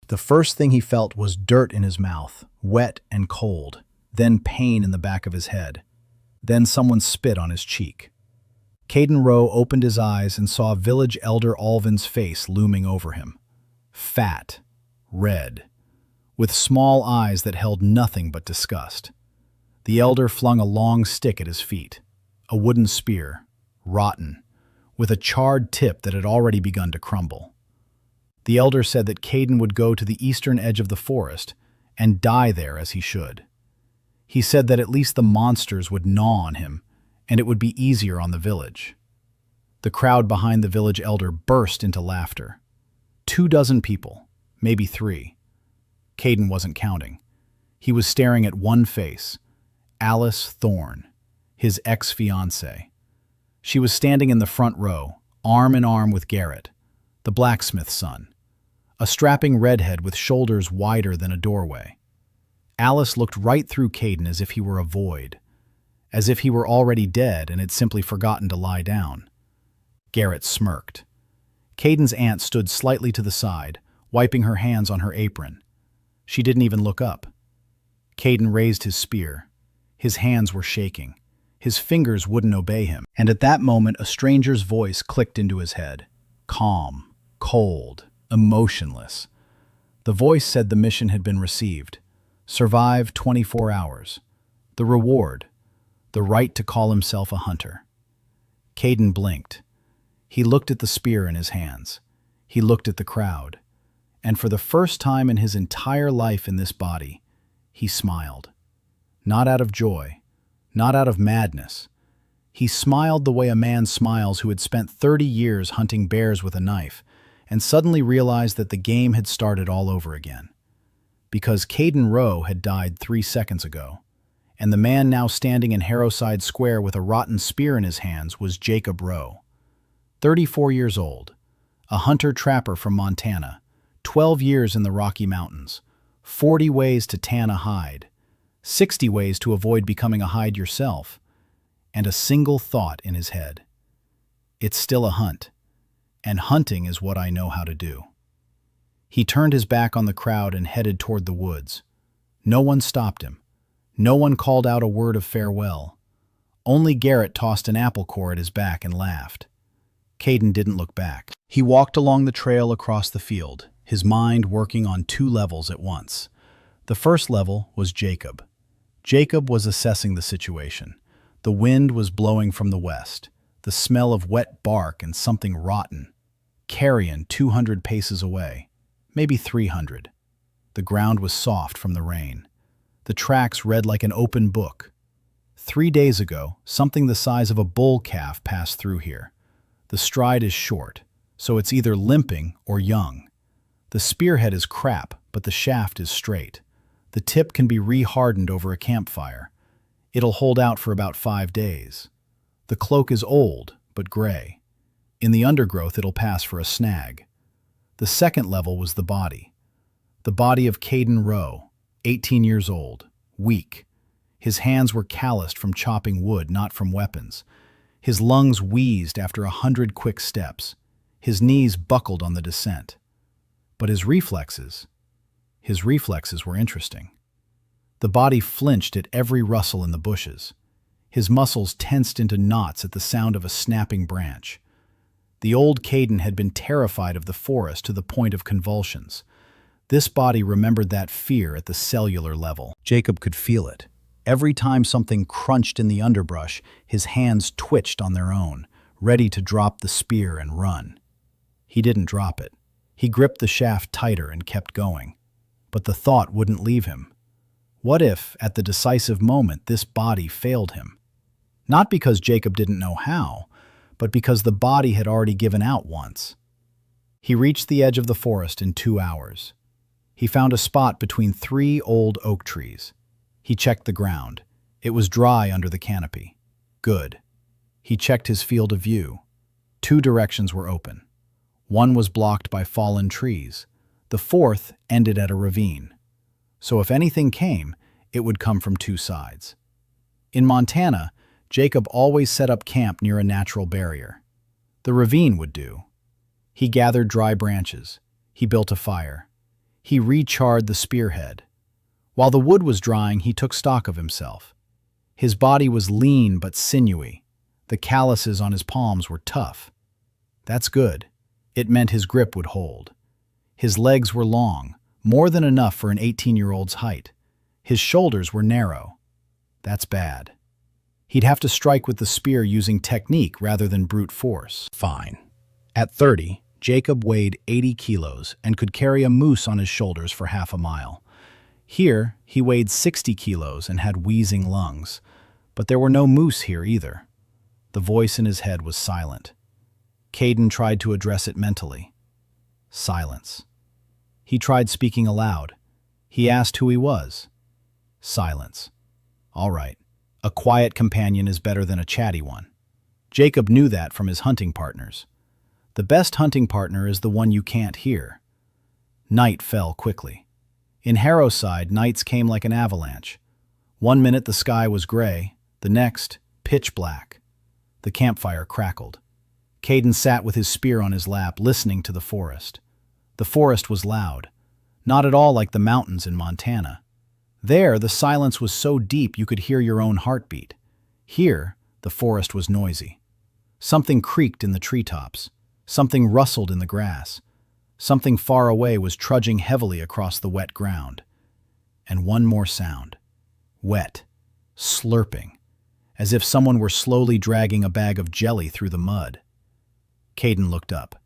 The first thing he felt was dirt in his mouth, wet and cold, then pain in the back of his head. Then someone spit on his cheek. Caden Rowe opened his eyes and saw village elder Alvin's face looming over him. Fat, red, with small eyes that held nothing but disgust. The elder flung a long stick at his feet, a wooden spear, rotten, with a charred tip that had already begun to crumble. The elder said that Caden would go to the eastern edge of the forest and die there as he should. He said that at least the monsters would gnaw on him, and it would be easier on the village. The crowd behind the village elder burst into laughter. 24 people, maybe 3. Caden wasn't counting. He was staring at one face, Alice Thorne, his ex-fiancée. She was standing in the front row, arm in arm with Garrett, the blacksmith's son, a strapping redhead with shoulders wider than a doorway. Alice looked right through Caden as if he were a void, as if he were already dead and had simply forgotten to lie down. Garrett smirked. Caden's aunt stood slightly to the side, wiping her hands on her apron. She didn't even look up. Caden raised his spear. His hands were shaking. His fingers wouldn't obey him. And at that moment, a stranger's voice clicked into his head. Calm, cold, emotionless. The voice said the mission had been received. Survive 24 hours. The reward, the right to call himself a hunter. Caden blinked. He looked at the spear in his hands. He looked at the crowd. And for the first time in his entire life in this body, he smiled. Not out of joy, not out of madness. He smiled the way a man smiles who had spent 30 years hunting bears with a knife and suddenly realized that the game had started all over again. Because Caden Rowe had died 3 seconds ago, and the man now standing in Harrowside Square with a rotten spear in his hands was Jacob Rowe, 34 years old, a hunter-trapper from Montana, 12 years in the Rocky Mountains, 40 ways to tan a hide, 60 ways to avoid becoming a hide yourself, and a single thought in his head. It's still a hunt, and hunting is what I know how to do. He turned his back on the crowd and headed toward the woods. No one stopped him. No one called out a word of farewell. Only Garrett tossed an apple core at his back and laughed. Caden didn't look back. He walked along the trail across the field, his mind working on 2 levels at once. The first level was Jacob. Jacob was assessing the situation. The wind was blowing from the west, the smell of wet bark and something rotten. Carrion 200 paces away, maybe 300. The ground was soft from the rain. The tracks read like an open book. 3 days ago, something the size of a bull calf passed through here. The stride is short, so it's either limping or young. The spearhead is crap, but the shaft is straight. The tip can be re-hardened over a campfire. It'll hold out for about 5 days. The cloak is old, but gray. In the undergrowth, it'll pass for a snag. The second level was the body. The body of Caden Rowe, 18 years old, weak. His hands were calloused from chopping wood, not from weapons. His lungs wheezed after 100 quick steps. His knees buckled on the descent. But his reflexes were interesting. The body flinched at every rustle in the bushes. His muscles tensed into knots at the sound of a snapping branch. The old Caden had been terrified of the forest to the point of convulsions. This body remembered that fear at the cellular level. Jacob could feel it. Every time something crunched in the underbrush, his hands twitched on their own, ready to drop the spear and run. He didn't drop it. He gripped the shaft tighter and kept going. But the thought wouldn't leave him. What if, at the decisive moment, this body failed him? Not because Jacob didn't know how, but because the body had already given out once. He reached the edge of the forest in 2 hours. He found a spot between 3 old oak trees. He checked the ground. It was dry under the canopy. Good. He checked his field of view. 2 directions were open. One was blocked by fallen trees. The fourth ended at a ravine. So if anything came, it would come from 2 sides. In Montana, Jacob always set up camp near a natural barrier. The ravine would do. He gathered dry branches. He built a fire. He recharred the spearhead. While the wood was drying, he took stock of himself. His body was lean but sinewy. The calluses on his palms were tough. That's good. It meant his grip would hold. His legs were long, more than enough for an 18-year-old's height. His shoulders were narrow. That's bad. He'd have to strike with the spear using technique rather than brute force. Fine. At 30, Jacob weighed 80 kilos and could carry a moose on his shoulders for half a mile. Here, he weighed 60 kilos and had wheezing lungs. But there were no moose here either. The voice in his head was silent. Caden tried to address it mentally. Silence. He tried speaking aloud. He asked who he was. Silence. All right. A quiet companion is better than a chatty one. Jacob knew that from his hunting partners. The best hunting partner is the one you can't hear. Night fell quickly. In Harrowside, nights came like an avalanche. One minute the sky was gray, the next, pitch black. The campfire crackled. Caden sat with his spear on his lap, listening to the forest. The forest was loud, not at all like the mountains in Montana. There, the silence was so deep you could hear your own heartbeat. Here, the forest was noisy. Something creaked in the treetops. Something rustled in the grass. Something far away was trudging heavily across the wet ground. And one more sound. Wet. Slurping. As if someone were slowly dragging a bag of jelly through the mud. Caden looked up.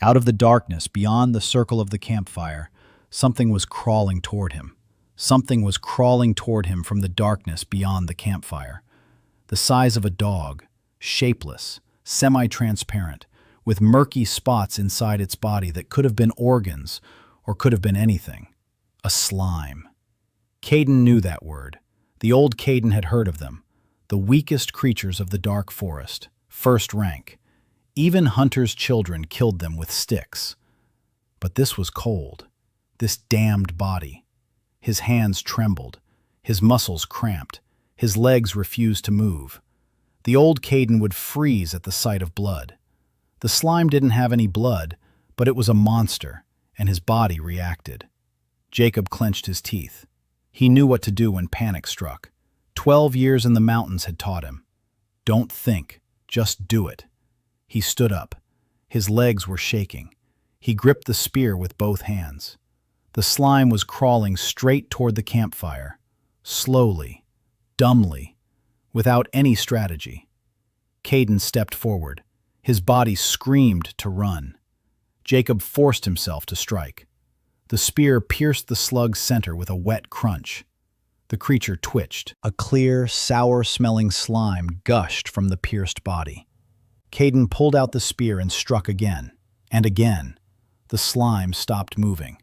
Out of the darkness, beyond the circle of the campfire, something was crawling toward him. Something was crawling toward him from the darkness beyond the campfire. The size of a dog, shapeless, semi-transparent, with murky spots inside its body that could have been organs or could have been anything. A slime. Caden knew that word. The old Caden had heard of them. The weakest creatures of the dark forest, first rank. Even hunters' children killed them with sticks. But this was cold. This damned body. His hands trembled. His muscles cramped. His legs refused to move. The old Caden would freeze at the sight of blood. The slime didn't have any blood, but it was a monster, and his body reacted. Jacob clenched his teeth. He knew what to do when panic struck. 12 years in the mountains had taught him. Don't think, just do it. He stood up. His legs were shaking. He gripped the spear with both hands. The slime was crawling straight toward the campfire, slowly, dumbly, without any strategy. Caden stepped forward. His body screamed to run. Jacob forced himself to strike. The spear pierced the slug's center with a wet crunch. The creature twitched. A clear, sour-smelling slime gushed from the pierced body. Caden pulled out the spear and struck again, and again. The slime stopped moving.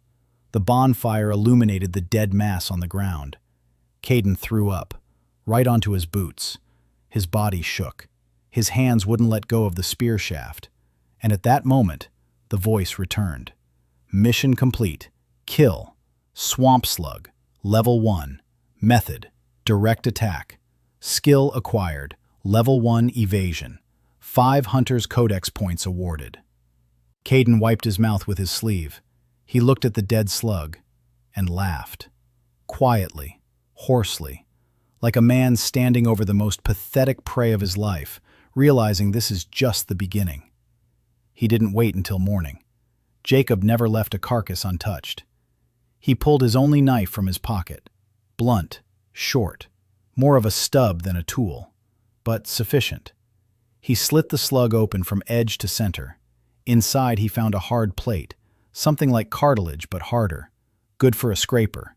The bonfire illuminated the dead mass on the ground. Caden threw up, right onto his boots. His body shook. His hands wouldn't let go of the spear shaft. And at that moment, the voice returned. Mission complete. Kill. Swamp slug. Level 1. Method. Direct attack. Skill acquired. Level 1 evasion. 5 Hunter's Codex points awarded. Caden wiped his mouth with his sleeve. He looked at the dead slug and laughed. Quietly, hoarsely, like a man standing over the most pathetic prey of his life, realizing this is just the beginning. He didn't wait until morning. Jacob never left a carcass untouched. He pulled his only knife from his pocket. Blunt, short, more of a stub than a tool, but sufficient. He slit the slug open from edge to center. Inside he found a hard plate, something like cartilage but harder, good for a scraper.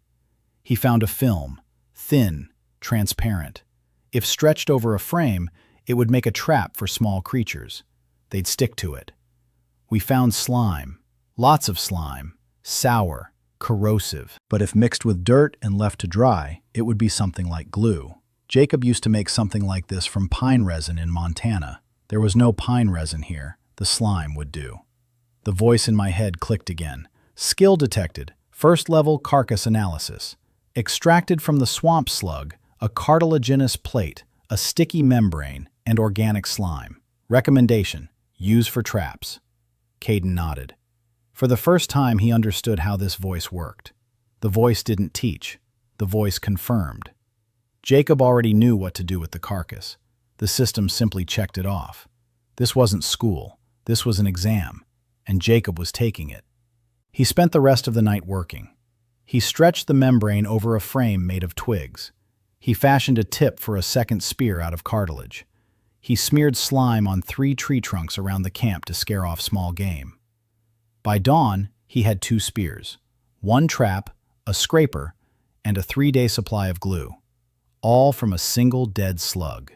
He found a film, thin, transparent. If stretched over a frame, it would make a trap for small creatures. They'd stick to it. We found slime, lots of slime, sour, corrosive. But if mixed with dirt and left to dry, it would be something like glue. Jacob used to make something like this from pine resin in Montana. There was no pine resin here. The slime would do. The voice in my head clicked again. Skill detected. First level carcass analysis. Extracted from the swamp slug, a cartilaginous plate, a sticky membrane, and organic slime. Recommendation. Use for traps. Caden nodded. For the first time, he understood how this voice worked. The voice didn't teach. The voice confirmed. Jacob already knew what to do with the carcass. The system simply checked it off. This wasn't school. This was an exam, and Jacob was taking it. He spent the rest of the night working. He stretched the membrane over a frame made of twigs. He fashioned a tip for a second spear out of cartilage. He smeared slime on 3 tree trunks around the camp to scare off small game. By dawn, he had 2 spears, 1 trap, a scraper, and a 3-day supply of glue, all from a single dead slug.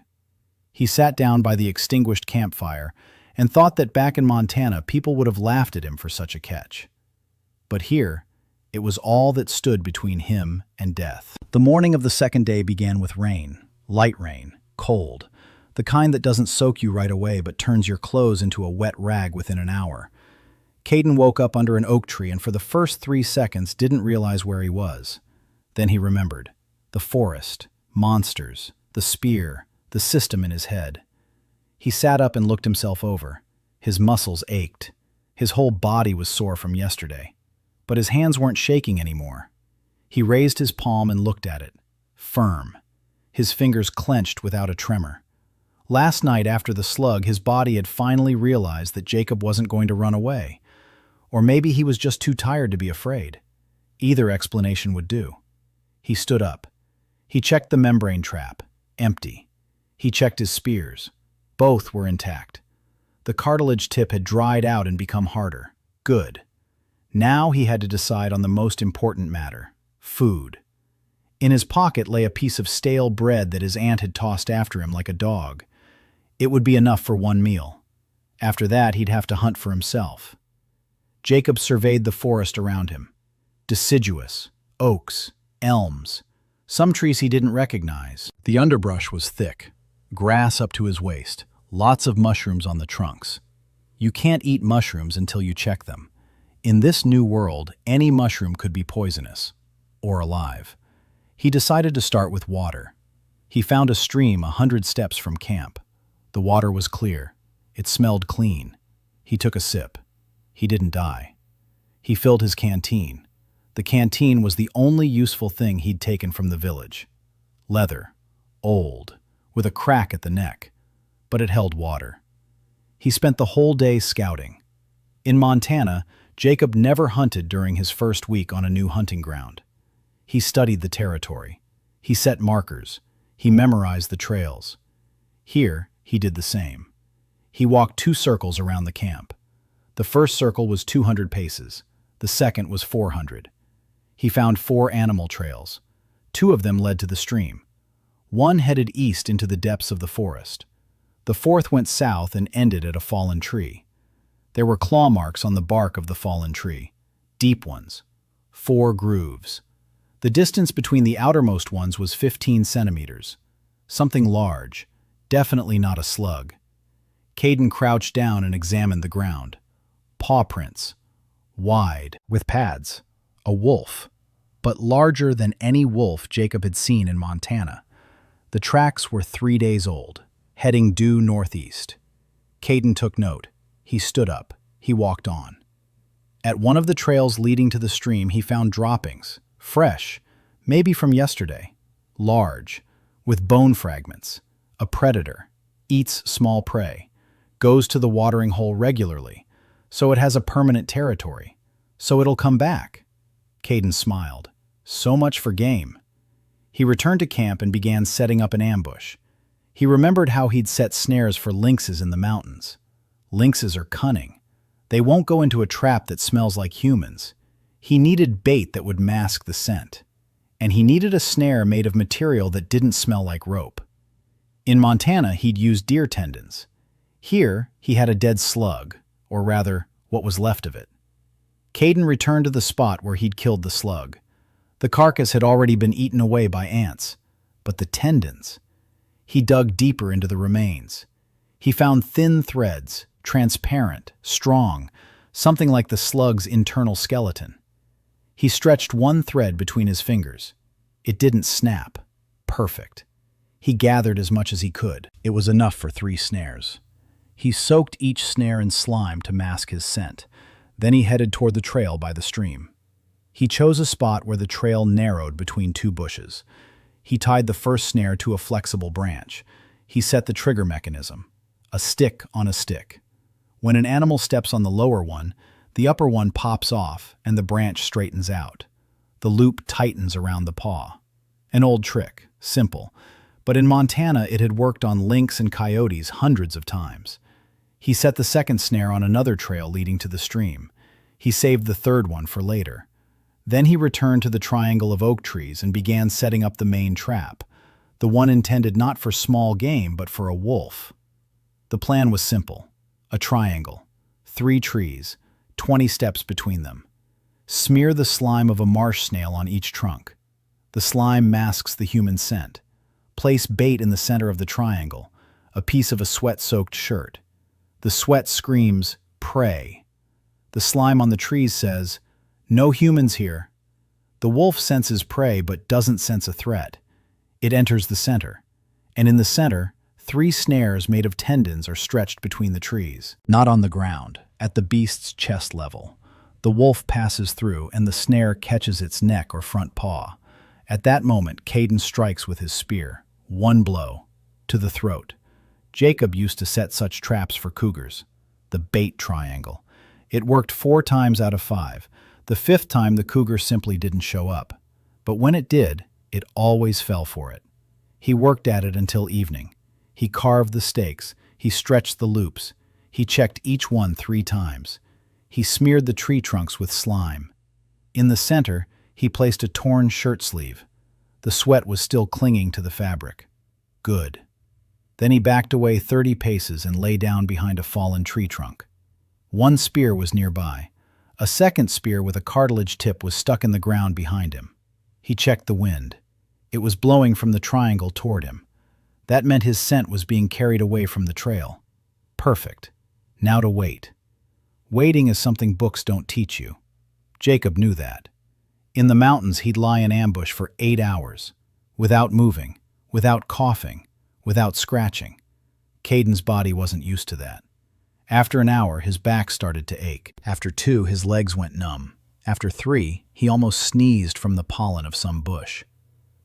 He sat down by the extinguished campfire and thought that back in Montana people would have laughed at him for such a catch. But here, it was all that stood between him and death. The morning of the second day began with rain, light rain, cold, the kind that doesn't soak you right away but turns your clothes into a wet rag within an hour. Caden woke up under an oak tree and for the first 3 seconds didn't realize where he was. Then he remembered. The forest, monsters, the spear, the system in his head. He sat up and looked himself over. His muscles ached. His whole body was sore from yesterday. But his hands weren't shaking anymore. He raised his palm and looked at it. Firm. His fingers clenched without a tremor. Last night after the slug, his body had finally realized that Jacob wasn't going to run away. Or maybe he was just too tired to be afraid. Either explanation would do. He stood up. He checked the membrane trap. Empty. He checked his spears. Both were intact. The cartilage tip had dried out and become harder. Good. Now he had to decide on the most important matter: food. In his pocket lay a piece of stale bread that his aunt had tossed after him like a dog. It would be enough for 1 meal. After that, he'd have to hunt for himself. Jacob surveyed the forest around him. Deciduous, oaks, elms, some trees he didn't recognize. The underbrush was thick, grass up to his waist, lots of mushrooms on the trunks. You can't eat mushrooms until you check them. In this new world, any mushroom could be poisonous, or alive. He decided to start with water. He found a stream 100 steps from camp. The water was clear. It smelled clean. He took a sip. He didn't die. He filled his canteen. The canteen was the only useful thing he'd taken from the village. Leather, old, with a crack at the neck, but it held water. He spent the whole day scouting. In Montana, Jacob never hunted during his first week on a new hunting ground. He studied the territory. He set markers. He memorized the trails. Here, he did the same. He walked 2 circles around the camp. The first circle was 200 paces. The second was 400. He found 4 animal trails. 2 of them led to the stream. 1 headed east into the depths of the forest. The 4th went south and ended at a fallen tree. There were claw marks on the bark of the fallen tree. Deep ones. 4 grooves. The distance between the outermost ones was 15 centimeters. Something large. Definitely not a slug. Caden crouched down and examined the ground. Paw prints. Wide, with pads. A wolf. But larger than any wolf Jacob had seen in Montana. The tracks were 3 days old, heading due northeast. Caden took note. He stood up. He walked on. At one of the trails leading to the stream, he found droppings. Fresh, maybe from yesterday. Large, with bone fragments. A predator. Eats small prey. Goes to the watering hole regularly. So it has a permanent territory. So it'll come back. Caden smiled. So much for game. He returned to camp and began setting up an ambush. He remembered how he'd set snares for lynxes in the mountains. Lynxes are cunning. They won't go into a trap that smells like humans. He needed bait that would mask the scent. And he needed a snare made of material that didn't smell like rope. In Montana, he'd used deer tendons. Here, he had a dead slug, or rather, what was left of it. Caden returned to the spot where he'd killed the slug. The carcass had already been eaten away by ants. But the tendons... He dug deeper into the remains. He found thin threads, transparent, strong, something like the slug's internal skeleton. He stretched one thread between his fingers. It didn't snap. Perfect. He gathered as much as he could. It was enough for 3 snares. He soaked each snare in slime to mask his scent. Then he headed toward the trail by the stream. He chose a spot where the trail narrowed between two bushes. He tied the first snare to a flexible branch. He set the trigger mechanism, a stick on a stick. When an animal steps on the lower one, the upper one pops off and the branch straightens out. The loop tightens around the paw. An old trick, simple, but in Montana it had worked on lynx and coyotes hundreds of times. He set the second snare on another trail leading to the stream. He saved the third one for later. Then he returned to the triangle of oak trees and began setting up the main trap, the one intended not for small game but for a wolf. The plan was simple. A triangle, 3 trees, 20 steps between them. Smear the slime of a marsh snail on each trunk. The slime masks the human scent. Place bait in the center of the triangle, a piece of a sweat-soaked shirt. The sweat screams, "Prey." The slime on the trees says, "No humans here." The wolf senses prey but doesn't sense a threat. It enters the center, and in the center, 3 snares made of tendons are stretched between the trees. Not on the ground, at the beast's chest level. The wolf passes through, and the snare catches its neck or front paw. At that moment, Caden strikes with his spear. 1 blow, to the throat. Jacob used to set such traps for cougars. The bait triangle. It worked 4 times out of 5. The 5th time, the cougar simply didn't show up. But when it did, it always fell for it. He worked at it until evening. He carved the stakes. He stretched the loops. He checked each one 3 times. He smeared the tree trunks with slime. In the center, he placed a torn shirt sleeve. The sweat was still clinging to the fabric. Good. Then he backed away 30 paces and lay down behind a fallen tree trunk. 1 spear was nearby. A second spear with a cartilage tip was stuck in the ground behind him. He checked the wind. It was blowing from the triangle toward him. That meant his scent was being carried away from the trail. Perfect. Now to wait. Waiting is something books don't teach you. Jacob knew that. In the mountains, he'd lie in ambush for 8 hours, without moving, without coughing, without scratching. Caden's body wasn't used to that. After an hour, his back started to ache. After 2, his legs went numb. After 3, he almost sneezed from the pollen of some bush.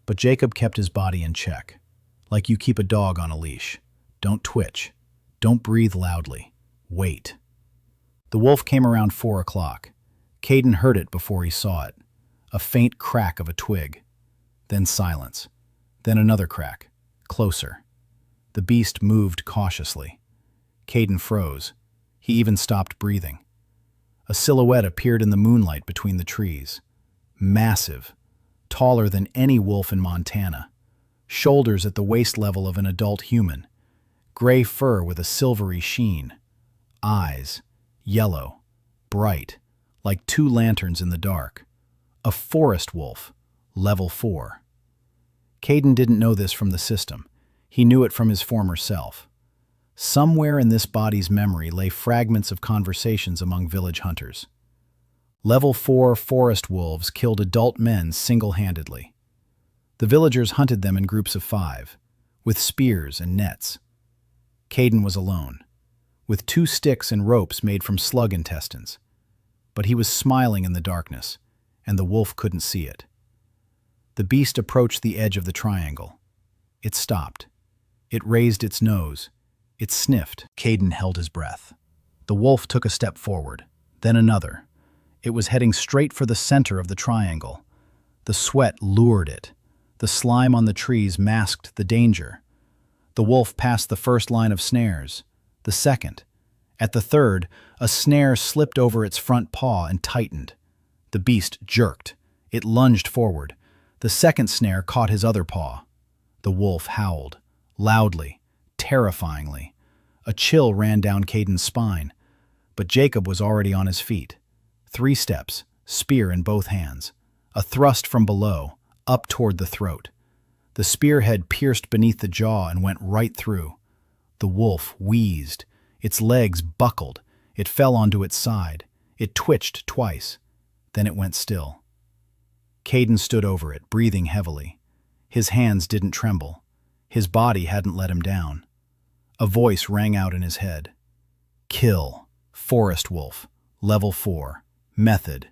But Jacob kept his body in check, like you keep a dog on a leash. Don't twitch. Don't breathe loudly. Wait. The wolf came around 4 o'clock. Caden heard it before he saw it. A faint crack of a twig. Then silence. Then another crack. Closer. The beast moved cautiously. Caden froze. He even stopped breathing. A silhouette appeared in the moonlight between the trees. Massive. Taller than any wolf in Montana. Shoulders at the waist level of an adult human. Gray fur with a silvery sheen. Eyes. Yellow. Bright. Like 2 lanterns in the dark. A forest wolf. Level 4. Caden didn't know this from the system. He knew it from his former self. Somewhere in this body's memory lay fragments of conversations among village hunters. Level 4 forest wolves killed adult men single-handedly. The villagers hunted them in groups of 5, with spears and nets. Caden was alone, with 2 sticks and ropes made from slug intestines. But he was smiling in the darkness, and the wolf couldn't see it. The beast approached the edge of the triangle. It stopped. It raised its nose. It sniffed. Caden held his breath. The wolf took a step forward, then another. It was heading straight for the center of the triangle. The sweat lured it. The slime on the trees masked the danger. The wolf passed the first line of snares, the second. At the third, a snare slipped over its front paw and tightened. The beast jerked. It lunged forward. The second snare caught his other paw. The wolf howled, loudly, terrifyingly. A chill ran down Caden's spine. But Jacob was already on his feet. 3 steps, spear in both hands. A thrust from below, up toward the throat. The spearhead pierced beneath the jaw and went right through. The wolf wheezed. Its legs buckled. It fell onto its side. It twitched twice. Then it went still. Caden stood over it, breathing heavily. His hands didn't tremble. His body hadn't let him down. A voice rang out in his head. Kill, forest wolf, Level 4. Method.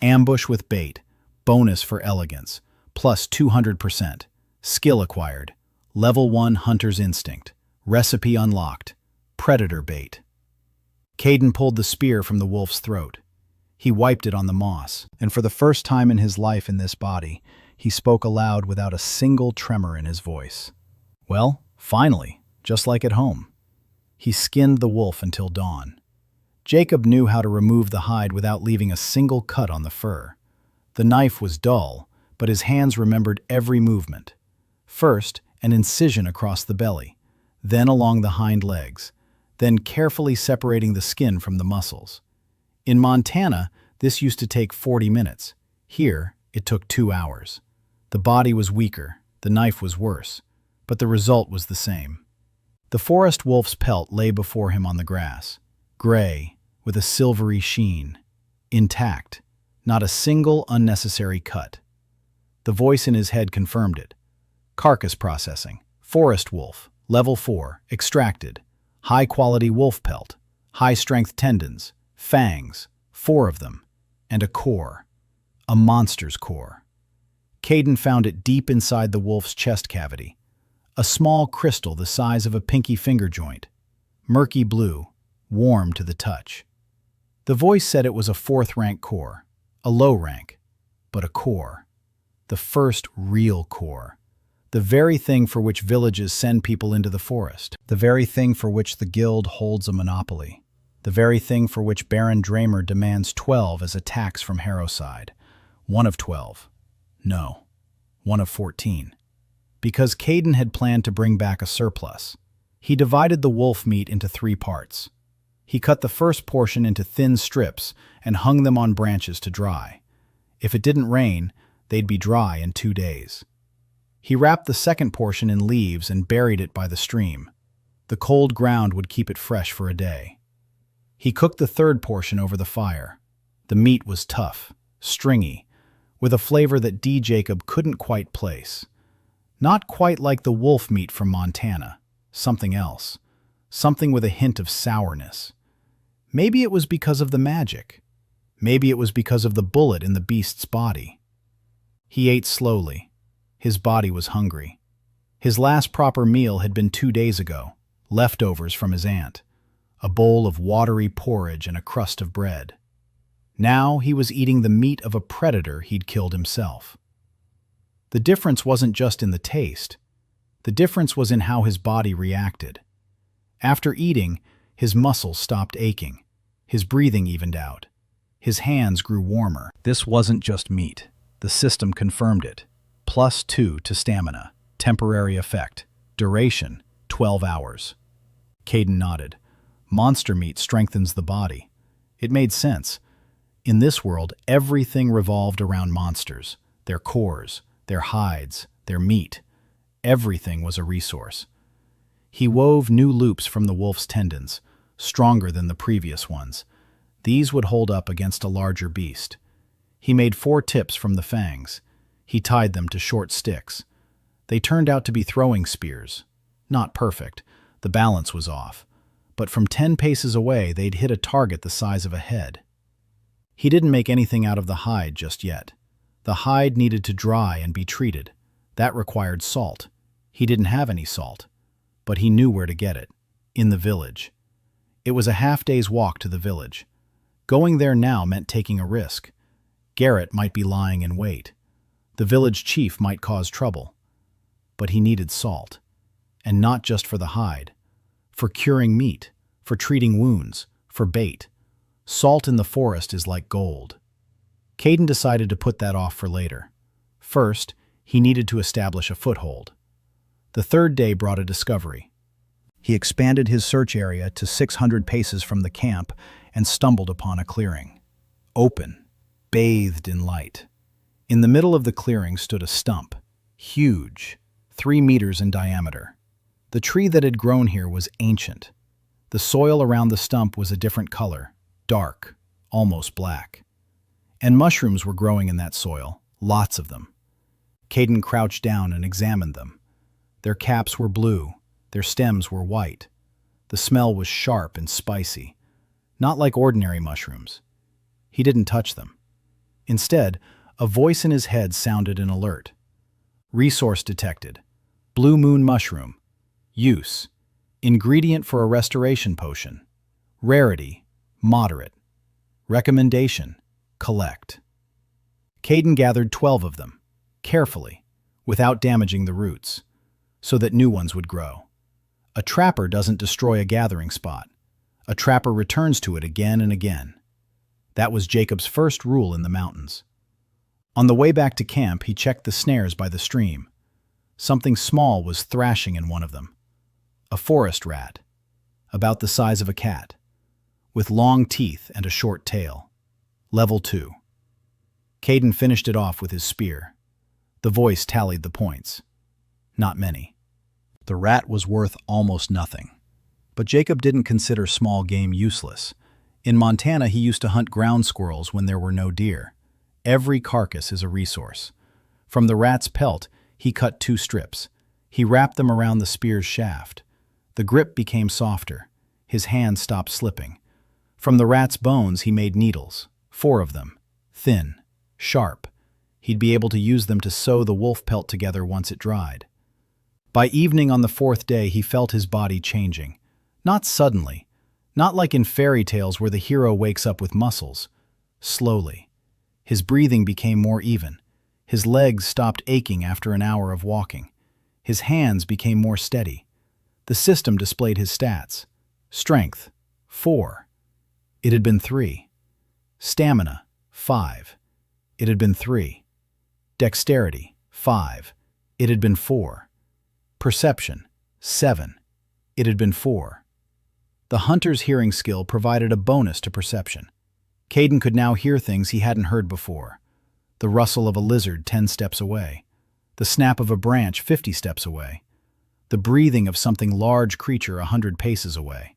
Ambush with bait. Bonus for elegance. Plus 200%. Skill acquired. Level 1 Hunter's Instinct. Recipe unlocked. Predator bait. Caden pulled the spear from the wolf's throat. He wiped it on the moss, and for the first time in his life in this body, he spoke aloud without a single tremor in his voice. Well, finally, just like at home. He skinned the wolf until dawn. Jacob knew how to remove the hide without leaving a single cut on the fur. The knife was dull, but his hands remembered every movement. First, an incision across the belly, then along the hind legs, then carefully separating the skin from the muscles. In Montana, this used to take 40 minutes. Here, it took 2 hours. The body was weaker, the knife was worse, but the result was the same. The forest wolf's pelt lay before him on the grass, gray, with a silvery sheen, intact, not a single unnecessary cut. The voice in his head confirmed it. Carcass processing, forest wolf, level 4, extracted, high-quality wolf pelt, high-strength tendons, fangs, 4 of them, and a core, a monster's core. Caden found it deep inside the wolf's chest cavity, a small crystal the size of a pinky finger joint, murky blue, warm to the touch. The voice said it was a 4th-rank core, a low rank, but a core, the first real core, the very thing for which villages send people into the forest, the very thing for which the guild holds a monopoly, the very thing for which Baron Dramer demands 12 as a tax from Harrowside. 1 of 12. No, 1 of 14. Because Caden had planned to bring back a surplus. He divided the wolf meat into 3 parts. He cut the first portion into thin strips and hung them on branches to dry. If it didn't rain, they'd be dry in 2 days. He wrapped the second portion in leaves and buried it by the stream. The cold ground would keep it fresh for a day. He cooked the third portion over the fire. The meat was tough, stringy, with a flavor that D. Jacob couldn't quite place. Not quite like the wolf meat from Montana, something else, something with a hint of sourness. Maybe it was because of the magic. Maybe it was because of the bullet in the beast's body. He ate slowly. His body was hungry. His last proper meal had been 2 days ago, leftovers from his aunt, a bowl of watery porridge and a crust of bread. Now he was eating the meat of a predator he'd killed himself. The difference wasn't just in the taste. The difference was in how his body reacted. After eating, his muscles stopped aching. His breathing evened out. His hands grew warmer. This wasn't just meat. The system confirmed it. +2 to stamina. Temporary effect. Duration, 12 hours. Caden nodded. Monster meat strengthens the body. It made sense. In this world, everything revolved around monsters. Their cores, their hides, their meat. Everything was a resource. He wove new loops from the wolf's tendons, stronger than the previous ones. These would hold up against a larger beast. He made 4 tips from the fangs. He tied them to short sticks. They turned out to be throwing spears. Not perfect. The balance was off. But from 10 paces away, they'd hit a target the size of a head. He didn't make anything out of the hide just yet. The hide needed to dry and be treated. That required salt. He didn't have any salt. But he knew where to get it. In the village. It was a half-day's walk to the village. Going there now meant taking a risk. Garrett might be lying in wait. The village chief might cause trouble. But he needed salt. And not just for the hide. For curing meat, for treating wounds, for bait. Salt in the forest is like gold. Caden decided to put that off for later. First, he needed to establish a foothold. The third day brought a discovery. He expanded his search area to 600 paces from the camp and stumbled upon a clearing. Open, bathed in light. In the middle of the clearing stood a stump, huge, 3 meters in diameter. The tree that had grown here was ancient. The soil around the stump was a different color, dark, almost black. And mushrooms were growing in that soil, lots of them. Caden crouched down and examined them. Their caps were blue, their stems were white. The smell was sharp and spicy. Not like ordinary mushrooms. He didn't touch them. Instead, a voice in his head sounded an alert. Resource detected. Blue moon mushroom. Use. Ingredient for a restoration potion. Rarity. Moderate. Recommendation. Collect. Caden gathered 12 of them, carefully, without damaging the roots, so that new ones would grow. A trapper doesn't destroy a gathering spot. A trapper returns to it again and again. That was Jacob's first rule in the mountains. On the way back to camp, he checked the snares by the stream. Something small was thrashing in one of them. A forest rat, about the size of a cat, with long teeth and a short tail. Level 2. Caden finished it off with his spear. The voice tallied the points. Not many. The rat was worth almost nothing. But Jacob didn't consider small game useless. In Montana, he used to hunt ground squirrels when there were no deer. Every carcass is a resource. From the rat's pelt, he cut 2 strips. He wrapped them around the spear's shaft. The grip became softer. His hand stopped slipping. From the rat's bones, he made needles, 4 of them, thin, sharp. He'd be able to use them to sew the wolf pelt together once it dried. By evening on the 4th day, he felt his body changing. Not suddenly, not like in fairy tales where the hero wakes up with muscles. Slowly. His breathing became more even. His legs stopped aching after an hour of walking. His hands became more steady. The system displayed his stats. Strength, 4. It had been 3. Stamina, 5. It had been 3. Dexterity, 5. It had been 4. Perception, 7. It had been 4. The hunter's hearing skill provided a bonus to perception. Caden could now hear things he hadn't heard before. The rustle of a lizard 10 steps away. The snap of a branch 50 steps away. The breathing of something large creature 100 paces away.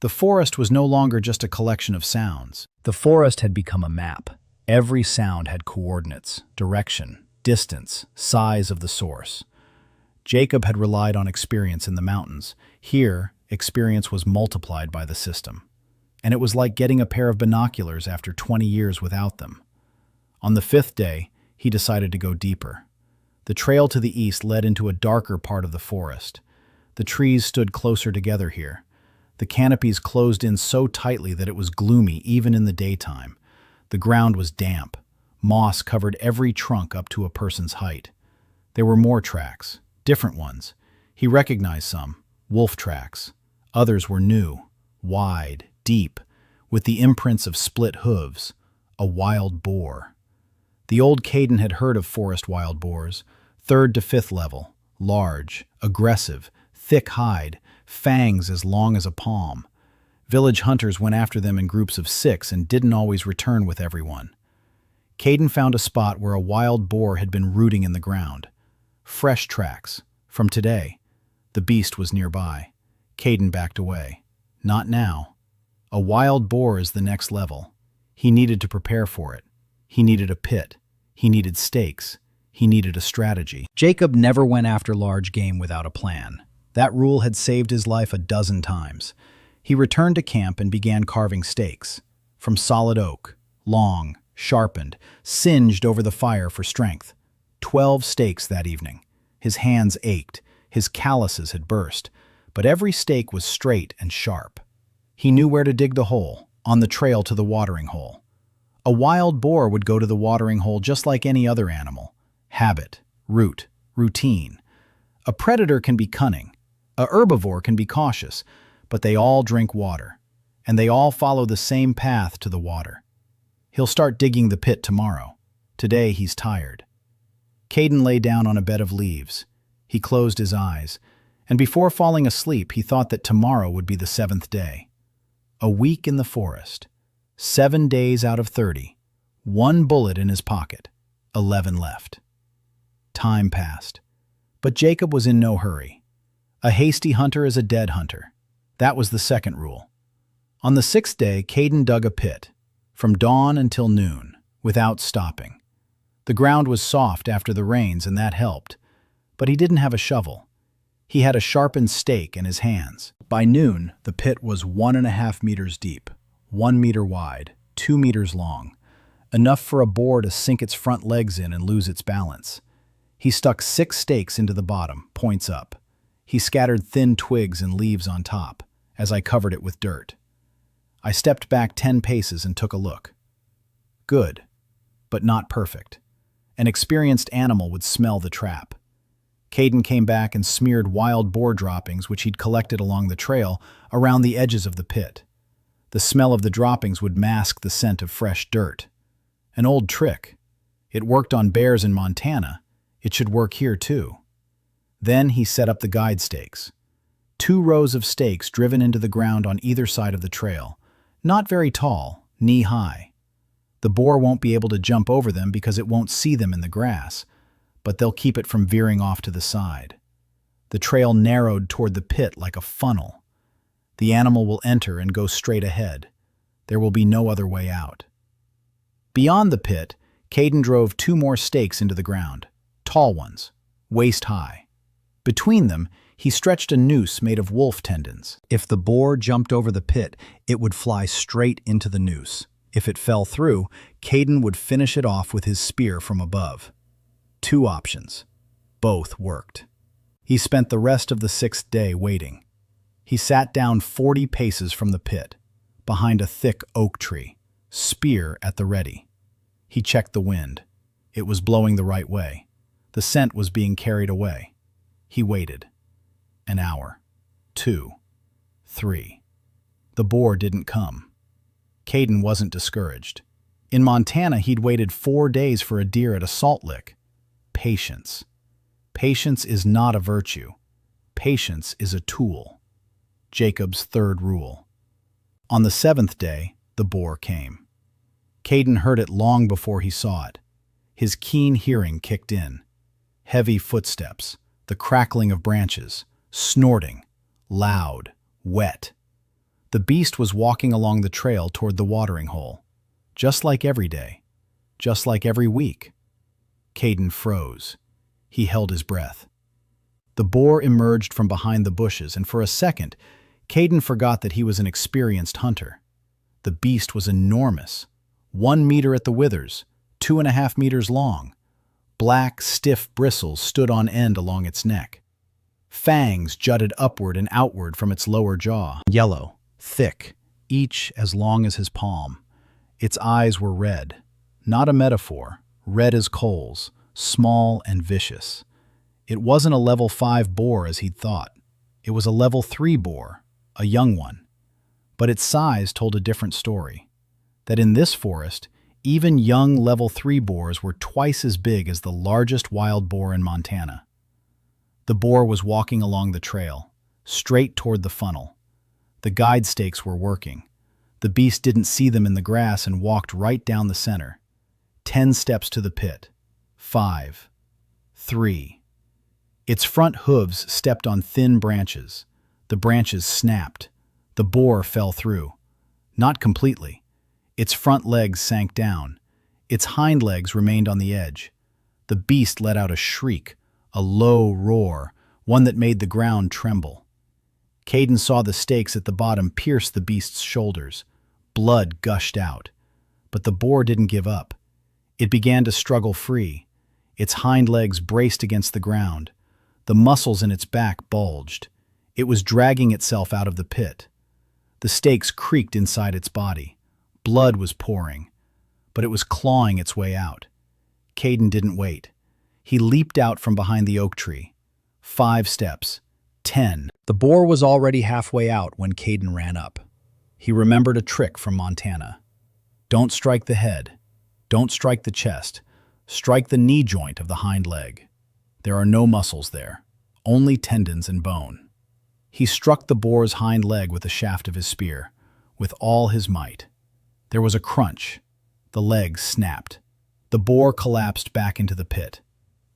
The forest was no longer just a collection of sounds. The forest had become a map. Every sound had coordinates, direction, distance, size of the source. Jacob had relied on experience in the mountains. Here, experience was multiplied by the system. And it was like getting a pair of binoculars after 20 years without them. On the 5th day, he decided to go deeper. The trail to the east led into a darker part of the forest. The trees stood closer together here. The canopies closed in so tightly that it was gloomy even in the daytime. The ground was damp. Moss covered every trunk up to a person's height. There were more tracks, different ones. He recognized some, wolf tracks. Others were new, wide, deep, with the imprints of split hooves, a wild boar. The old Caden had heard of forest wild boars, 3rd to 5th level, large, aggressive, thick hide, fangs as long as a palm. Village hunters went after them in groups of 6 and didn't always return with everyone. Caden found a spot where a wild boar had been rooting in the ground. Fresh tracks, from today. The beast was nearby. Caden backed away. Not now. A wild boar is the next level. He needed to prepare for it. He needed a pit. He needed stakes. He needed a strategy. Jacob never went after large game without a plan. That rule had saved his life a dozen times. He returned to camp and began carving stakes. From solid oak, long, sharpened, singed over the fire for strength. 12 stakes that evening. His hands ached. His calluses had burst. But every stake was straight and sharp. He knew where to dig the hole, on the trail to the watering hole. A wild boar would go to the watering hole just like any other animal. Habit, route, routine. A predator can be cunning. A herbivore can be cautious, but they all drink water, and they all follow the same path to the water. He'll start digging the pit tomorrow. Today he's tired. Caden lay down on a bed of leaves. He closed his eyes, and before falling asleep he thought that tomorrow would be the 7th day. A week in the forest. 7 days out of 30. 1 bullet in his pocket. 11 left. Time passed. But Jacob was in no hurry. A hasty hunter is a dead hunter. That was the second rule. On the 6th day, Caden dug a pit, from dawn until noon, without stopping. The ground was soft after the rains, and that helped. But he didn't have a shovel. He had a sharpened stake in his hands. By noon, the pit was 1.5 meters deep, 1 meter wide, 2 meters long, enough for a boar to sink its front legs in and lose its balance. He stuck 6 stakes into the bottom, points up. He scattered thin twigs and leaves on top, as I covered it with dirt. I stepped back 10 paces and took a look. Good, but not perfect. An experienced animal would smell the trap. Caden came back and smeared wild boar droppings which he'd collected along the trail around the edges of the pit. The smell of the droppings would mask the scent of fresh dirt. An old trick. It worked on bears in Montana. It should work here too. Then he set up the guide stakes. 2 rows of stakes driven into the ground on either side of the trail. Not very tall, knee-high. The boar won't be able to jump over them because it won't see them in the grass, but they'll keep it from veering off to the side. The trail narrowed toward the pit like a funnel. The animal will enter and go straight ahead. There will be no other way out. Beyond the pit, Caden drove 2 more stakes into the ground, tall ones, waist-high. Between them, he stretched a noose made of wolf tendons. If the boar jumped over the pit, it would fly straight into the noose. If it fell through, Caden would finish it off with his spear from above. 2 options. Both worked. He spent the rest of the 6th day waiting. He sat down 40 paces from the pit, behind a thick oak tree, spear at the ready. He checked the wind. It was blowing the right way. The scent was being carried away. He waited. An hour. 2. 3. The boar didn't come. Caden wasn't discouraged. In Montana, he'd waited 4 days for a deer at a salt lick. Patience. Patience is not a virtue. Patience is a tool. Jacob's 3rd rule. On the 7th day, the boar came. Caden heard it long before he saw it. His keen hearing kicked in. Heavy footsteps, the crackling of branches, snorting, loud, wet. The beast was walking along the trail toward the watering hole, just like every day, just like every week. Caden froze. He held his breath. The boar emerged from behind the bushes, and for a second, Caden forgot that he was an experienced hunter. The beast was enormous, 1 meter at the withers, 2.5 meters long. Black, stiff bristles stood on end along its neck. Fangs jutted upward and outward from its lower jaw. Yellow, thick, each as long as his palm. Its eyes were red. Not a metaphor, red as coals, small and vicious. It wasn't a level 5 boar as he'd thought. It was a level 3 boar, a young one. But its size told a different story. That in this forest, even young level 3 boars were twice as big as the largest wild boar in Montana. The boar was walking along the trail, straight toward the funnel. The guide stakes were working. The beast didn't see them in the grass and walked right down the center. 10 steps to the pit. 5. 3. Its front hooves stepped on thin branches. The branches snapped. The boar fell through. Not completely. Its front legs sank down. Its hind legs remained on the edge. The beast let out a shriek, a low roar, one that made the ground tremble. Caden saw the stakes at the bottom pierce the beast's shoulders. Blood gushed out. But the boar didn't give up. It began to struggle free. Its hind legs braced against the ground. The muscles in its back bulged. It was dragging itself out of the pit. The stakes creaked inside its body. Blood was pouring, but it was clawing its way out. Caden didn't wait. He leaped out from behind the oak tree. 5 steps. 10. The boar was already halfway out when Caden ran up. He remembered a trick from Montana. Don't strike the head. Don't strike the chest. Strike the knee joint of the hind leg. There are no muscles there, only tendons and bone. He struck the boar's hind leg with the shaft of his spear, with all his might. There was a crunch. The leg snapped. The boar collapsed back into the pit,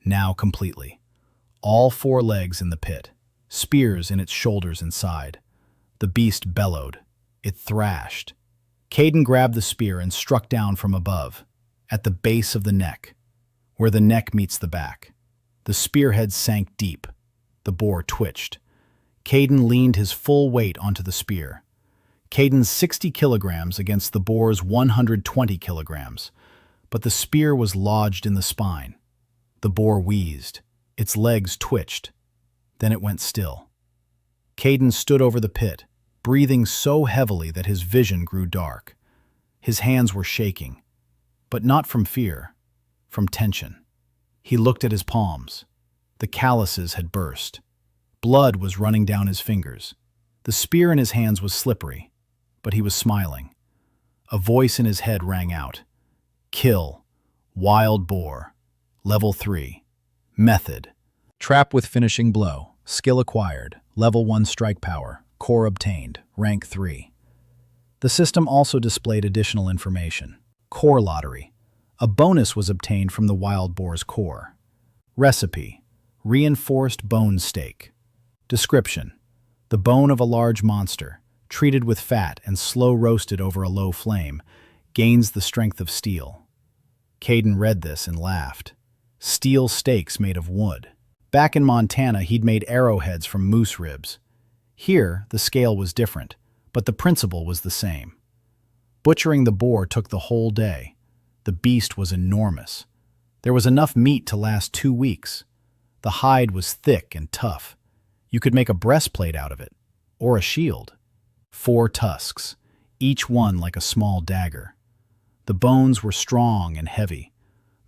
now completely. All 4 legs in the pit, spears in its shoulders and side. The beast bellowed. It thrashed. Caden grabbed the spear and struck down from above, at the base of the neck, where the neck meets the back. The spearhead sank deep. The boar twitched. Caden leaned his full weight onto the spear. Caden's 60 kilograms against the boar's 120 kilograms, but the spear was lodged in the spine. The boar wheezed. Its legs twitched. Then it went still. Caden stood over the pit, breathing so heavily that his vision grew dark. His hands were shaking, but not from fear, from tension. He looked at his palms. The calluses had burst. Blood was running down his fingers. The spear in his hands was slippery, but he was smiling. A voice in his head rang out. Kill. Wild boar. Level 3. Method. Trap with finishing blow. Skill acquired. Level 1 strike power. Core obtained. Rank 3. The system also displayed additional information. Core lottery. A bonus was obtained from the wild boar's core. Recipe. Reinforced bone steak. Description. The bone of a large monster, treated with fat and slow roasted over a low flame, gains the strength of steel. Caden read this and laughed. Steel steaks made of wood. Back in Montana, he'd made arrowheads from moose ribs. Here, the scale was different, but the principle was the same. Butchering the boar took the whole day. The beast was enormous. There was enough meat to last 2 weeks. The hide was thick and tough. You could make a breastplate out of it, or a shield. 4 tusks, each one like a small dagger. The bones were strong and heavy.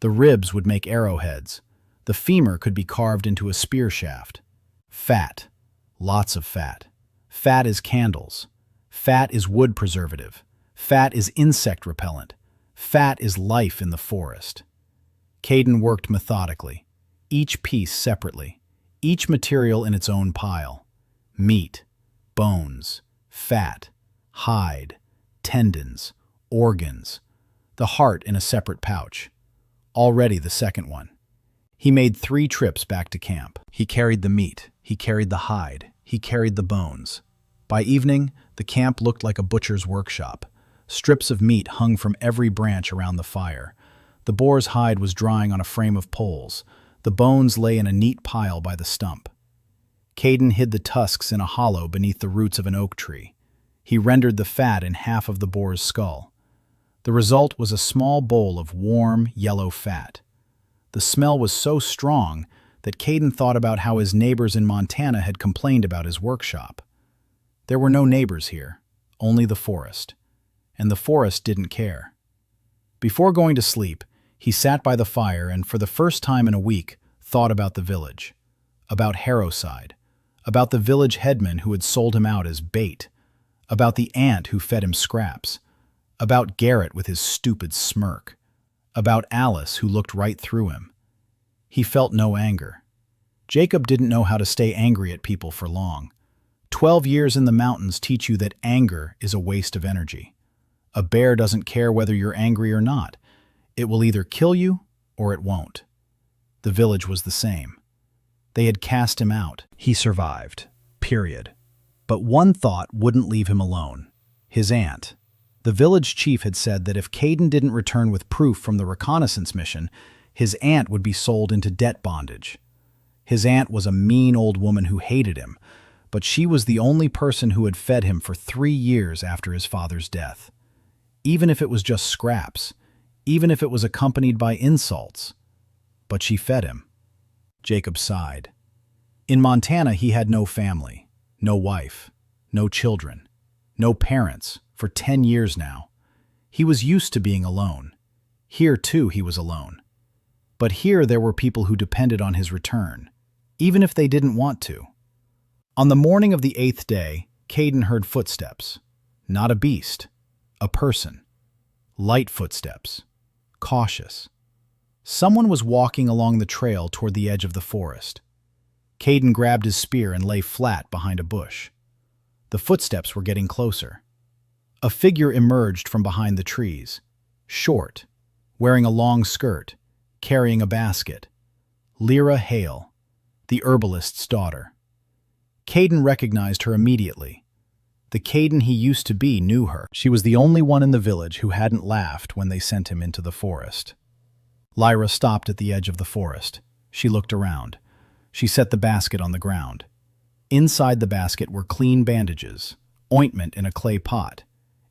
The ribs would make arrowheads. The femur could be carved into a spear shaft. Fat. Lots of fat. Fat is candles. Fat is wood preservative. Fat is insect repellent. Fat is life in the forest. Caden worked methodically, each piece separately, each material in its own pile. Meat, bones, fat, hide, tendons, organs, the heart in a separate pouch. Already the second one. He made 3 trips back to camp. He carried the meat, he carried the hide, he carried the bones. By evening, the camp looked like a butcher's workshop. Strips of meat hung from every branch around the fire. The boar's hide was drying on a frame of poles. The bones lay in a neat pile by the stump. Caden hid the tusks in a hollow beneath the roots of an oak tree. He rendered the fat in half of the boar's skull. The result was a small bowl of warm, yellow fat. The smell was so strong that Caden thought about how his neighbors in Montana had complained about his workshop. There were no neighbors here, only the forest. And the forest didn't care. Before going to sleep, he sat by the fire and for the first time in a week thought about the village, about Harrowside, about the village headman who had sold him out as bait, about the ant who fed him scraps, about Garrett with his stupid smirk, about Alice who looked right through him. He felt no anger. Jacob didn't know how to stay angry at people for long. 12 years in the mountains teach you that anger is a waste of energy. A bear doesn't care whether you're angry or not. It will either kill you or it won't. The village was the same. They had cast him out. He survived. Period. But one thought wouldn't leave him alone. His aunt. The village chief had said that if Caden didn't return with proof from the reconnaissance mission, his aunt would be sold into debt bondage. His aunt was a mean old woman who hated him, but she was the only person who had fed him for 3 years after his father's death. Even if it was just scraps, even if it was accompanied by insults. But she fed him. Jacob sighed. In Montana, he had no family, no wife, no children, no parents for 10 years now. He was used to being alone. Here, too, he was alone. But here there were people who depended on his return, even if they didn't want to. On the morning of the 8th day, Caden heard footsteps. Not a beast. A person. Light footsteps. Cautious. Someone was walking along the trail toward the edge of the forest. Caden grabbed his spear and lay flat behind a bush. The footsteps were getting closer. A figure emerged from behind the trees. Short, wearing a long skirt, carrying a basket. Lyra Hale, the herbalist's daughter. Caden recognized her immediately. The Caden he used to be knew her. She was the only one in the village who hadn't laughed when they sent him into the forest. Lyra stopped at the edge of the forest. She looked around. She set the basket on the ground. Inside the basket were clean bandages, ointment in a clay pot,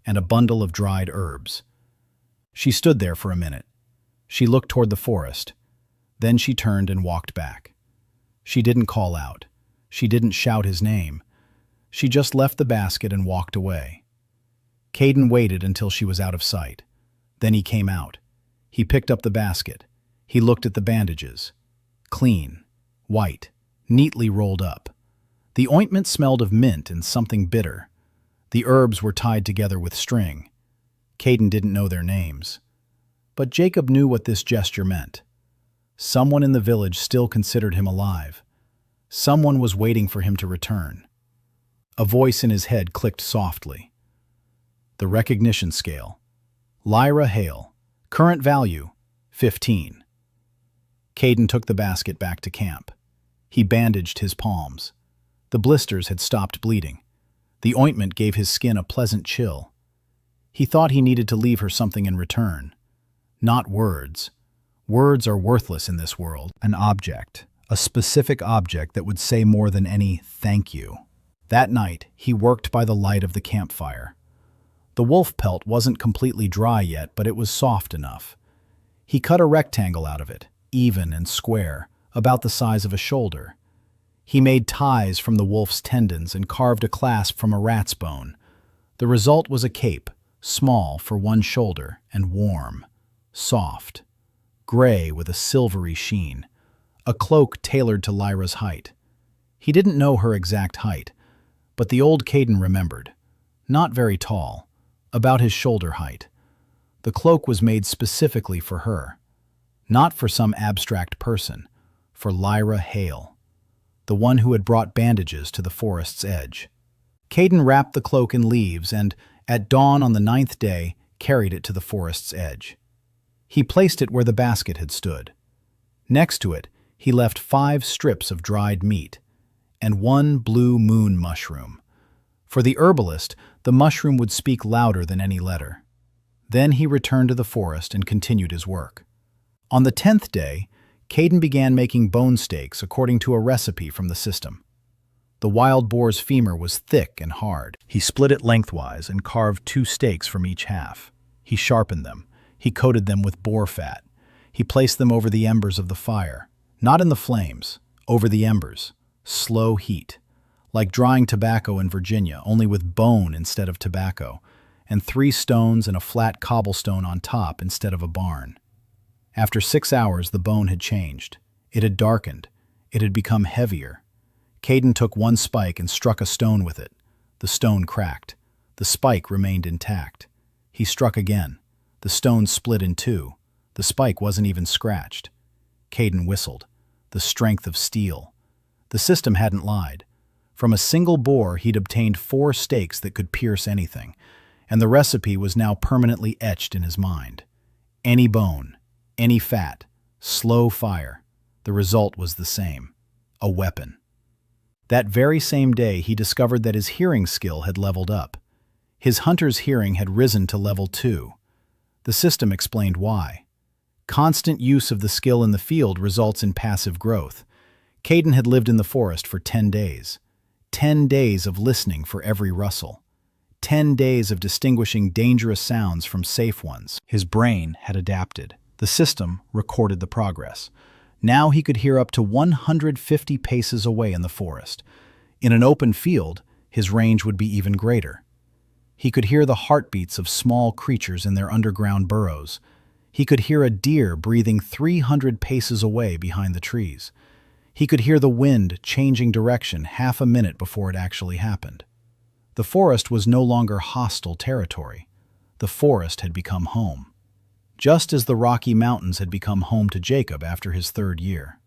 and a bundle of dried herbs. She stood there for a minute. She looked toward the forest. Then she turned and walked back. She didn't call out. She didn't shout his name. She just left the basket and walked away. Caden waited until she was out of sight. Then he came out. He picked up the basket. He looked at the bandages. Clean, white, neatly rolled up. The ointment smelled of mint and something bitter. The herbs were tied together with string. Caden didn't know their names. But Jacob knew what this gesture meant. Someone in the village still considered him alive. Someone was waiting for him to return. A voice in his head clicked softly. The recognition scale. Lyra Hale. Current value, 15. Caden took the basket back to camp. He bandaged his palms. The blisters had stopped bleeding. The ointment gave his skin a pleasant chill. He thought he needed to leave her something in return. Not words. Words are worthless in this world. An object. A specific object that would say more than any thank you. That night, he worked by the light of the campfire. The wolf pelt wasn't completely dry yet, but it was soft enough. He cut a rectangle out of it, even and square, about the size of a shoulder. He made ties from the wolf's tendons and carved a clasp from a rat's bone. The result was a cape, small for one shoulder and warm, soft, gray with a silvery sheen, a cloak tailored to Lyra's height. He didn't know her exact height, but the old Caden remembered. Not very tall, about his shoulder height. The cloak was made specifically for her, not for some abstract person, for Lyra Hale, the one who had brought bandages to the forest's edge. Caden wrapped the cloak in leaves and, at dawn on the 9th day, carried it to the forest's edge. He placed it where the basket had stood. Next to it, he left 5 strips of dried meat and 1 blue moon mushroom. For the herbalist, the mushroom would speak louder than any letter. Then he returned to the forest and continued his work. On the 10th day, Caden began making bone steaks according to a recipe from the system. The wild boar's femur was thick and hard. He split it lengthwise and carved 2 steaks from each half. He sharpened them. He coated them with boar fat. He placed them over the embers of the fire. Not in the flames, over the embers. Slow heat. Like drying tobacco in Virginia, only with bone instead of tobacco, and 3 stones and a flat cobblestone on top instead of a barn. After 6 hours, the bone had changed. It had darkened. It had become heavier. Caden took 1 spike and struck a stone with it. The stone cracked. The spike remained intact. He struck again. The stone split in 2. The spike wasn't even scratched. Caden whistled. The strength of steel. The system hadn't lied. From a single bore, he'd obtained 4 steaks that could pierce anything, and the recipe was now permanently etched in his mind. Any bone, any fat, slow fire. The result was the same. A weapon. That very same day, he discovered that his hearing skill had leveled up. His hunter's hearing had risen to level 2. The system explained why. Constant use of the skill in the field results in passive growth. Caden had lived in the forest for 10 days. 10 days of listening for every rustle. 10 days of distinguishing dangerous sounds from safe ones. His brain had adapted. The system recorded the progress. Now he could hear up to 150 paces away in the forest. In an open field, his range would be even greater. He could hear the heartbeats of small creatures in their underground burrows. He could hear a deer breathing 300 paces away behind the trees. He could hear the wind changing direction half a minute before it actually happened. The forest was no longer hostile territory. The forest had become home. Just as the Rocky Mountains had become home to Jacob after his 3rd year.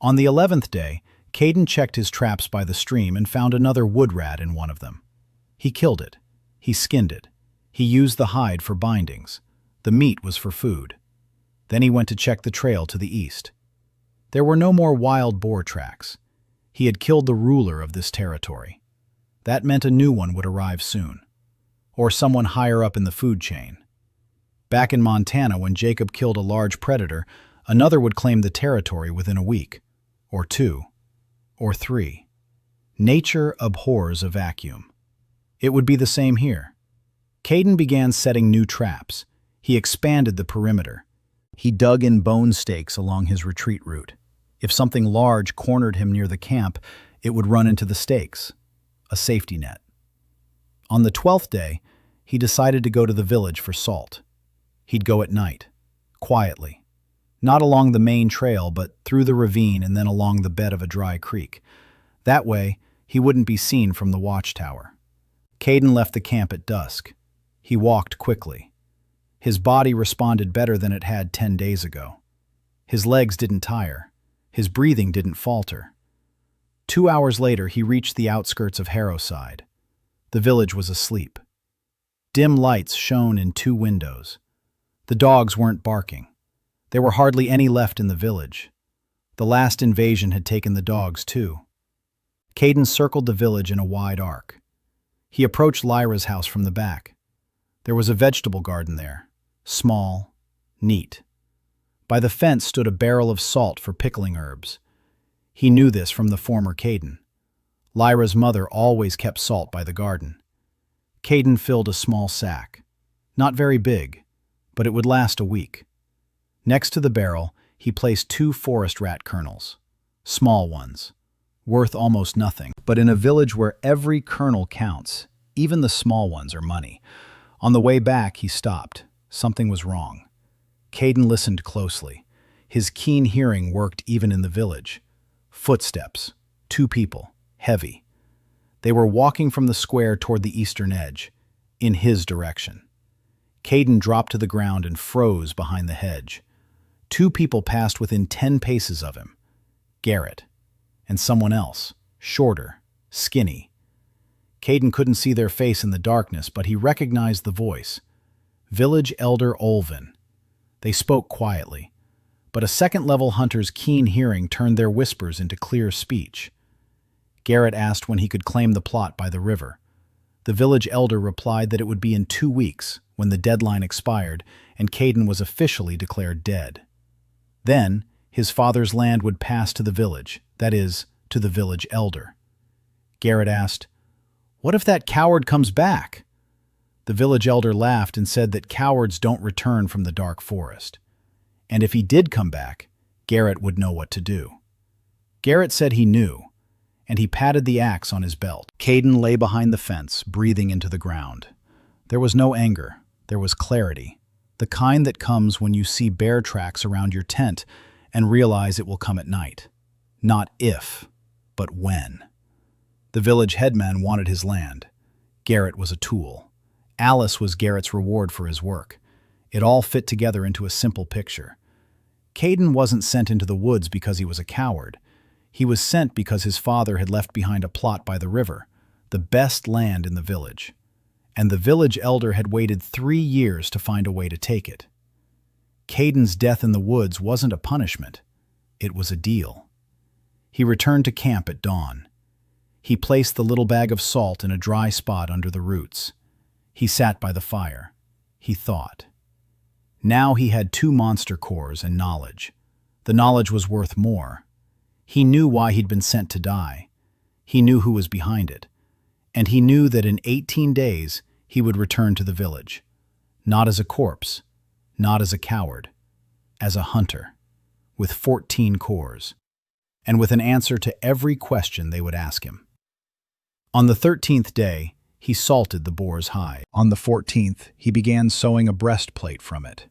On the 11th day, Caden checked his traps by the stream and found another wood rat in one of them. He killed it. He skinned it. He used the hide for bindings. The meat was for food. Then he went to check the trail to the east. There were no more wild boar tracks. He had killed the ruler of this territory. That meant a new one would arrive soon. Or someone higher up in the food chain. Back in Montana, when Jacob killed a large predator, another would claim the territory within a week, or 2, or 3. Nature abhors a vacuum. It would be the same here. Caden began setting new traps. He expanded the perimeter. He dug in bone stakes along his retreat route. If something large cornered him near the camp, it would run into the stakes, a safety net. On the 12th day, he decided to go to the village for salt. He'd go at night, quietly. Not along the main trail, but through the ravine and then along the bed of a dry creek. That way, he wouldn't be seen from the watchtower. Caden left the camp at dusk. He walked quickly. His body responded better than it had 10 days ago. His legs didn't tire. His breathing didn't falter. 2 hours later, he reached the outskirts of Harrowside. The village was asleep. Dim lights shone in 2 windows. The dogs weren't barking. There were hardly any left in the village. The last invasion had taken the dogs too. Caden circled the village in a wide arc. He approached Lyra's house from the back. There was a vegetable garden there, small, neat. By the fence stood a barrel of salt for pickling herbs. He knew this from the former Caden. Lyra's mother always kept salt by the garden. Caden filled a small sack. Not very big, but it would last a week. Next to the barrel, he placed 2 forest rat kernels. Small ones, worth almost nothing. But in a village where every kernel counts, even the small ones are money. On the way back, he stopped. Something was wrong. Caden listened closely. His keen hearing worked even in the village. Footsteps. 2 people. Heavy. They were walking from the square toward the eastern edge, in his direction. Caden dropped to the ground and froze behind the hedge. 2 people passed within 10 paces of him. Garrett. And someone else, shorter, skinny. Caden couldn't see their face in the darkness, but he recognized the voice. Village Elder Olvin. They spoke quietly, but a second-level hunter's keen hearing turned their whispers into clear speech. Garrett asked when he could claim the plot by the river. The village elder replied that it would be in 2 weeks, when the deadline expired, and Caden was officially declared dead. Then, his father's land would pass to the village, that is, to the village elder. Garrett asked, "What if that coward comes back?" The village elder laughed and said that cowards don't return from the dark forest. And if he did come back, Garrett would know what to do. Garrett said he knew, and he patted the axe on his belt. Caden lay behind the fence, breathing into the ground. There was no anger, there was clarity, the kind that comes when you see bear tracks around your tent and realize it will come at night. Not if, but when. The village headman wanted his land. Garrett was a tool. Alice was Garrett's reward for his work. It all fit together into a simple picture. Caden wasn't sent into the woods because he was a coward. He was sent because his father had left behind a plot by the river, the best land in the village. And the village elder had waited 3 years to find a way to take it. Caden's death in the woods wasn't a punishment. It was a deal. He returned to camp at dawn. He placed the little bag of salt in a dry spot under the roots. He sat by the fire. He thought. Now he had 2 monster cores and knowledge. The knowledge was worth more. He knew why he'd been sent to die. He knew who was behind it. And he knew that in 18 days he would return to the village. Not as a corpse, not as a coward, as a hunter, with 14 cores, and with an answer to every question they would ask him. On the 13th day, he salted the boar's hide. On the 14th, he began sewing a breastplate from it.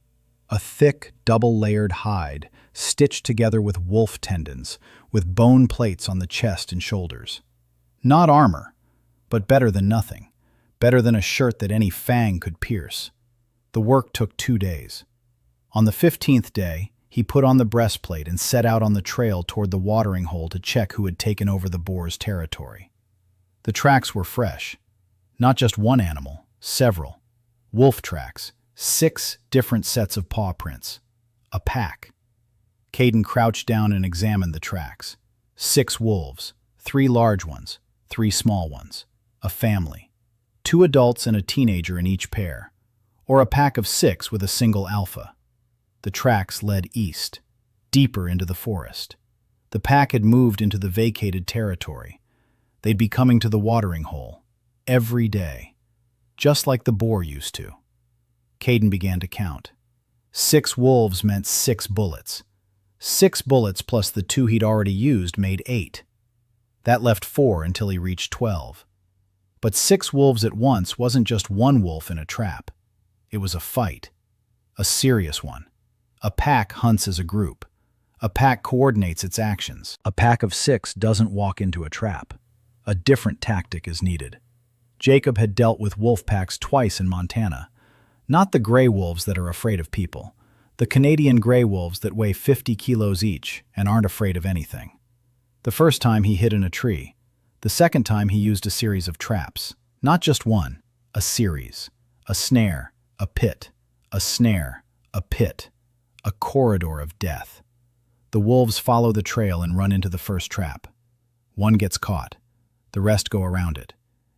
A thick, double-layered hide, stitched together with wolf tendons, with bone plates on the chest and shoulders. Not armor, but better than nothing. Better than a shirt that any fang could pierce. The work took 2 days. On the 15th day, he put on the breastplate and set out on the trail toward the watering hole to check who had taken over the boar's territory. The tracks were fresh. Not just one animal, several. Wolf tracks, 6 different sets of paw prints. A pack. Caden crouched down and examined the tracks. 6 wolves, 3 large ones, 3 small ones. A family. 2 adults and a teenager in each pair. Or a pack of 6 with a single alpha. The tracks led east, deeper into the forest. The pack had moved into the vacated territory. They'd be coming to the watering hole. every day, just like the boar used to. Caden began to count. 6 wolves meant 6 bullets. 6 bullets plus the 2 he'd already used made 8. That left 4 until he reached 12. But 6 wolves at once wasn't just one wolf in a trap. It was a fight. A serious one. A pack hunts as a group. A pack coordinates its actions. A pack of 6 doesn't walk into a trap. A different tactic is needed. Jacob had dealt with wolf packs twice in Montana. Not the gray wolves that are afraid of people. The Canadian gray wolves that weigh 50 kilos each and aren't afraid of anything. The first time he hid in a tree. The second time he used a series of traps. Not just one, a series. A snare, a pit, a snare, a pit, a corridor of death. The wolves follow the trail and run into the first trap. One gets caught. The rest go around it.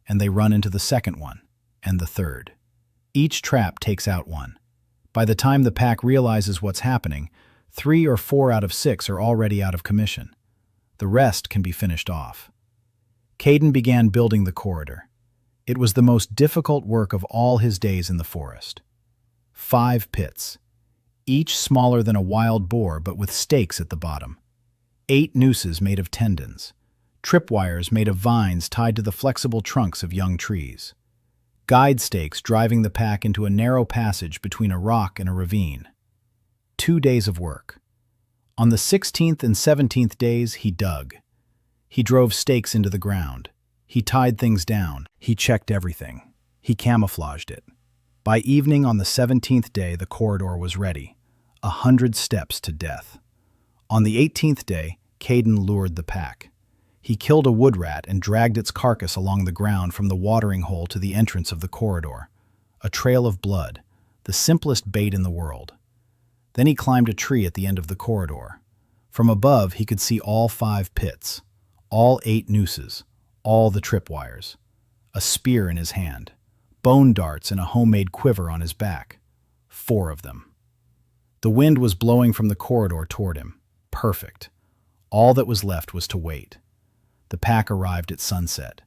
And they run into the second one, and the third. Each trap takes out one. By the time the pack realizes what's happening, 3 or 4 out of 6 are already out of commission. The rest can be finished off. Caden began building the corridor. It was the most difficult work of all his days in the forest. 5 pits, each smaller than a wild boar but with stakes at the bottom. 8 nooses made of tendons. Tripwires made of vines tied to the flexible trunks of young trees. Guide stakes driving the pack into a narrow passage between a rock and a ravine. 2 days of work. On the 16th and 17th days, he dug. He drove stakes into the ground. He tied things down. He checked everything. He camouflaged it. By evening on the 17th day, the corridor was ready. 100 steps to death. On the 18th day, Caden lured the pack. He killed a wood rat and dragged its carcass along the ground from the watering hole to the entrance of the corridor. A trail of blood, the simplest bait in the world. Then he climbed a tree at the end of the corridor. From above, he could see all 5 pits, all 8 nooses, all the tripwires. A spear in his hand, bone darts and a homemade quiver on his back. 4 of them. The wind was blowing from the corridor toward him. Perfect. All that was left was to wait. The pack arrived at sunset.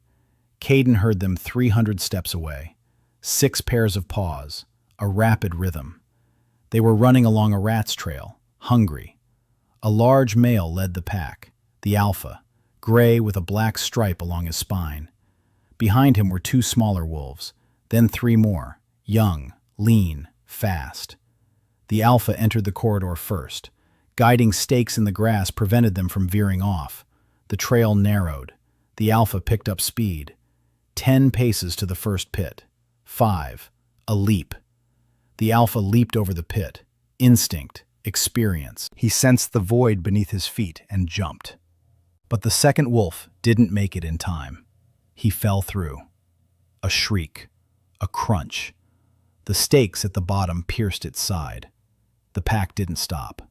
Caden heard them 300 steps away. 6 pairs of paws, a rapid rhythm. They were running along a rat's trail, hungry. A large male led the pack, the alpha, gray with a black stripe along his spine. Behind him were 2 smaller wolves, then 3 more, young, lean, fast. The alpha entered the corridor first. Guiding stakes in the grass prevented them from veering off. The trail narrowed. The alpha picked up speed. 10 paces to the first pit. 5. A leap. The alpha leaped over the pit. Instinct. Experience. He sensed the void beneath his feet and jumped. But the second wolf didn't make it in time. He fell through. A shriek. A crunch. The stakes at the bottom pierced its side. The pack didn't stop.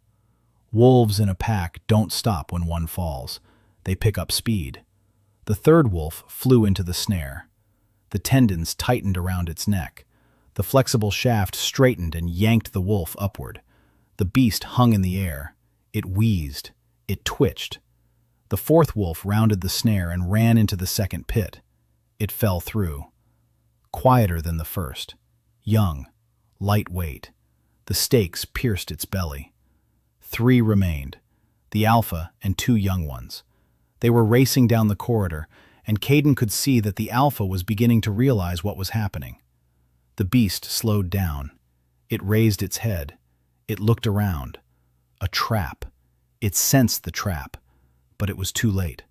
Wolves in a pack don't stop when one falls. They pick up speed. The third wolf flew into the snare. The tendons tightened around its neck. The flexible shaft straightened and yanked the wolf upward. The beast hung in the air. It wheezed. It twitched. The fourth wolf rounded the snare and ran into the second pit. It fell through. Quieter than the first. Young. Lightweight. The stakes pierced its belly. 3 remained. The alpha and 2 young ones. They were racing down the corridor, and Caden could see that the alpha was beginning to realize what was happening. The beast slowed down. It raised its head. It looked around. A trap. It sensed the trap, but it was too late.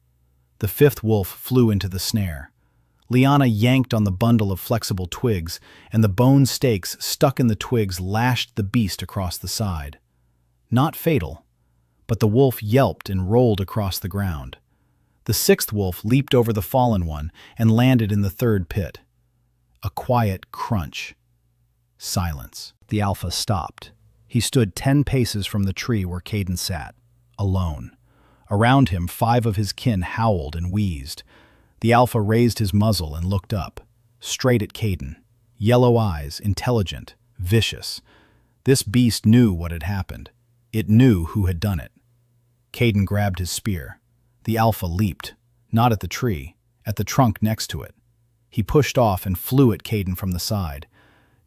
The 5th wolf flew into the snare. Liana yanked on the bundle of flexible twigs, and the bone stakes stuck in the twigs lashed the beast across the side. Not fatal, but the wolf yelped and rolled across the ground. The 6th wolf leaped over the fallen one and landed in the 3rd pit. A quiet crunch. Silence. The alpha stopped. He stood 10 paces from the tree where Caden sat, alone. Around him, 5 of his kin howled and wheezed. The alpha raised his muzzle and looked up, straight at Caden. Yellow eyes, intelligent, vicious. This beast knew what had happened. It knew who had done it. Caden grabbed his spear. The alpha leaped, not at the tree, at the trunk next to it. He pushed off and flew at Caden from the side.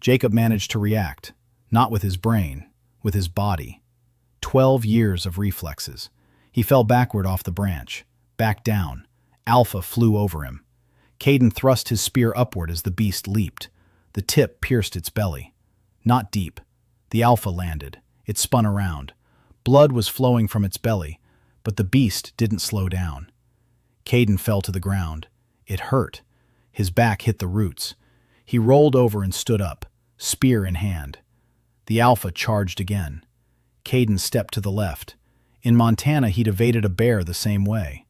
Jacob managed to react, not with his brain, with his body. 12 years of reflexes. He fell backward off the branch, back down. Alpha flew over him. Caden thrust his spear upward as the beast leaped. The tip pierced its belly. Not deep. The Alpha landed. It spun around. Blood was flowing from its belly, but the beast didn't slow down. Caden fell to the ground. It hurt. His back hit the roots. He rolled over and stood up, spear in hand. The Alpha charged again. Caden stepped to the left. In Montana, he'd evaded a bear the same way.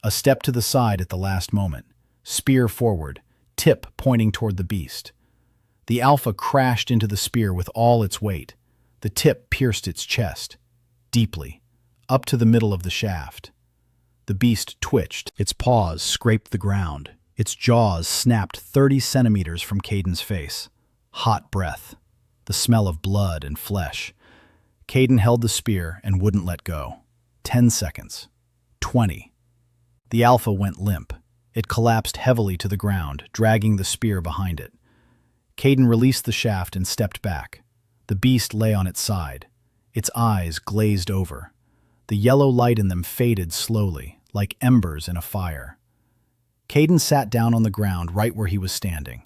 A step to the side at the last moment. Spear forward, tip pointing toward the beast. The Alpha crashed into the spear with all its weight. The tip pierced its chest, deeply, up to the middle of the shaft. The beast twitched. Its paws scraped the ground. Its jaws snapped 30 centimeters from Caden's face. Hot breath. The smell of blood and flesh. Caden held the spear and wouldn't let go. 10 seconds. 20. The Alpha went limp. It collapsed heavily to the ground, dragging the spear behind it. Caden released the shaft and stepped back. The beast lay on its side. Its eyes glazed over. The yellow light in them faded slowly, like embers in a fire. Caden sat down on the ground right where he was standing.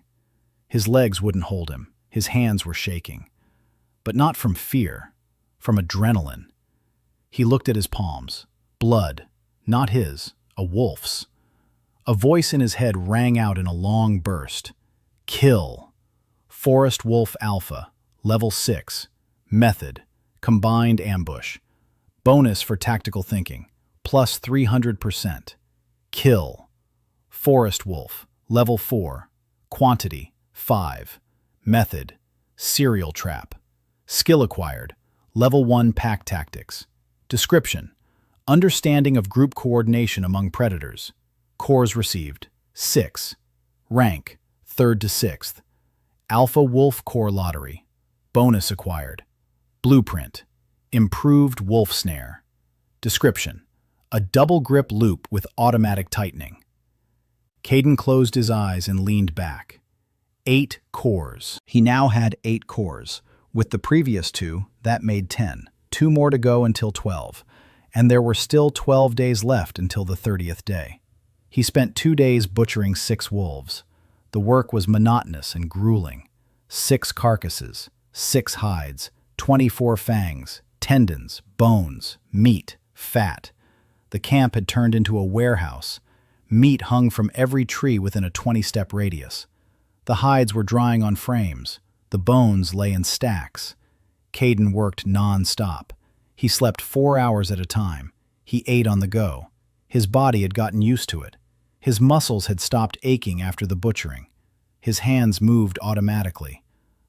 His legs wouldn't hold him. His hands were shaking. But not from fear, from adrenaline. He looked at his palms. Blood, not his, a wolf's. A voice in his head rang out in a long burst. Kill. Forest Wolf Alpha, Level 6. Method, Combined Ambush. Bonus for tactical thinking, plus 300%. Kill. Forest Wolf, Level 4. Quantity, 5. Method, Serial Trap. Skill acquired, Level 1 Pack Tactics. Description, Understanding of group coordination among predators. Cores received, 6. Rank, 3rd to 6th. Alpha Wolf Core Lottery. Bonus acquired. Blueprint, Improved Wolf Snare. Description, A double grip loop with automatic tightening. Caden closed his eyes and leaned back. 8 cores. He now had 8 cores. With the previous 2, that made 10. 2 more to go until 12. And there were still 12 days left until the 30th day. He spent 2 days butchering 6 wolves. The work was monotonous and grueling. 6 carcasses, 6 hides, 24 fangs, tendons, bones, meat, fat. The camp had turned into a warehouse. Meat hung from every tree within a 20-step radius. The hides were drying on frames. The bones lay in stacks. Caden worked non-stop. He slept 4 hours at a time. He ate on the go. His body had gotten used to it. His muscles had stopped aching after the butchering. His hands moved automatically.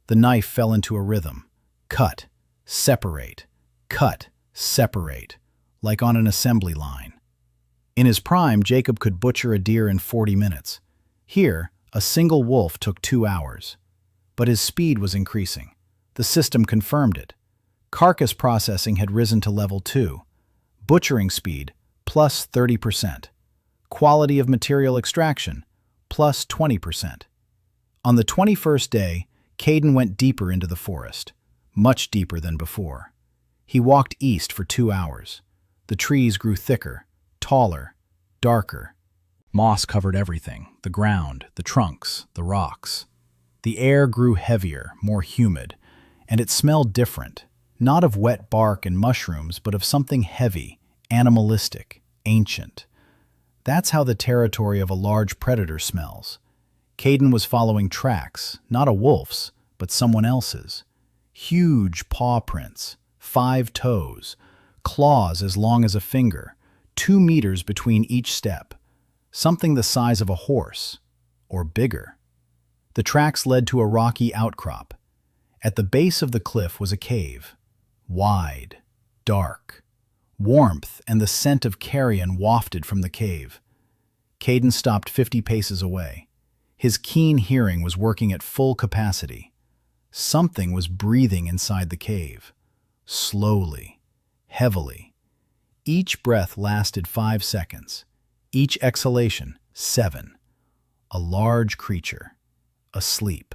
The knife fell into a rhythm. Cut, separate, cut, separate, like on an assembly line. In his prime, Jacob could butcher a deer in 40 minutes. Here, a single wolf took 2 hours. But his speed was increasing. The system confirmed it. Carcass processing had risen to level 2. Butchering speed, plus 30%. Quality of material extraction, plus 20%. On the 21st day, Caden went deeper into the forest, much deeper than before. He walked east for 2 hours. The trees grew thicker, taller, darker. Moss covered everything, the ground, the trunks, the rocks. The air grew heavier, more humid, and it smelled different, not of wet bark and mushrooms, but of something heavy, animalistic, ancient. That's how the territory of a large predator smells. Caden was following tracks, not a wolf's, but someone else's. Huge paw prints, 5 toes, claws as long as a finger, 2 meters between each step, something the size of a horse, or bigger. The tracks led to a rocky outcrop. At the base of the cliff was a cave, wide, dark. Warmth and the scent of carrion wafted from the cave. Caden stopped 50 paces away. His keen hearing was working at full capacity. Something was breathing inside the cave. Slowly, heavily. Each breath lasted 5 seconds. Each exhalation, 7. a large creature, asleep.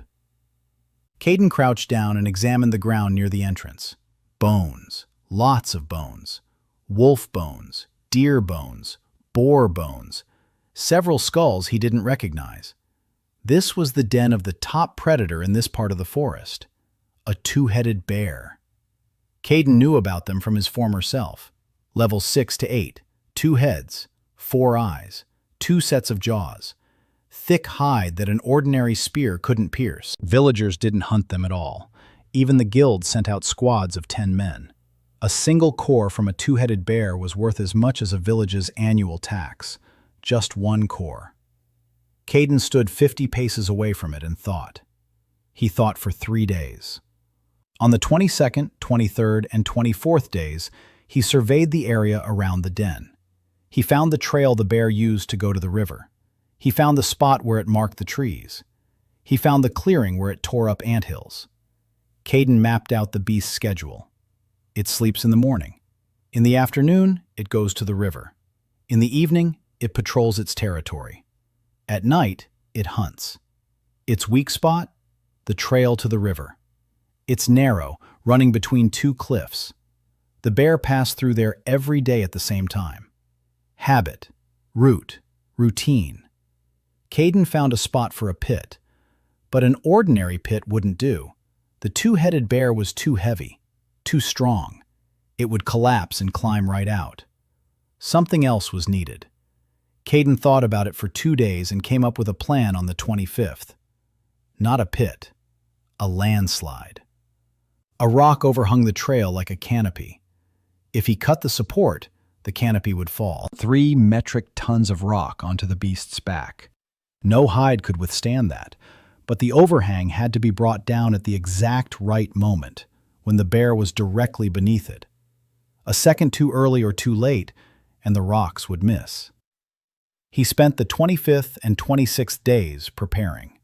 Caden crouched down and examined the ground near the entrance. Bones, lots of bones. Wolf bones, deer bones, boar bones, several skulls he didn't recognize. This was the den of the top predator in this part of the forest, a two-headed bear. Caden knew about them from his former self. Level 6 to 8, 2 heads, 4 eyes, 2 sets of jaws, thick hide that an ordinary spear couldn't pierce. Villagers didn't hunt them at all. Even the guild sent out squads of 10 men. A single core from a two-headed bear was worth as much as a village's annual tax. Just one core. Caden stood 50 paces away from it and thought. He thought for 3 days. On the 22nd, 23rd, and 24th days, he surveyed the area around the den. He found the trail the bear used to go to the river. He found the spot where it marked the trees. He found the clearing where it tore up anthills. Caden mapped out the beast's schedule. It sleeps in the morning. In the afternoon, it goes to the river. In the evening, it patrols its territory. At night, it hunts. Its weak spot? The trail to the river. It's narrow, running between 2 cliffs. The bear passed through there every day at the same time. Habit, route, routine. Caden found a spot for a pit, but an ordinary pit wouldn't do. The two-headed bear was too heavy, too strong. It would collapse and climb right out. Something else was needed. Caden thought about it for 2 days and came up with a plan on the 25th. Not a pit, a landslide. A rock overhung the trail like a canopy. If he cut the support, the canopy would fall. 3 metric tons of rock onto the beast's back. No hide could withstand that, but the overhang had to be brought down at the exact right moment, when the bear was directly beneath it. A second too early or too late, and the rocks would miss. He spent the 25th and 26th days preparing.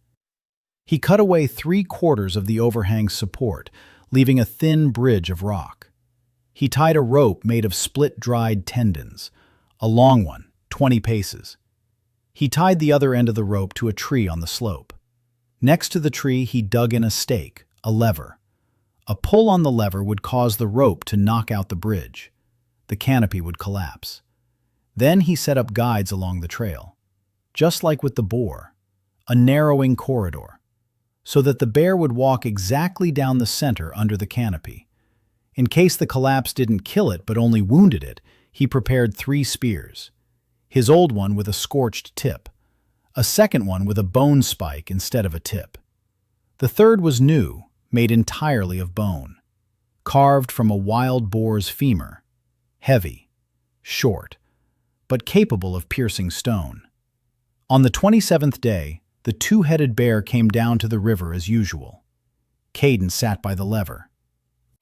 He cut away 3/4 of the overhang's support, leaving a thin bridge of rock. He tied a rope made of split-dried tendons, a long one, 20 paces. He tied the other end of the rope to a tree on the slope. Next to the tree, he dug in a stake, a lever. A pull on the lever would cause the rope to knock out the bridge. The canopy would collapse. Then he set up guides along the trail, just like with the boar, a narrowing corridor, so that the bear would walk exactly down the center under the canopy. In case the collapse didn't kill it but only wounded it, he prepared 3 spears. His old one with a scorched tip, a second one with a bone spike instead of a tip. The third was new, made entirely of bone, carved from a wild boar's femur, heavy, short, but capable of piercing stone. On the 27th day, the two-headed bear came down to the river as usual. Caden sat by the lever.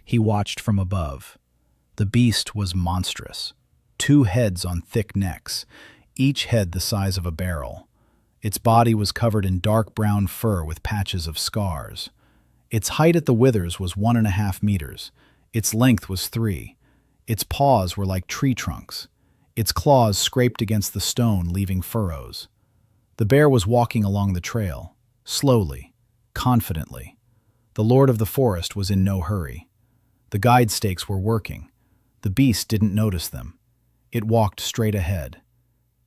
He watched from above. The beast was monstrous. 2 heads on thick necks, each head the size of a barrel. Its body was covered in dark brown fur with patches of scars. Its height at the withers was 1.5 meters. Its length was 3. Its paws were like tree trunks. Its claws scraped against the stone, leaving furrows. The bear was walking along the trail, slowly, confidently. The lord of the forest was in no hurry. The guide stakes were working. The beast didn't notice them. It walked straight ahead.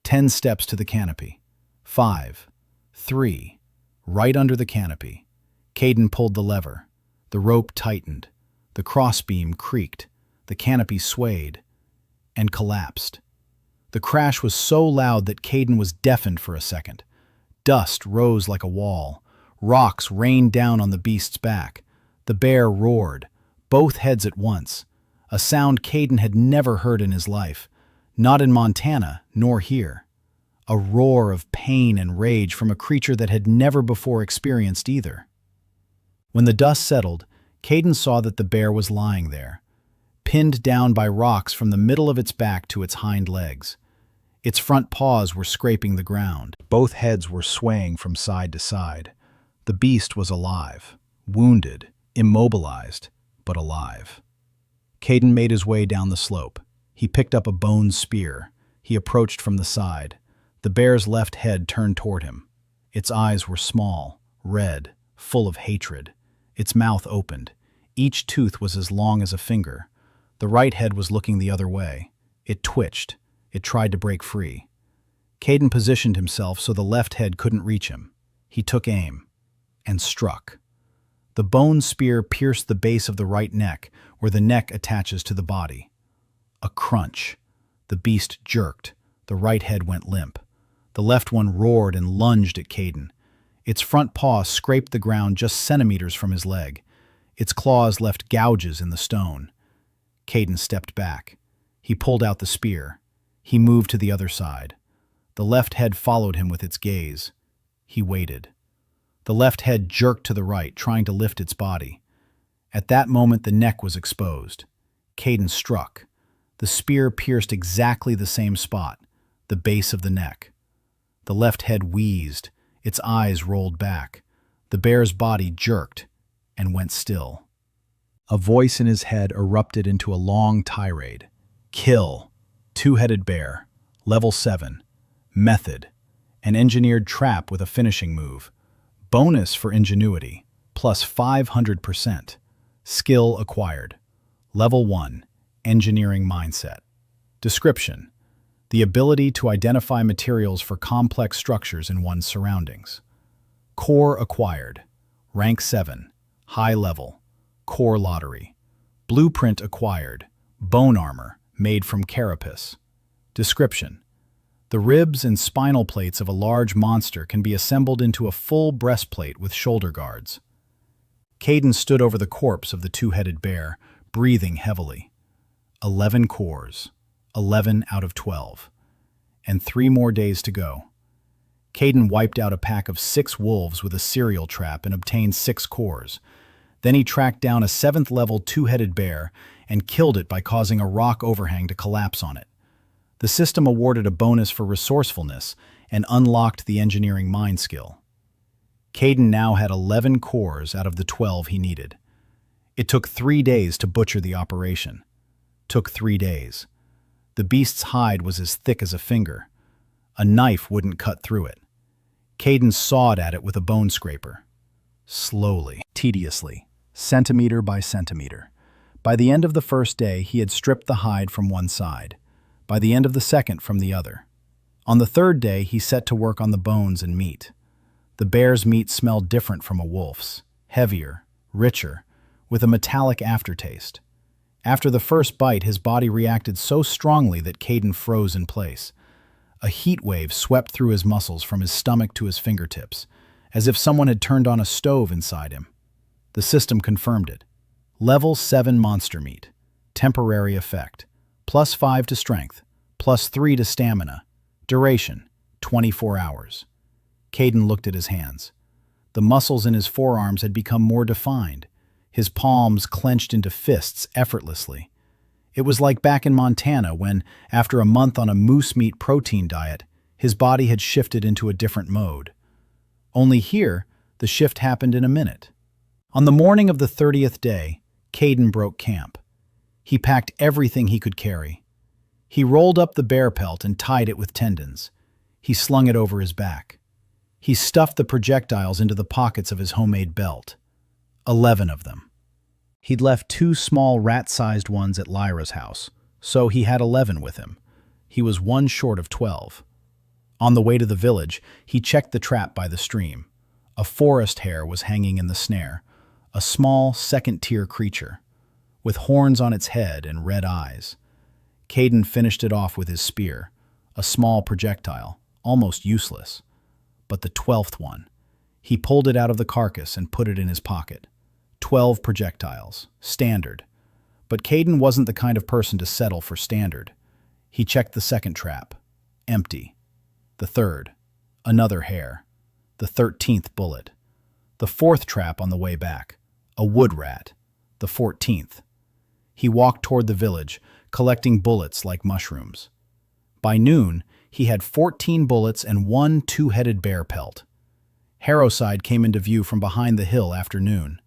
10 steps to the canopy. 5, 3, right under the canopy. Caden pulled the lever. The rope tightened. The crossbeam creaked. The canopy swayed and collapsed. The crash was so loud that Caden was deafened for a second. Dust rose like a wall. Rocks rained down on the beast's back. The bear roared, both heads at once, a sound Caden had never heard in his life, not in Montana nor here. A roar of pain and rage from a creature that had never before experienced either. When the dust settled, Caden saw that the bear was lying there, pinned down by rocks from the middle of its back to its hind legs. Its front paws were scraping the ground. Both heads were swaying from side to side. The beast was alive, wounded, immobilized, but alive. Caden made his way down the slope. He picked up a bone spear. He approached from the side. The bear's left head turned toward him. Its eyes were small, red, full of hatred. Its mouth opened. Each tooth was as long as a finger. The right head was looking the other way. It twitched. It tried to break free. Caden positioned himself so the left head couldn't reach him. He took aim and struck. The bone spear pierced the base of the right neck, where the neck attaches to the body. A crunch. The beast jerked. The right head went limp. The left one roared and lunged at Caden. Its front paw scraped the ground just centimeters from his leg. Its claws left gouges in the stone. Caden stepped back. He pulled out the spear. He moved to the other side. The left head followed him with its gaze. He waited. The left head jerked to the right, trying to lift its body. At that moment, the neck was exposed. Caden struck. The spear pierced exactly the same spot, the base of the neck. The left head wheezed. Its eyes rolled back. The bear's body jerked and went still. A voice in his head erupted into a long tirade. Kill. Two-headed bear. Level 7. Method. An engineered trap with a finishing move. Bonus for ingenuity. Plus 500%. Skill acquired. Level 1. Engineering mindset. Description. The ability to identify materials for complex structures in one's surroundings. Core acquired. Rank 7. High level. Core lottery. Blueprint acquired. Bone armor, made from carapace. Description. The ribs and spinal plates of a large monster can be assembled into a full breastplate with shoulder guards. Caden stood over the corpse of the two-headed bear, breathing heavily. 11 cores. 11 out of 12. And 3 more days to go. Caden wiped out a pack of 6 wolves with a cereal trap and obtained 6 cores. Then he tracked down a 7th-level two-headed bear and killed it by causing a rock overhang to collapse on it. The system awarded a bonus for resourcefulness and unlocked the engineering mind skill. Caden now had 11 cores out of the 12 he needed. It took 3 days to butcher the operation. Took 3 days. The beast's hide was as thick as a finger. A knife wouldn't cut through it. Caden sawed at it with a bone scraper. Slowly, tediously, centimeter by centimeter. By the end of the first day, he had stripped the hide from one side. By the end of the second, from the other. On the third day, he set to work on the bones and meat. The bear's meat smelled different from a wolf's, heavier, richer, with a metallic aftertaste. After the first bite, his body reacted so strongly that Caden froze in place. A heat wave swept through his muscles from his stomach to his fingertips, as if someone had turned on a stove inside him. The system confirmed it. Level 7 monster meat. Temporary effect. Plus 5 to strength. Plus 3 to stamina. Duration, 24 hours. Caden looked at his hands. The muscles in his forearms had become more defined. His palms clenched into fists effortlessly. It was like back in Montana when, after a month on a moose meat protein diet, his body had shifted into a different mode. Only here, the shift happened in a minute. On the morning of the 30th day, Caden broke camp. He packed everything he could carry. He rolled up the bear pelt and tied it with tendons. He slung it over his back. He stuffed the projectiles into the pockets of his homemade belt. 11 of them. He'd left 2 small rat-sized ones at Lyra's house, so he had 11 with him. He was 1 short of 12. On the way to the village, he checked the trap by the stream. A forest hare was hanging in the snare, a small, second-tier creature, with horns on its head and red eyes. Caden finished it off with his spear, a small projectile, almost useless. But the 12th one. He pulled it out of the carcass and put it in his pocket. 12 projectiles, standard. But Caden wasn't the kind of person to settle for standard. He checked the second trap. Empty. The third. Another hare. The 13th bullet. The 4th trap on the way back. A wood rat. The 14th. He walked toward the village, collecting bullets like mushrooms. By noon, he had 14 bullets and 1 two-headed bear pelt. Harrowside came into view from behind the hill after noon.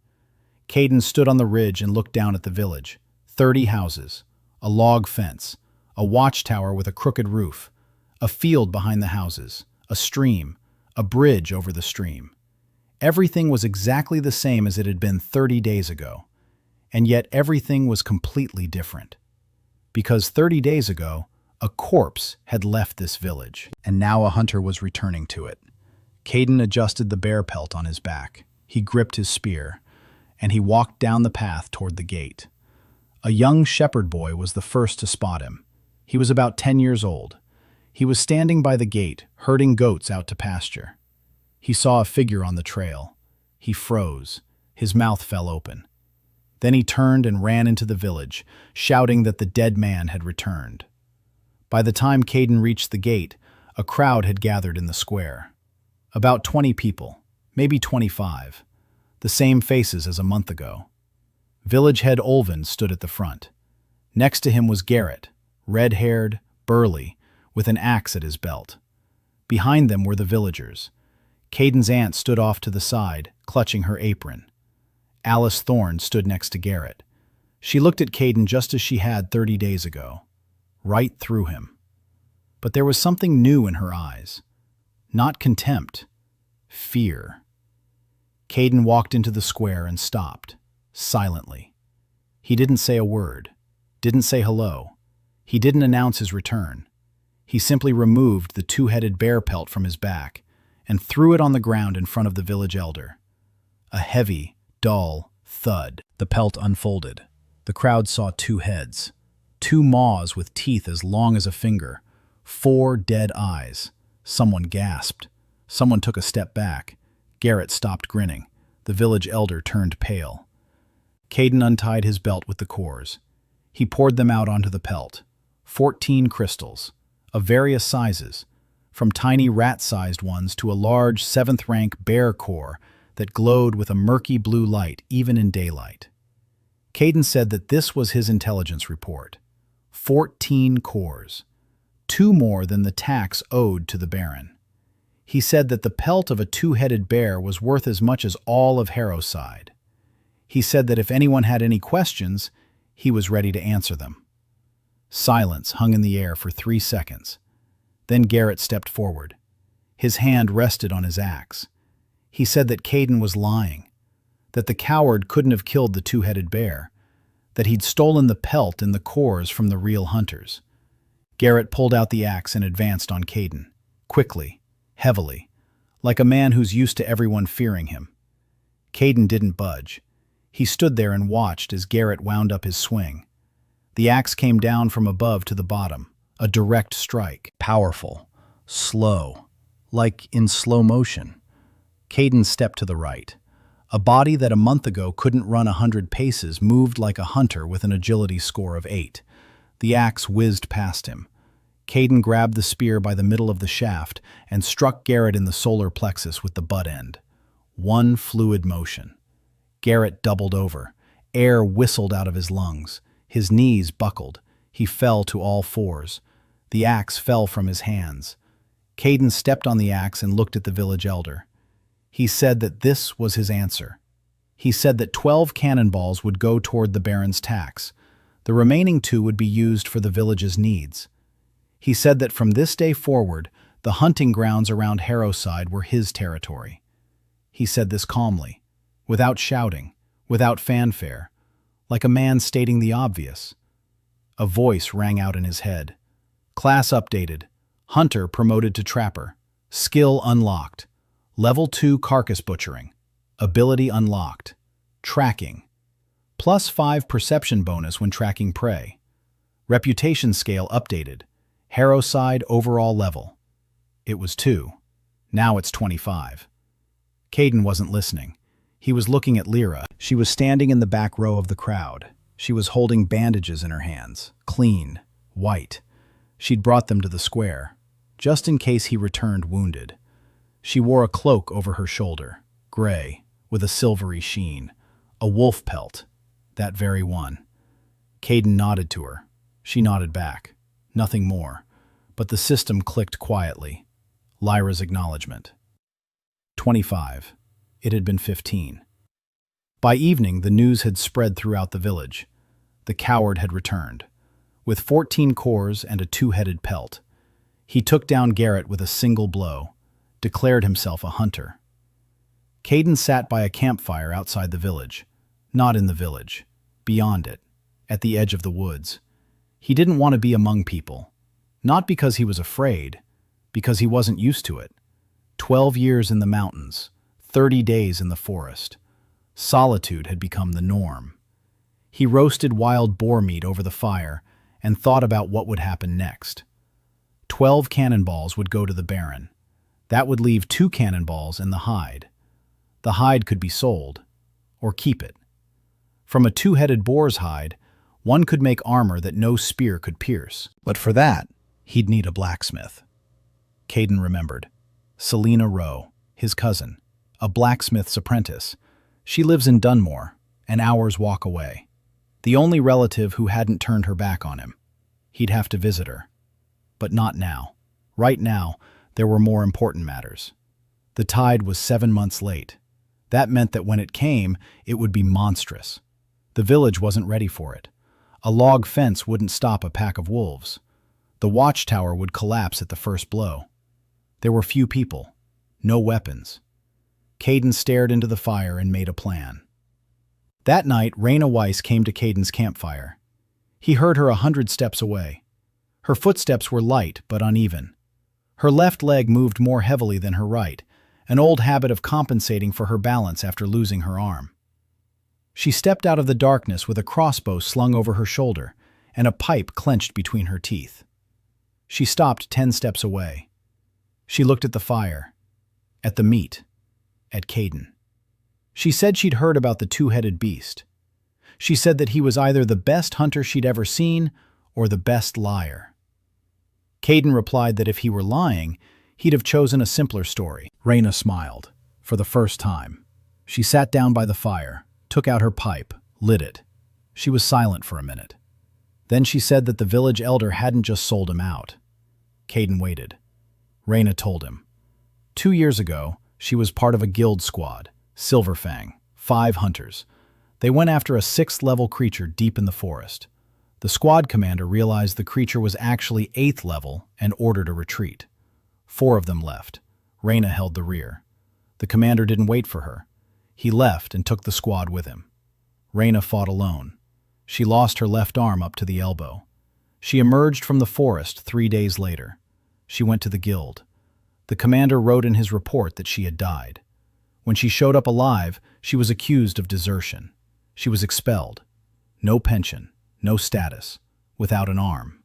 Caden stood on the ridge and looked down at the village. 30 houses, a log fence, a watchtower with a crooked roof, a field behind the houses, a stream, a bridge over the stream. Everything was exactly the same as it had been 30 days ago, and yet everything was completely different. Because 30 days ago, a corpse had left this village, and now a hunter was returning to it. Caden adjusted the bear pelt on his back. He gripped his spear, and he walked down the path toward the gate. A young shepherd boy was the first to spot him. He was about 10 years old. He was standing by the gate, herding goats out to pasture. He saw a figure on the trail. He froze. His mouth fell open. Then he turned and ran into the village, shouting that the dead man had returned. By the time Caden reached the gate, a crowd had gathered in the square. About 20 people, maybe 25, the same faces as a month ago. Village head Olvin stood at the front. Next to him was Garrett, red-haired, burly, with an axe at his belt. Behind them were the villagers. Caden's aunt stood off to the side, clutching her apron. Alice Thorne stood next to Garrett. She looked at Caden just as she had 30 days ago, right through him. But there was something new in her eyes. Not contempt, fear. Caden walked into the square and stopped, silently. He didn't say a word, didn't say hello. He didn't announce his return. He simply removed the two-headed bear pelt from his back and threw it on the ground in front of the village elder. A heavy, dull thud. The pelt unfolded. The crowd saw two heads, two maws with teeth as long as a finger, 4 dead eyes. Someone gasped. Someone took a step back. Garrett stopped grinning. The village elder turned pale. Caden untied his belt with the cores. He poured them out onto the pelt. 14 crystals, of various sizes, from tiny rat-sized ones to a large 7th-rank bear core that glowed with a murky blue light even in daylight. Caden said that this was his intelligence report. 14 cores, 2 more than the tax owed to the Baron. He said that the pelt of a two-headed bear was worth as much as all of Harrowside. He said that if anyone had any questions, he was ready to answer them. Silence hung in the air for 3 seconds. Then Garrett stepped forward. His hand rested on his axe. He said that Caden was lying, that the coward couldn't have killed the two-headed bear, that he'd stolen the pelt and the cores from the real hunters. Garrett pulled out the axe and advanced on Caden, quickly, heavily, like a man who's used to everyone fearing him. Caden didn't budge. He stood there and watched as Garrett wound up his swing. The axe came down from above to the bottom, a direct strike, powerful, slow, like in slow motion. Caden stepped to the right. A body that a month ago couldn't run 100 paces moved like a hunter with an agility score of 8. The axe whizzed past him. Caden grabbed the spear by the middle of the shaft and struck Garrett in the solar plexus with the butt end. One fluid motion. Garrett doubled over. Air whistled out of his lungs. His knees buckled. He fell to all fours. The axe fell from his hands. Caden stepped on the axe and looked at the village elder. He said that this was his answer. He said that 12 cannonballs would go toward the Baron's tax. The remaining 2 would be used for the village's needs. He said that from this day forward, the hunting grounds around Harrowside were his territory. He said this calmly, without shouting, without fanfare, like a man stating the obvious. A voice rang out in his head. Class updated. Hunter promoted to trapper. Skill unlocked. Level 2 carcass butchering. Ability unlocked. Tracking. +5 perception bonus when tracking prey. Reputation scale updated. Harrowside overall level. It was 2. Now it's 25. Caden wasn't listening. He was looking at Lyra. She was standing in the back row of the crowd. She was holding bandages in her hands, clean, white. She'd brought them to the square, just in case he returned wounded. She wore a cloak over her shoulder, gray, with a silvery sheen. A wolf pelt, that very one. Caden nodded to her. She nodded back. Nothing more. But the system clicked quietly. Lyra's acknowledgement. 25. It had been 15. By evening, the news had spread throughout the village. The coward had returned, with 14 cores and a two-headed pelt. He took down Garrett with a single blow, declared himself a hunter. Caden sat by a campfire outside the village. Not in the village. Beyond it. At the edge of the woods. He didn't want to be among people. Not because he was afraid, because he wasn't used to it. 12 years in the mountains, 30 days in the forest. Solitude had become the norm. He roasted wild boar meat over the fire and thought about what would happen next. 12 cannonballs would go to the Baron. That would leave 2 cannonballs in the hide. The hide could be sold, or keep it. From a 2-headed boar's hide, one could make armor that no spear could pierce. But for that, he'd need a blacksmith. Caden remembered. Selina Rowe, his cousin, a blacksmith's apprentice. She lives in Dunmore, an hour's walk away. The only relative who hadn't turned her back on him. He'd have to visit her. But not now. Right now, there were more important matters. The tide was 7 months late. That meant that when it came, it would be monstrous. The village wasn't ready for it. A log fence wouldn't stop a pack of wolves. The watchtower would collapse at the first blow. There were few people, no weapons. Caden stared into the fire and made a plan. That night, Raina Weiss came to Caden's campfire. He heard her 100 steps away. Her footsteps were light but uneven. Her left leg moved more heavily than her right, an old habit of compensating for her balance after losing her arm. She stepped out of the darkness with a crossbow slung over her shoulder and a pipe clenched between her teeth. She stopped 10 steps away. She looked at the fire, at the meat, at Caden. She said she'd heard about the 2-headed beast. She said that he was either the best hunter she'd ever seen or the best liar. Caden replied that if he were lying, he'd have chosen a simpler story. Raina smiled, for the first time. She sat down by the fire, took out her pipe, lit it. She was silent for a minute. Then she said that the village elder hadn't just sold him out. Caden waited. Raina told him. 2 years ago, she was part of a guild squad, Silverfang, 5 hunters. They went after a 6th-level creature deep in the forest. The squad commander realized the creature was actually 8th level and ordered a retreat. 4 of them left. Raina held the rear. The commander didn't wait for her. He left and took the squad with him. Raina fought alone. She lost her left arm up to the elbow. She emerged from the forest 3 days later. She went to the guild. The commander wrote in his report that she had died. When she showed up alive, she was accused of desertion. She was expelled. No pension, no status, without an arm.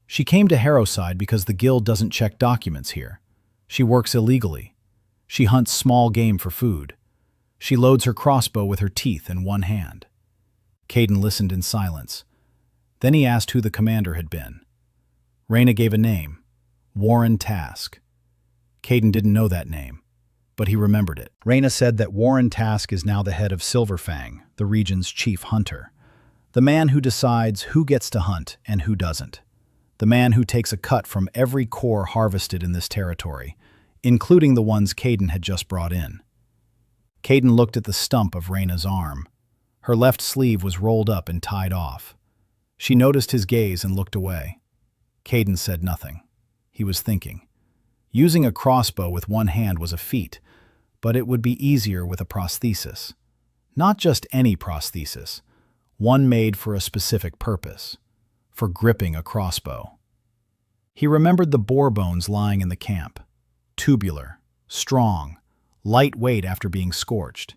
She came to Harrowside because the guild doesn't check documents here. She works illegally. She hunts small game for food. She loads her crossbow with her teeth in one hand. Caden listened in silence. Then he asked who the commander had been. Raina gave a name, Warren Task. Caden didn't know that name, but he remembered it. Raina said that Warren Task is now the head of Silverfang, the region's chief hunter. The man who decides who gets to hunt and who doesn't. The man who takes a cut from every core harvested in this territory, including the ones Caden had just brought in. Caden looked at the stump of Raina's arm. Her left sleeve was rolled up and tied off. She noticed his gaze and looked away. Caden said nothing. He was thinking. Using a crossbow with one hand was a feat, but it would be easier with a prosthesis. Not just any prosthesis, one made for a specific purpose, for gripping a crossbow. He remembered the boar bones lying in the camp, tubular, strong, lightweight after being scorched.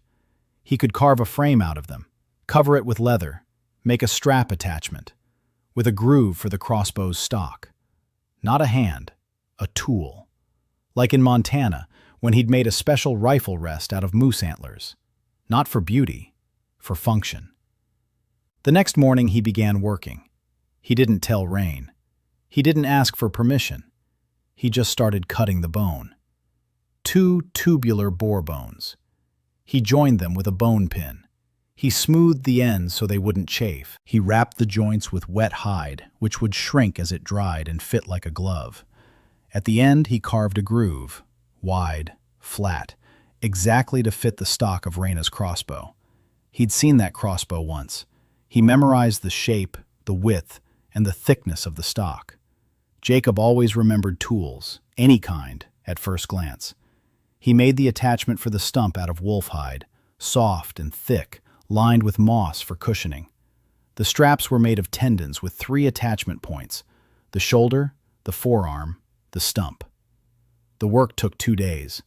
He could carve a frame out of them, cover it with leather, make a strap attachment, with a groove for the crossbow's stock. Not a hand, a tool. Like in Montana, when he'd made a special rifle rest out of moose antlers. Not for beauty, for function. The next morning he began working. He didn't tell Rain. He didn't ask for permission. He just started cutting the bone. 2 tubular boar bones. He joined them with a bone pin. He smoothed the ends so they wouldn't chafe. He wrapped the joints with wet hide, which would shrink as it dried and fit like a glove. At the end, he carved a groove, wide, flat, exactly to fit the stock of Raina's crossbow. He'd seen that crossbow once. He memorized the shape, the width, and the thickness of the stock. Jacob always remembered tools, any kind, at first glance. He made the attachment for the stump out of wolf hide, soft and thick, lined with moss for cushioning. The straps were made of tendons with 3 attachment points: the shoulder, the forearm, the stump. The work took 2 days.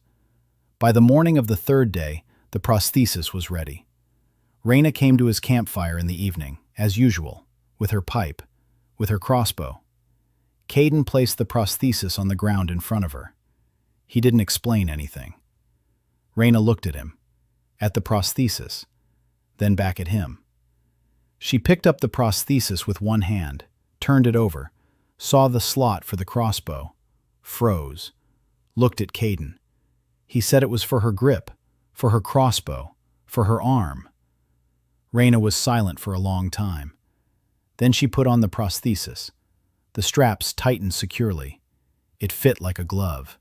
By the morning of the 3rd day, the prosthesis was ready. Raina came to his campfire in the evening, as usual, with her pipe, with her crossbow. Caden placed the prosthesis on the ground in front of her. He didn't explain anything. Raina looked at him, at the prosthesis, then back at him. She picked up the prosthesis with one hand, turned it over, saw the slot for the crossbow, froze, looked at Caden. He said it was for her grip, for her crossbow, for her arm. Raina was silent for a long time. Then she put on the prosthesis. The straps tightened securely. It fit like a glove.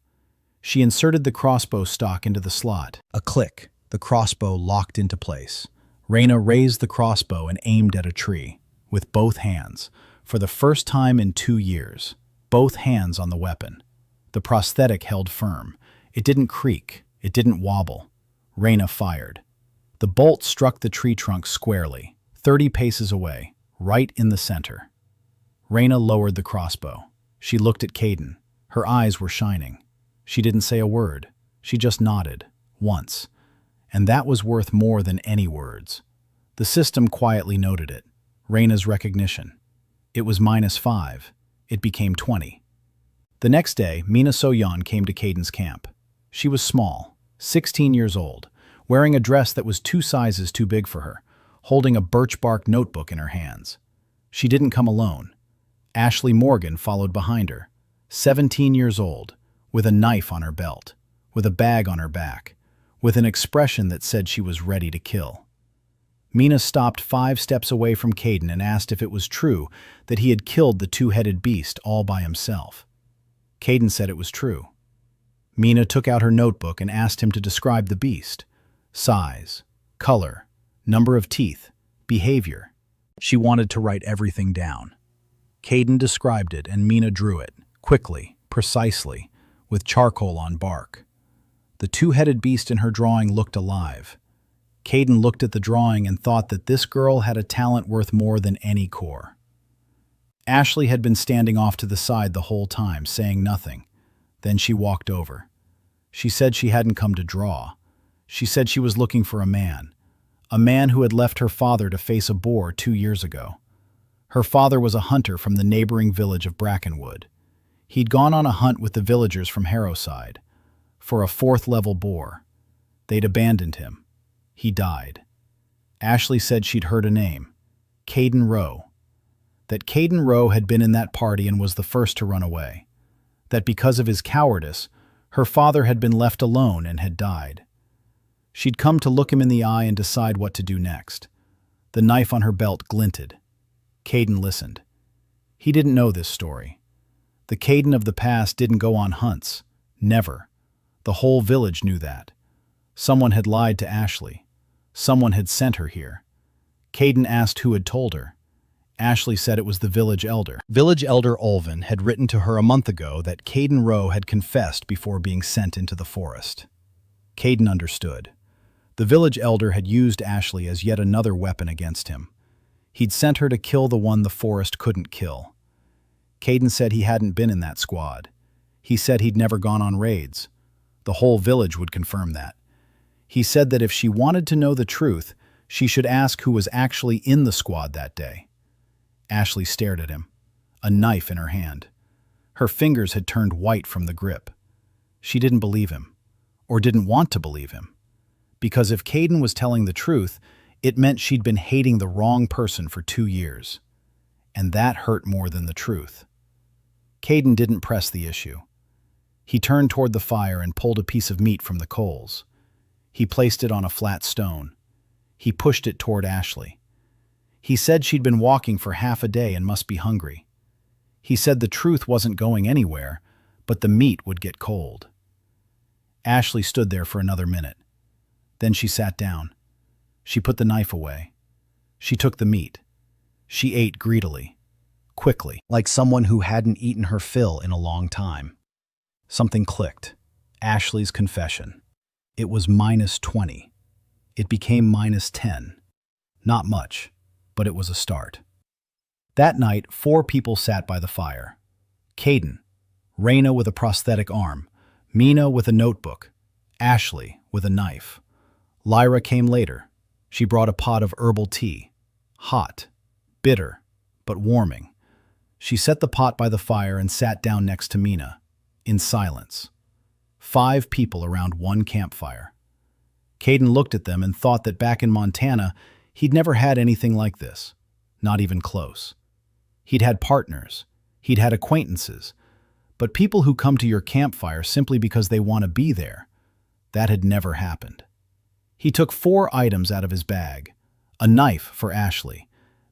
She inserted the crossbow stock into the slot. A click, the crossbow locked into place. Raina raised the crossbow and aimed at a tree, with both hands, for the first time in 2 years. Both hands on the weapon. The prosthetic held firm. It didn't creak. It didn't wobble. Raina fired. The bolt struck the tree trunk squarely, 30 paces away, right in the center. Raina lowered the crossbow. She looked at Caden. Her eyes were shining. She didn't say a word. She just nodded, once. And that was worth more than any words. The system quietly noted it. Raina's recognition. It was -5. It became 20. The next day, Mina Soyeon came to Caden's camp. She was small, 16 years old, wearing a dress that was 2 sizes too big for her, holding a birch bark notebook in her hands. She didn't come alone. Ashley Morgan followed behind her, 17 years old, with a knife on her belt, with a bag on her back, with an expression that said she was ready to kill. Mina stopped 5 steps away from Caden and asked if it was true that he had killed the 2-headed beast all by himself. Caden said it was true. Mina took out her notebook and asked him to describe the beast. Size, color, number of teeth, behavior. She wanted to write everything down. Caden described it and Mina drew it, quickly, precisely, with charcoal on bark. The 2-headed beast in her drawing looked alive. Caden looked at the drawing and thought that this girl had a talent worth more than any core. Ashley had been standing off to the side the whole time, saying nothing. Then she walked over. She said she hadn't come to draw. She said she was looking for a man who had left her father to face a boar 2 years ago. Her father was a hunter from the neighboring village of Brackenwood. He'd gone on a hunt with the villagers from Harrowside for a 4th-level boar. They'd abandoned him. He died. Ashley said she'd heard a name, Caden Rowe. That Caden Rowe had been in that party and was the first to run away. That because of his cowardice, her father had been left alone and had died. She'd come to look him in the eye and decide what to do next. The knife on her belt glinted. Caden listened. He didn't know this story. The Caden of the past didn't go on hunts. Never. The whole village knew that. Someone had lied to Ashley. Someone had sent her here. Caden asked who had told her. Ashley said it was the village elder. Village elder Olvin had written to her a month ago that Caden Rowe had confessed before being sent into the forest. Caden understood. The village elder had used Ashley as yet another weapon against him. He'd sent her to kill the one the forest couldn't kill. Caden said he hadn't been in that squad. He said he'd never gone on raids. The whole village would confirm that. He said that if she wanted to know the truth, she should ask who was actually in the squad that day. Ashley stared at him, a knife in her hand. Her fingers had turned white from the grip. She didn't believe him, or didn't want to believe him. Because if Caden was telling the truth, it meant she'd been hating the wrong person for 2 years. And that hurt more than the truth. Caden didn't press the issue. He turned toward the fire and pulled a piece of meat from the coals. He placed it on a flat stone. He pushed it toward Ashley. He said she'd been walking for half a day and must be hungry. He said the truth wasn't going anywhere, but the meat would get cold. Ashley stood there for another minute. Then she sat down. She put the knife away. She took the meat. She ate greedily, quickly, like someone who hadn't eaten her fill in a long time. Something clicked. Ashley's confession. It was -20. It became -10. Not much, but it was a start. That night, 4 people sat by the fire. Caden, Raina with a prosthetic arm, Mina with a notebook, Ashley with a knife. Lyra came later. She brought a pot of herbal tea. Hot, bitter, but warming. She set the pot by the fire and sat down next to Mina, in silence. 5 people around one campfire. Caden looked at them and thought that back in Montana, he'd never had anything like this, not even close. He'd had partners, he'd had acquaintances, but people who come to your campfire simply because they want to be there, that had never happened. He took 4 items out of his bag. A knife for Ashley,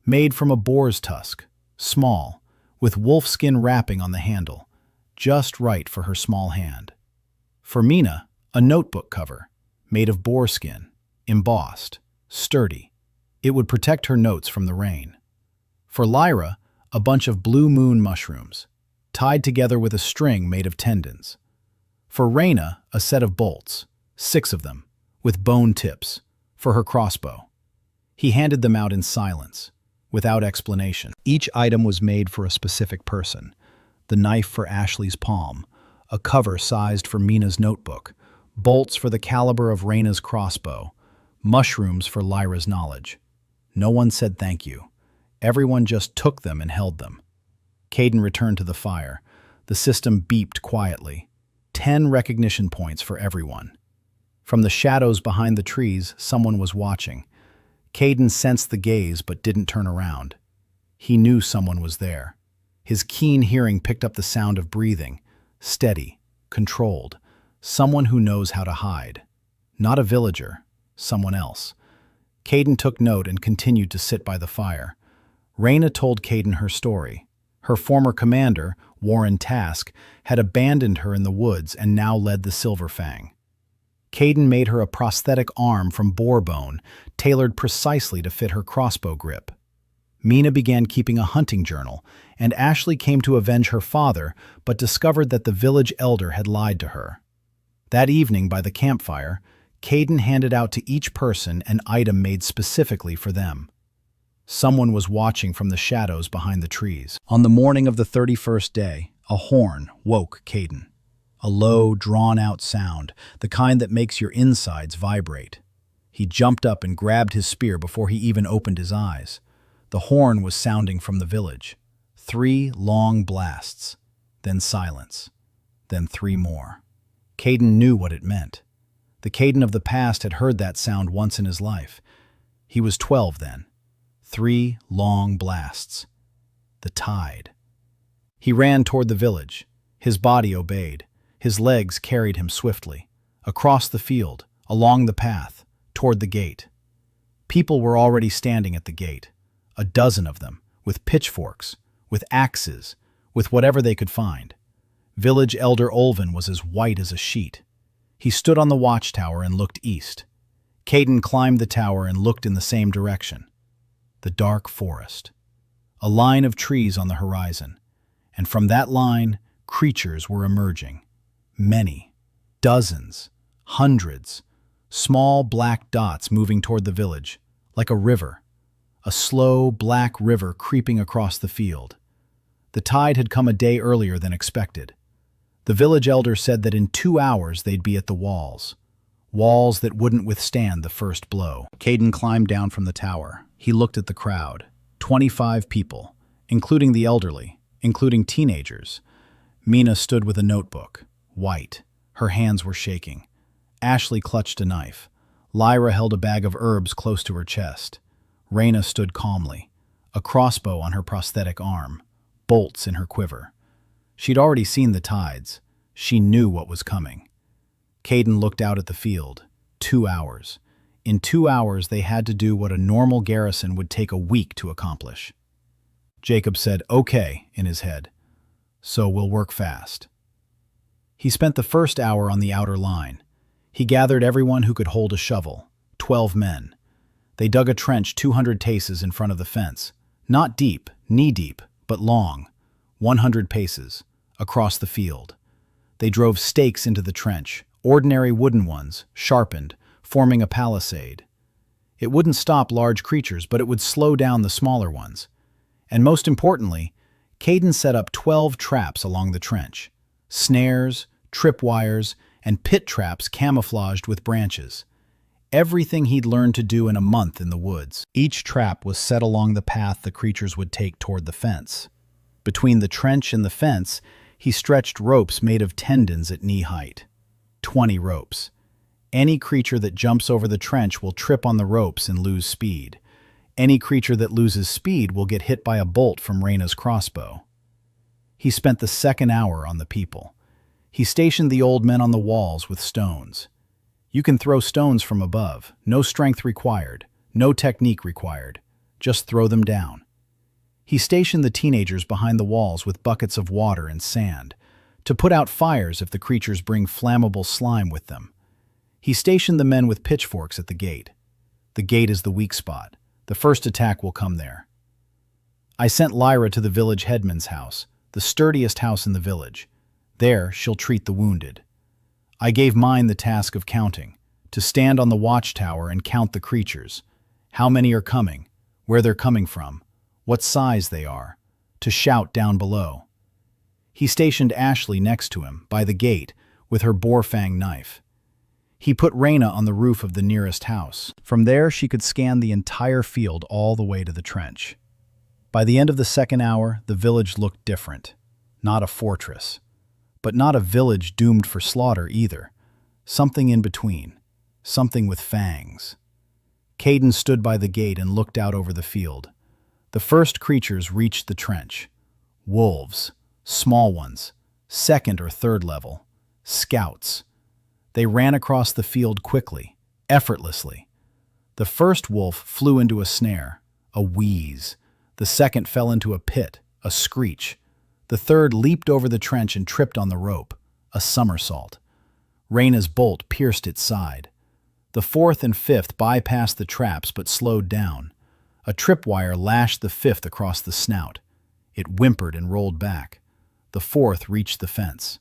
made from a boar's tusk, small, with wolfskin wrapping on the handle, just right for her small hand. For Mina, a notebook cover, made of boar skin, embossed, sturdy. It would protect her notes from the rain. For Lyra, a bunch of blue moon mushrooms, tied together with a string made of tendons. For Raina, a set of bolts, 6 of them, with bone tips, for her crossbow. He handed them out in silence, without explanation. Each item was made for a specific person. The knife for Ashley's palm, a cover sized for Mina's notebook, bolts for the caliber of Raina's crossbow, mushrooms for Lyra's knowledge. No one said thank you. Everyone just took them and held them. Caden returned to the fire. The system beeped quietly. 10 recognition points for everyone. From the shadows behind the trees, someone was watching. Caden sensed the gaze but didn't turn around. He knew someone was there. His keen hearing picked up the sound of breathing, steady, controlled. Someone who knows how to hide. Not a villager, someone else. Caden took note and continued to sit by the fire. Raina told Caden her story. Her former commander, Warren Task, had abandoned her in the woods and now led the Silver Fang. Caden made her a prosthetic arm from boar bone, tailored precisely to fit her crossbow grip. Mina began keeping a hunting journal, and Ashley came to avenge her father, but discovered that the village elder had lied to her. That evening by the campfire, Caden handed out to each person an item made specifically for them. Someone was watching from the shadows behind the trees. On the morning of the 31st day, a horn woke Caden. A low, drawn-out sound, the kind that makes your insides vibrate. He jumped up and grabbed his spear before he even opened his eyes. The horn was sounding from the village. 3 long blasts, then silence, then 3 more. Caden knew what it meant. The Caden of the past had heard that sound once in his life. He was 12 then. 3 long blasts. The tide. He ran toward the village. His body obeyed. His legs carried him swiftly. Across the field, along the path, toward the gate. People were already standing at the gate. A dozen of them, with pitchforks, with axes, with whatever they could find. Village Elder Olvin was as white as a sheet. He stood on the watchtower and looked east. Caden climbed the tower and looked in the same direction. The dark forest. A line of trees on the horizon. And from that line, creatures were emerging. Many. Dozens. Hundreds. Small black dots moving toward the village, like a river. A slow, black river creeping across the field. The tide had come a day earlier than expected. The village elder said that in 2 hours they'd be at the walls. Walls that wouldn't withstand the first blow. Caden climbed down from the tower. He looked at the crowd. 25 people, including the elderly, including teenagers. Mina stood with a notebook, white. Her hands were shaking. Ashley clutched a knife. Lyra held a bag of herbs close to her chest. Raina stood calmly, a crossbow on her prosthetic arm, bolts in her quiver. She'd already seen the tides. She knew what was coming. Caden looked out at the field. 2 hours. In 2 hours, they had to do what a normal garrison would take a week to accomplish. Jacob said, "Okay," in his head. "So we'll work fast." He spent the first hour on the outer line. He gathered everyone who could hold a shovel, 12 men. They dug a trench 200 paces in front of the fence. Not deep, knee-deep, but long, 100 paces, across the field. They drove stakes into the trench, ordinary wooden ones, sharpened, forming a palisade. It wouldn't stop large creatures, but it would slow down the smaller ones. And most importantly, Caden set up 12 traps along the trench. Snares, tripwires, and pit traps camouflaged with branches. Everything he'd learned to do in a month in the woods. Each trap was set along the path the creatures would take toward the fence. Between the trench and the fence, he stretched ropes made of tendons at knee height. 20 ropes. Any creature that jumps over the trench will trip on the ropes and lose speed. Any creature that loses speed will get hit by a bolt from Reyna's crossbow. He spent the second hour on the people. He stationed the old men on the walls with stones. You can throw stones from above, no strength required, no technique required. Just throw them down. He stationed the teenagers behind the walls with buckets of water and sand, to put out fires if the creatures bring flammable slime with them. He stationed the men with pitchforks at the gate. The gate is the weak spot. The first attack will come there. I sent Lyra to the village headman's house, the sturdiest house in the village. There, she'll treat the wounded. I gave mine the task of counting, to stand on the watchtower and count the creatures. How many are coming, where they're coming from, what size they are, to shout down below. He stationed Ashley next to him, by the gate, with her boar-fang knife. He put Reyna on the roof of the nearest house. From there, she could scan the entire field all the way to the trench. By the end of the second hour, the village looked different. Not a fortress. But not a village doomed for slaughter either. Something in between. Something with fangs. Caden stood by the gate and looked out over the field. The first creatures reached the trench. Wolves. Small ones. Second or third level. Scouts. They ran across the field quickly, effortlessly. The first wolf flew into a snare, a wheeze. The second fell into a pit, a screech. The third leaped over the trench and tripped on the rope, a somersault. Reyna's bolt pierced its side. The fourth and fifth bypassed the traps but slowed down. A tripwire lashed the fifth across the snout. It whimpered and rolled back. The fourth reached the fence.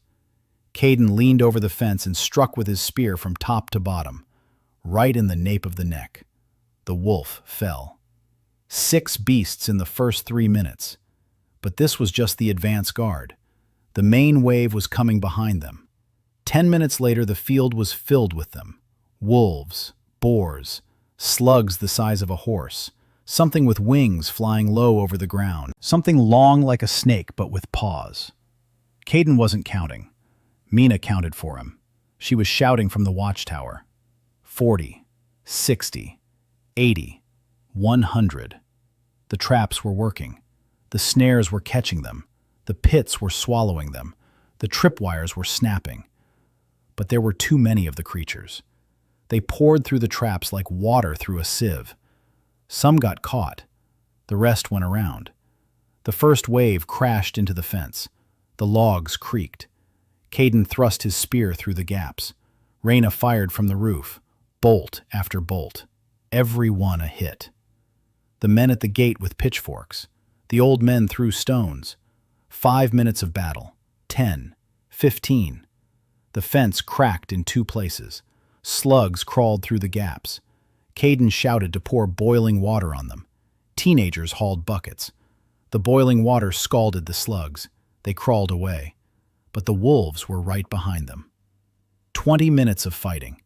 Caden leaned over the fence and struck with his spear from top to bottom, right in the nape of the neck. The wolf fell. 6 beasts in the first 3 minutes. But this was just the advance guard. The main wave was coming behind them. 10 minutes later, the field was filled with them. Wolves, boars, slugs the size of a horse, something with wings flying low over the ground, something long like a snake but with paws. Caden wasn't counting. Mina counted for him. She was shouting from the watchtower. 40, 60, 80, 100. The traps were working. The snares were catching them. The pits were swallowing them. The tripwires were snapping. But there were too many of the creatures. They poured through the traps like water through a sieve. Some got caught. The rest went around. The first wave crashed into the fence. The logs creaked. Caden thrust his spear through the gaps. Reyna fired from the roof, bolt after bolt, every one a hit. The men at the gate with pitchforks. The old men threw stones. 5 minutes of battle. 10, 15. The fence cracked in 2 places. Slugs crawled through the gaps. Caden shouted to pour boiling water on them. Teenagers hauled buckets. The boiling water scalded the slugs. They crawled away. But the wolves were right behind them. 20 minutes of fighting.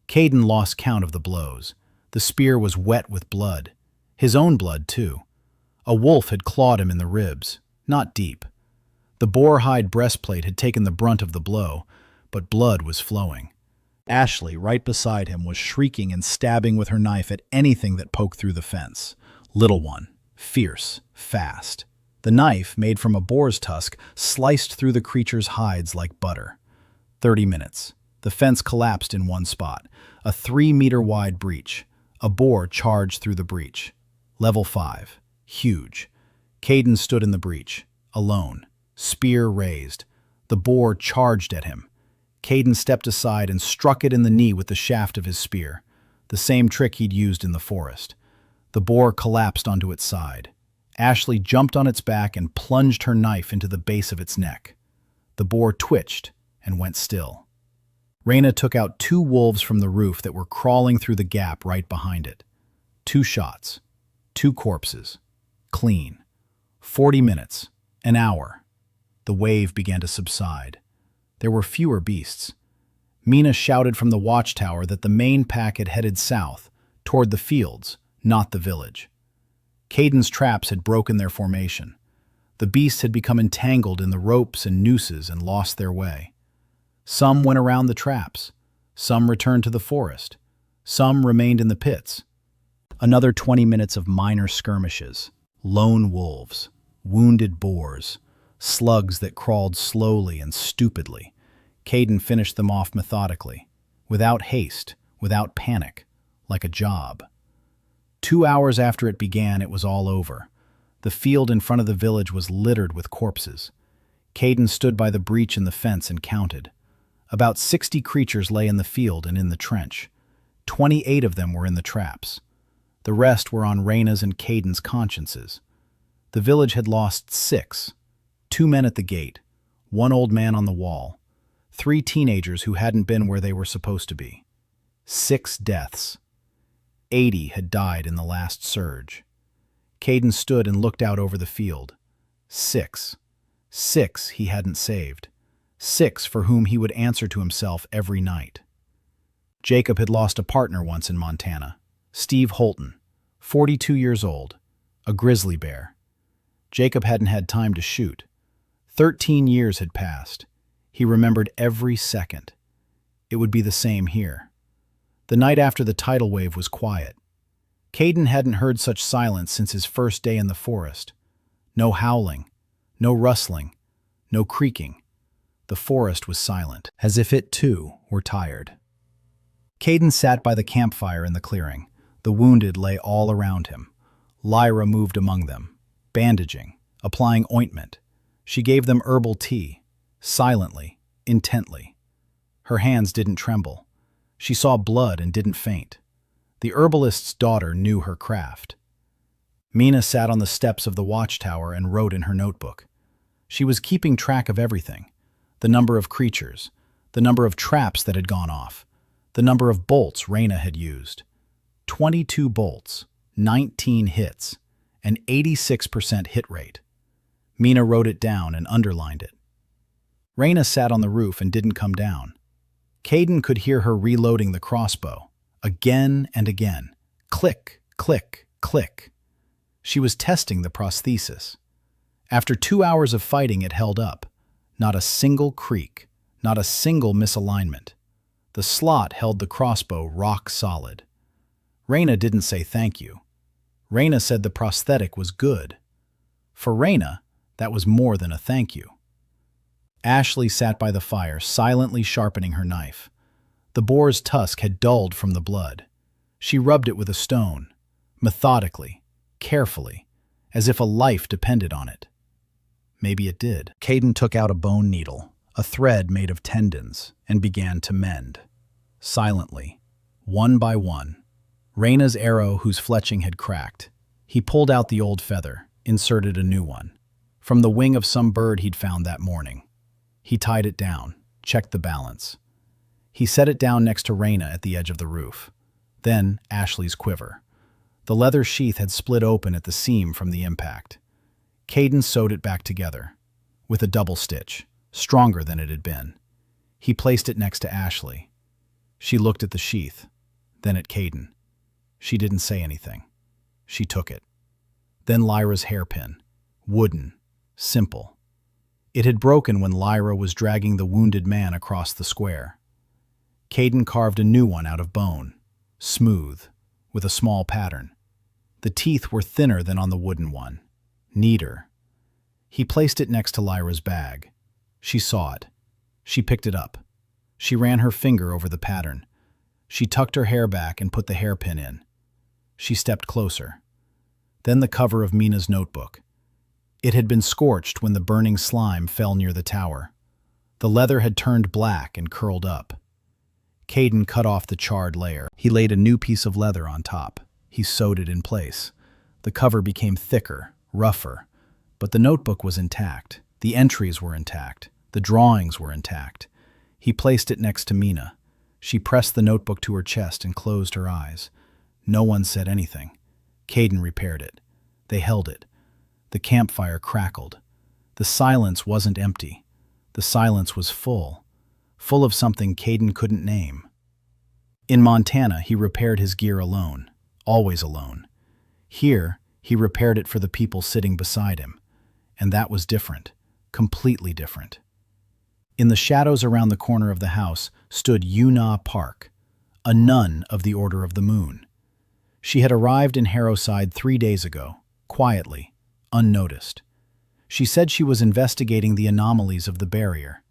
Caden lost count of the blows. The spear was wet with blood. His own blood, too. A wolf had clawed him in the ribs, not deep. The boar-hide breastplate had taken the brunt of the blow, but blood was flowing. Ashley, right beside him, was shrieking and stabbing with her knife at anything that poked through the fence. Little one, fierce, fast. The knife, made from a boar's tusk, sliced through the creature's hides like butter. 30 minutes. The fence collapsed in one spot. A 3-meter-wide breach. A boar charged through the breach. Level 5. Huge. Caden stood in the breach, alone, spear raised. The boar charged at him. Caden stepped aside and struck it in the knee with the shaft of his spear, the same trick he'd used in the forest. The boar collapsed onto its side. Ashley jumped on its back and plunged her knife into the base of its neck. The boar twitched and went still. Reyna took out 2 wolves from the roof that were crawling through the gap right behind it. 2 shots. 2 corpses. Clean. 40 minutes. An hour. The wave began to subside. There were fewer beasts. Mina shouted from the watchtower that the main pack had headed south, toward the fields, not the village. Caden's traps had broken their formation. The beasts had become entangled in the ropes and nooses and lost their way. Some went around the traps. Some returned to the forest. Some remained in the pits. Another 20 minutes of minor skirmishes, lone wolves, wounded boars, slugs that crawled slowly and stupidly. Caden finished them off methodically, without haste, without panic, like a job. 2 hours after it began, it was all over. The field in front of the village was littered with corpses. Caden stood by the breach in the fence and counted. About 60 creatures lay in the field and in the trench. 28 of them were in the traps. The rest were on Reyna's and Caden's consciences. The village had lost 6. 2 men at the gate, 1 old man on the wall, 3 teenagers who hadn't been where they were supposed to be. 6 deaths. 80 had died in the last surge. Caden stood and looked out over the field. 6. 6 he hadn't saved. 6 for whom he would answer to himself every night. Jacob had lost a partner once in Montana, Steve Holton, 42 years old, a grizzly bear. Jacob hadn't had time to shoot. 13 years had passed. He remembered every second. It would be the same here. The night after the tidal wave was quiet. Caden hadn't heard such silence since his first day in the forest. No howling, no rustling, no creaking. The forest was silent, as if it too were tired. Caden sat by the campfire in the clearing. The wounded lay all around him. Lyra moved among them, bandaging, applying ointment. She gave them herbal tea, silently, intently. Her hands didn't tremble. She saw blood and didn't faint. The herbalist's daughter knew her craft. Mina sat on the steps of the watchtower and wrote in her notebook. She was keeping track of everything. The number of creatures, the number of traps that had gone off, the number of bolts Reyna had used. 22 bolts, 19 hits, an 86% hit rate. Mina wrote it down and underlined it. Reyna sat on the roof and didn't come down. Caden could hear her reloading the crossbow, again and again. Click, click, click. She was testing the prosthesis. After 2 hours of fighting, it held up. Not a single creak, not a single misalignment. The slot held the crossbow rock solid. Reyna didn't say thank you. Reyna said the prosthetic was good. For Reyna, that was more than a thank you. Ashley sat by the fire, silently sharpening her knife. The boar's tusk had dulled from the blood. She rubbed it with a stone, methodically, carefully, as if a life depended on it. Maybe it did. Caden took out a bone needle, a thread made of tendons, and began to mend. Silently, one by one. Reyna's arrow, whose fletching had cracked. He pulled out the old feather, inserted a new one. From the wing of some bird he'd found that morning. He tied it down, checked the balance. He set it down next to Reyna at the edge of the roof. Then Ashley's quiver. The leather sheath had split open at the seam from the impact. Caden sewed it back together, with a double stitch, stronger than it had been. He placed it next to Ashley. She looked at the sheath, then at Caden. She didn't say anything. She took it. Then Lyra's hairpin, wooden, simple. It had broken when Lyra was dragging the wounded man across the square. Caden carved a new one out of bone, smooth, with a small pattern. The teeth were thinner than on the wooden one, neater. He placed it next to Lyra's bag. She saw it. She picked it up. She ran her finger over the pattern. She tucked her hair back and put the hairpin in. She stepped closer. Then the cover of Mina's notebook. It had been scorched when the burning slime fell near the tower. The leather had turned black and curled up. Caden cut off the charred layer. He laid a new piece of leather on top. He sewed it in place. The cover became thicker, rougher, but the notebook was intact. The entries were intact. The drawings were intact. He placed it next to Mina. She pressed the notebook to her chest and closed her eyes. No one said anything. Caden repaired it. They held it. The campfire crackled. The silence wasn't empty. The silence was full of something Caden couldn't name. In Montana, he repaired his gear alone, always alone. Here, he repaired it for the people sitting beside him. And that was different, completely different. In the shadows around the corner of the house stood Yuna Park, a nun of the Order of the Moon. She had arrived in Harrowside 3 days ago, quietly, unnoticed. She said she was investigating the anomalies of the barrier.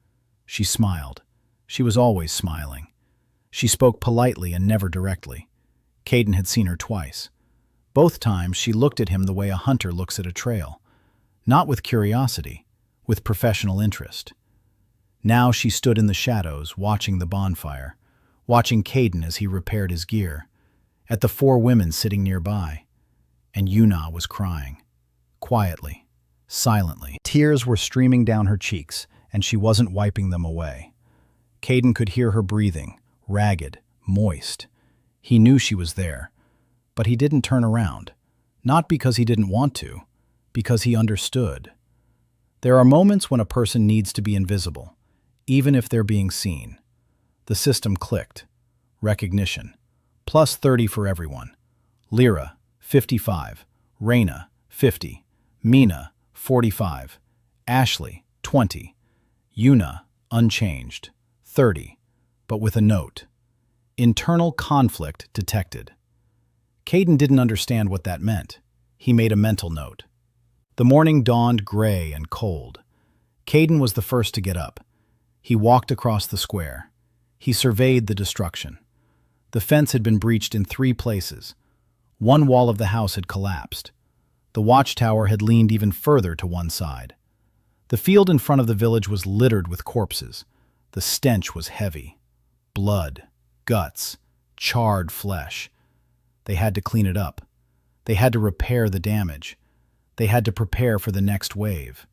She smiled. She was always smiling. She spoke politely and never directly. Caden had seen her twice. Both times she looked at him the way a hunter looks at a trail. Not with curiosity, with professional interest. Now she stood in the shadows, watching the bonfire, watching Caden as he repaired his gear, at the 4 women sitting nearby. And Yuna was crying. Quietly, silently. Tears were streaming down her cheeks, and she wasn't wiping them away. Caden could hear her breathing, ragged, moist. He knew she was there, but he didn't turn around. Not because he didn't want to, because he understood. There are moments when a person needs to be invisible, even if they're being seen. The system clicked. Recognition. Plus 30 for everyone. Lyra, 55. Raina, 50. Mina, 45. Ashley, 20. Yuna, unchanged, 30, but with a note. Internal conflict detected. Caden didn't understand what that meant. He made a mental note. The morning dawned gray and cold. Caden was the first to get up. He walked across the square. He surveyed the destruction. The fence had been breached in 3 places. One wall of the house had collapsed. The watchtower had leaned even further to one side. The field in front of the village was littered with corpses. The stench was heavy. Blood, guts, charred flesh. They had to clean it up. They had to repair the damage. They had to prepare for the next wave.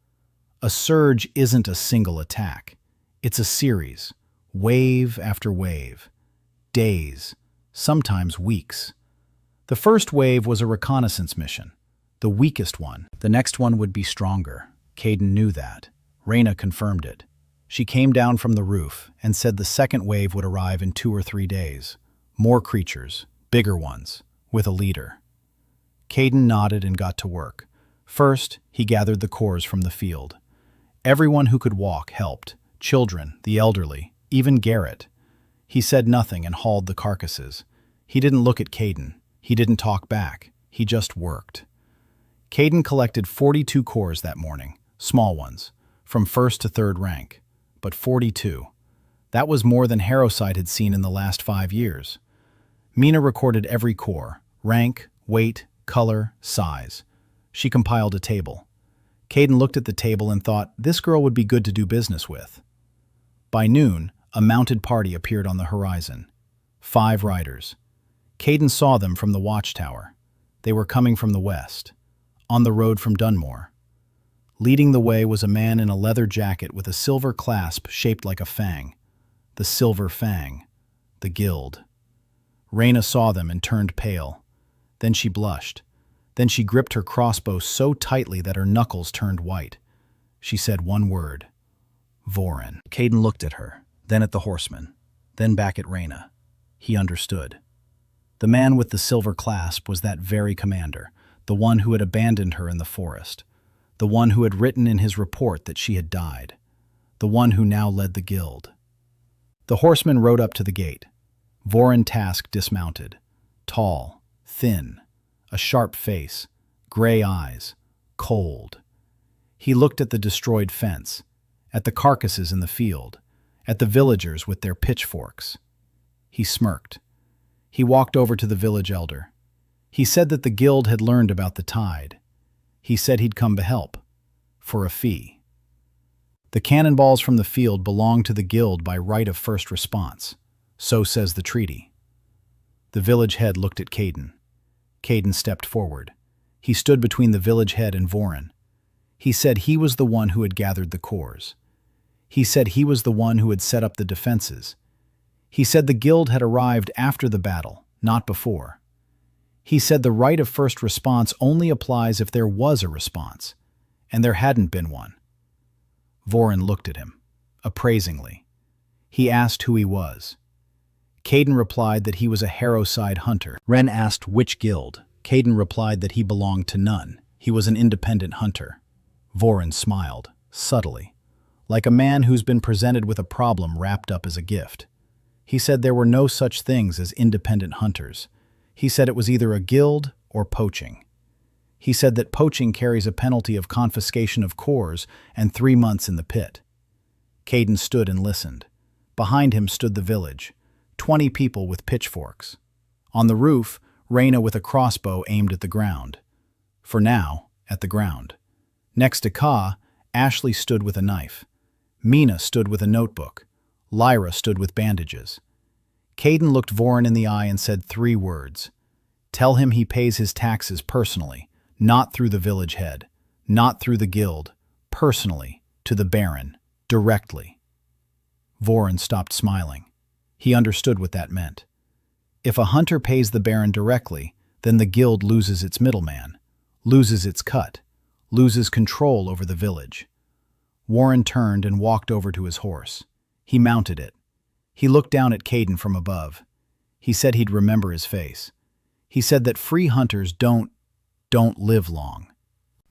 A surge isn't a single attack. It's a series, wave after wave. Days, sometimes weeks. The first wave was a reconnaissance mission, the weakest one. The next one would be stronger. Caden knew that. Raina confirmed it. She came down from the roof and said the second wave would arrive in 2 or 3 days. More creatures, bigger ones, with a leader. Caden nodded and got to work. First, he gathered the cores from the field. Everyone who could walk helped. Children, the elderly, even Garrett. He said nothing and hauled the carcasses. He didn't look at Caden. He didn't talk back. He just worked. Caden collected 42 cores that morning, small ones, from 1st to 3rd rank. But 42. That was more than Harrowside had seen in the last 5 years. Mina recorded every core, rank, weight, color, size. She compiled a table. Caden looked at the table and thought, this girl would be good to do business with. By noon, a mounted party appeared on the horizon. 5 riders. Caden saw them from the watchtower. They were coming from the west, on the road from Dunmore. Leading the way was a man in a leather jacket with a silver clasp shaped like a fang. The Silver Fang. The Guild. Raina saw them and turned pale. Then she blushed. Then she gripped her crossbow so tightly that her knuckles turned white. She said one word. Vorin. Caden looked at her, then at the horseman, then back at Raina. He understood. The man with the silver clasp was that very commander, the one who had abandoned her in the forest, the one who had written in his report that she had died, the one who now led the guild. The horseman rode up to the gate. Vorin Task dismounted. Tall, thin, a sharp face, gray eyes, cold. He looked at the destroyed fence, at the carcasses in the field, at the villagers with their pitchforks. He smirked. He walked over to the village elder. He said that the guild had learned about the tide. He said he'd come to help, for a fee. The cannonballs from the field belong to the guild by right of first response. So says the treaty. The village head looked at Caden. Caden stepped forward. He stood between the village head and Vorin. He said he was the one who had gathered the cores. He said he was the one who had set up the defenses. He said the guild had arrived after the battle, not before. He said the right of first response only applies if there was a response, and there hadn't been one. Vorin looked at him, appraisingly. He asked who he was. Caden replied that he was a Harrowside hunter. Ren asked which guild. Caden replied that he belonged to none. He was an independent hunter. Vorin smiled, subtly, like a man who's been presented with a problem wrapped up as a gift. He said there were no such things as independent hunters. He said it was either a guild or poaching. He said that poaching carries a penalty of confiscation of cores and 3 months in the pit. Caden stood and listened. Behind him stood the village, 20 people with pitchforks. On the roof, Reyna with a crossbow aimed at the ground. For now, at the ground. Next to Ka, Ashley stood with a knife. Mina stood with a notebook. Lyra stood with bandages. Caden looked Vorin in the eye and said 3 words. Tell him he pays his taxes personally, not through the village head, not through the guild, personally, to the Baron, directly. Vorin stopped smiling. He understood what that meant. If a hunter pays the Baron directly, then the guild loses its middleman, loses its cut, loses control over the village. Warren turned and walked over to his horse. He mounted it. He looked down at Caden from above. He said he'd remember his face. He said that free hunters don't live long.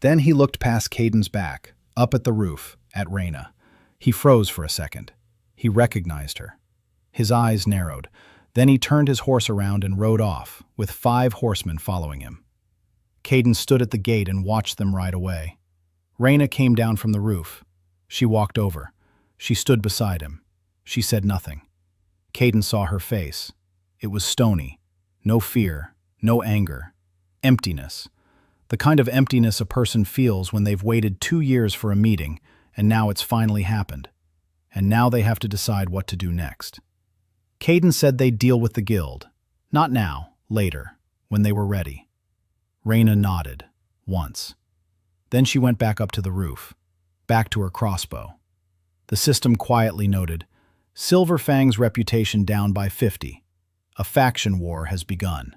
Then he looked past Caden's back, up at the roof, at Reyna. He froze for a second. He recognized her. His eyes narrowed. Then he turned his horse around and rode off, with 5 horsemen following him. Caden stood at the gate and watched them ride away. Reyna came down from the roof. She walked over. She stood beside him. She said nothing. Caden saw her face. It was stony. No fear, no anger. Emptiness. The kind of emptiness a person feels when they've waited 2 years for a meeting, and now it's finally happened. And now they have to decide what to do next. Caden said they'd deal with the guild. Not now, later, when they were ready. Reyna nodded, once. Then she went back up to the roof, back to her crossbow. The system quietly noted, Silverfang's reputation down by 50. A faction war has begun.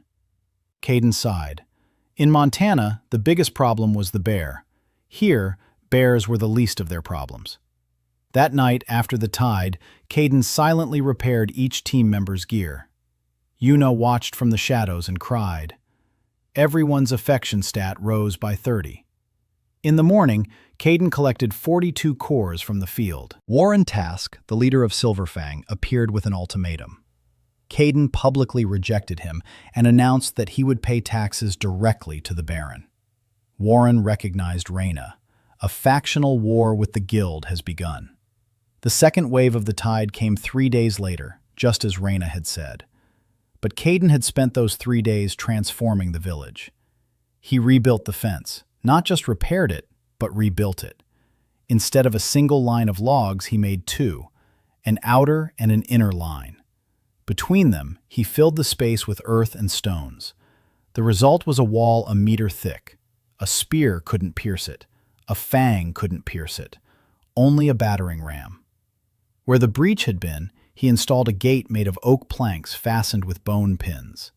Caden sighed. In Montana, the biggest problem was the bear. Here, bears were the least of their problems. That night, after the tide, Caden silently repaired each team member's gear. Yuna watched from the shadows and cried. Everyone's affection stat rose by 30. In the morning, Caden collected 42 cores from the field. Warren Task, the leader of Silverfang, appeared with an ultimatum. Caden publicly rejected him and announced that he would pay taxes directly to the Baron. Warren recognized Reyna. A factional war with the guild has begun. The second wave of the tide came 3 days later, just as Reyna had said. But Caden had spent those 3 days transforming the village. He rebuilt the fence, not just repaired it, but rebuilt it. Instead of a single line of logs, he made 2, an outer and an inner line. Between them, he filled the space with earth and stones. The result was a wall a meter thick. A spear couldn't pierce it. A fang couldn't pierce it. Only a battering ram. Where the breach had been, he installed a gate made of oak planks fastened with bone pins.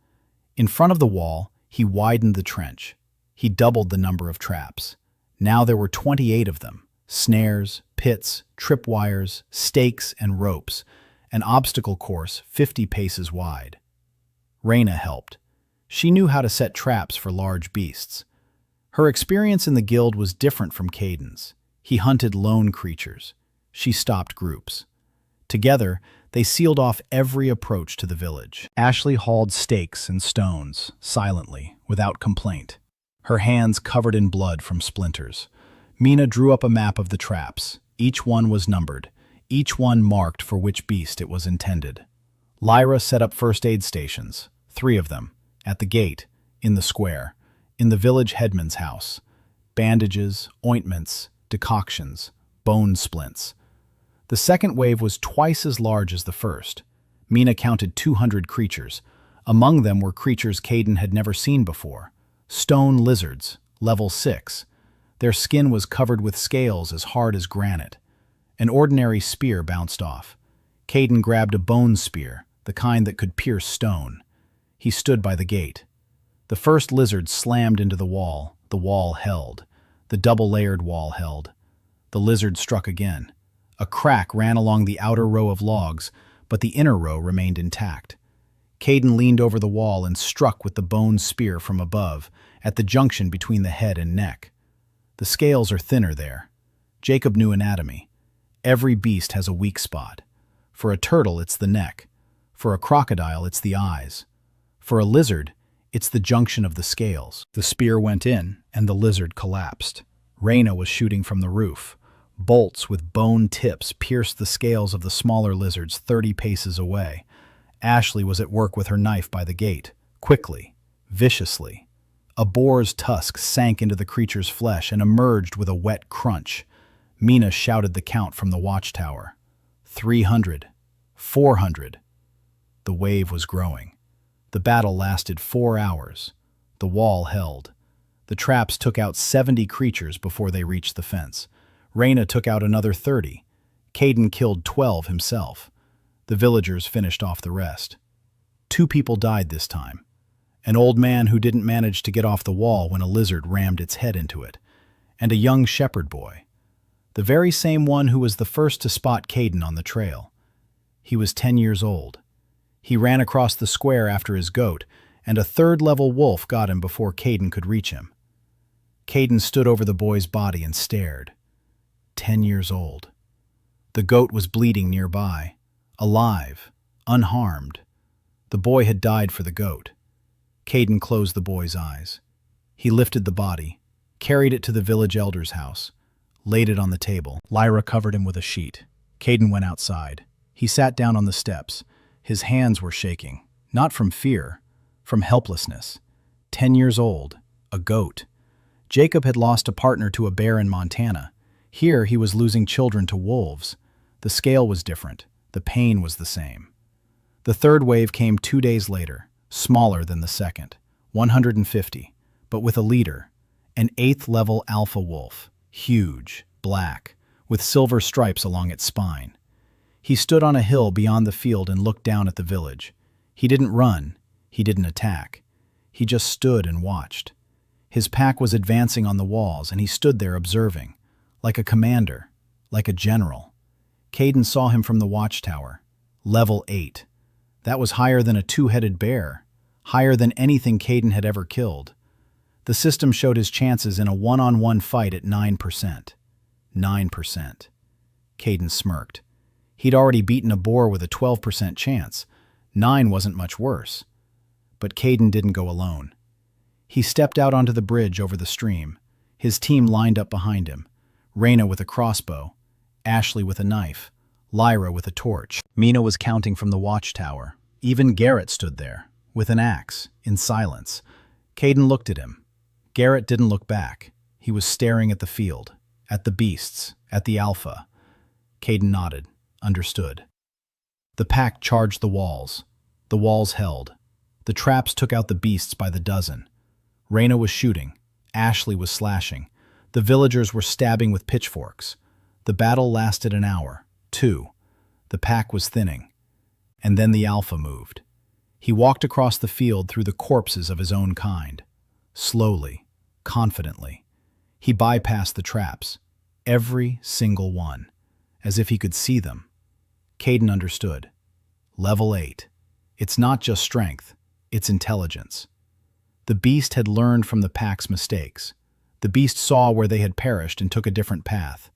In front of the wall, he widened the trench. He doubled the number of traps. Now there were 28 of them. Snares, pits, tripwires, stakes, and ropes. An obstacle course 50 paces wide. Reyna helped. She knew how to set traps for large beasts. Her experience in the guild was different from Caden's. He hunted lone creatures. She stopped groups. Together, they sealed off every approach to the village. Ashley hauled stakes and stones, silently, without complaint, her hands covered in blood from splinters. Mina drew up a map of the traps. Each one was numbered, each one marked for which beast it was intended. Lyra set up first aid stations, 3 of them, at the gate, in the square, in the village headman's house. Bandages, ointments, decoctions, bone splints. The second wave was twice as large as the first. Mina counted 200 creatures. Among them were creatures Caden had never seen before. Stone lizards, level 6. Their skin was covered with scales as hard as granite. An ordinary spear bounced off. Caden grabbed a bone spear, the kind that could pierce stone. He stood by the gate. The first lizard slammed into the wall. The wall held. The double-layered wall held. The lizard struck again. A crack ran along the outer row of logs, but the inner row remained intact. Caden leaned over the wall and struck with the bone spear from above, at the junction between the head and neck. The scales are thinner there. Jacob knew anatomy. Every beast has a weak spot. For a turtle, it's the neck. For a crocodile, it's the eyes. For a lizard, it's the junction of the scales. The spear went in, and the lizard collapsed. Raina was shooting from the roof. Bolts with bone tips pierced the scales of the smaller lizards 30 paces away. Ashley was at work with her knife by the gate, quickly, viciously. A boar's tusk sank into the creature's flesh and emerged with a wet crunch. Mina shouted the count from the watchtower. 300. 400. The wave was growing. The battle lasted 4 hours. The wall held. The traps took out 70 creatures before they reached the fence. Raina took out another 30. Caden killed 12 himself. The villagers finished off the rest. 2 people died this time. An old man who didn't manage to get off the wall when a lizard rammed its head into it, and a young shepherd boy. The very same one who was the first to spot Caden on the trail. He was 10 years old. He ran across the square after his goat, and a third-level wolf got him before Caden could reach him. Caden stood over the boy's body and stared. 10 years old. The goat was bleeding nearby, alive, unharmed. The boy had died for the goat. Caden closed the boy's eyes. He lifted the body, carried it to the village elder's house, laid it on the table. Lyra covered him with a sheet. Caden went outside. He sat down on the steps. His hands were shaking, not from fear, from helplessness. 10 years old, a goat. Jacob had lost a partner to a bear in Montana. Here he was losing children to wolves. The scale was different. The pain was the same. The third wave came 2 days later, smaller than the second, 150, but with a leader, an 8th-level alpha wolf, huge, black, with silver stripes along its spine. He stood on a hill beyond the field and looked down at the village. He didn't run. He didn't attack. He just stood and watched. His pack was advancing on the walls, and he stood there observing, like a commander, like a general. Caden saw him from the watchtower. Level 8. That was higher than a 2-headed bear, higher than anything Caden had ever killed. The system showed his chances in a one-on-one fight at 9%. 9%. Caden smirked. He'd already beaten a boar with a 12% chance. 9 wasn't much worse. But Caden didn't go alone. He stepped out onto the bridge over the stream. His team lined up behind him. Raina with a crossbow, Ashley with a knife, Lyra with a torch. Mina was counting from the watchtower. Even Garrett stood there, with an axe, in silence. Caden looked at him. Garrett didn't look back. He was staring at the field, at the beasts, at the alpha. Caden nodded, understood. The pack charged the walls. The walls held. The traps took out the beasts by the dozen. Raina was shooting. Ashley was slashing. The villagers were stabbing with pitchforks. The battle lasted an hour, 2. The pack was thinning. And then the alpha moved. He walked across the field through the corpses of his own kind. Slowly, confidently. He bypassed the traps. Every single one. As if he could see them. Caden understood. Level 8. It's not just strength. It's intelligence. The beast had learned from the pack's mistakes. The beast saw where they had perished and took a different path.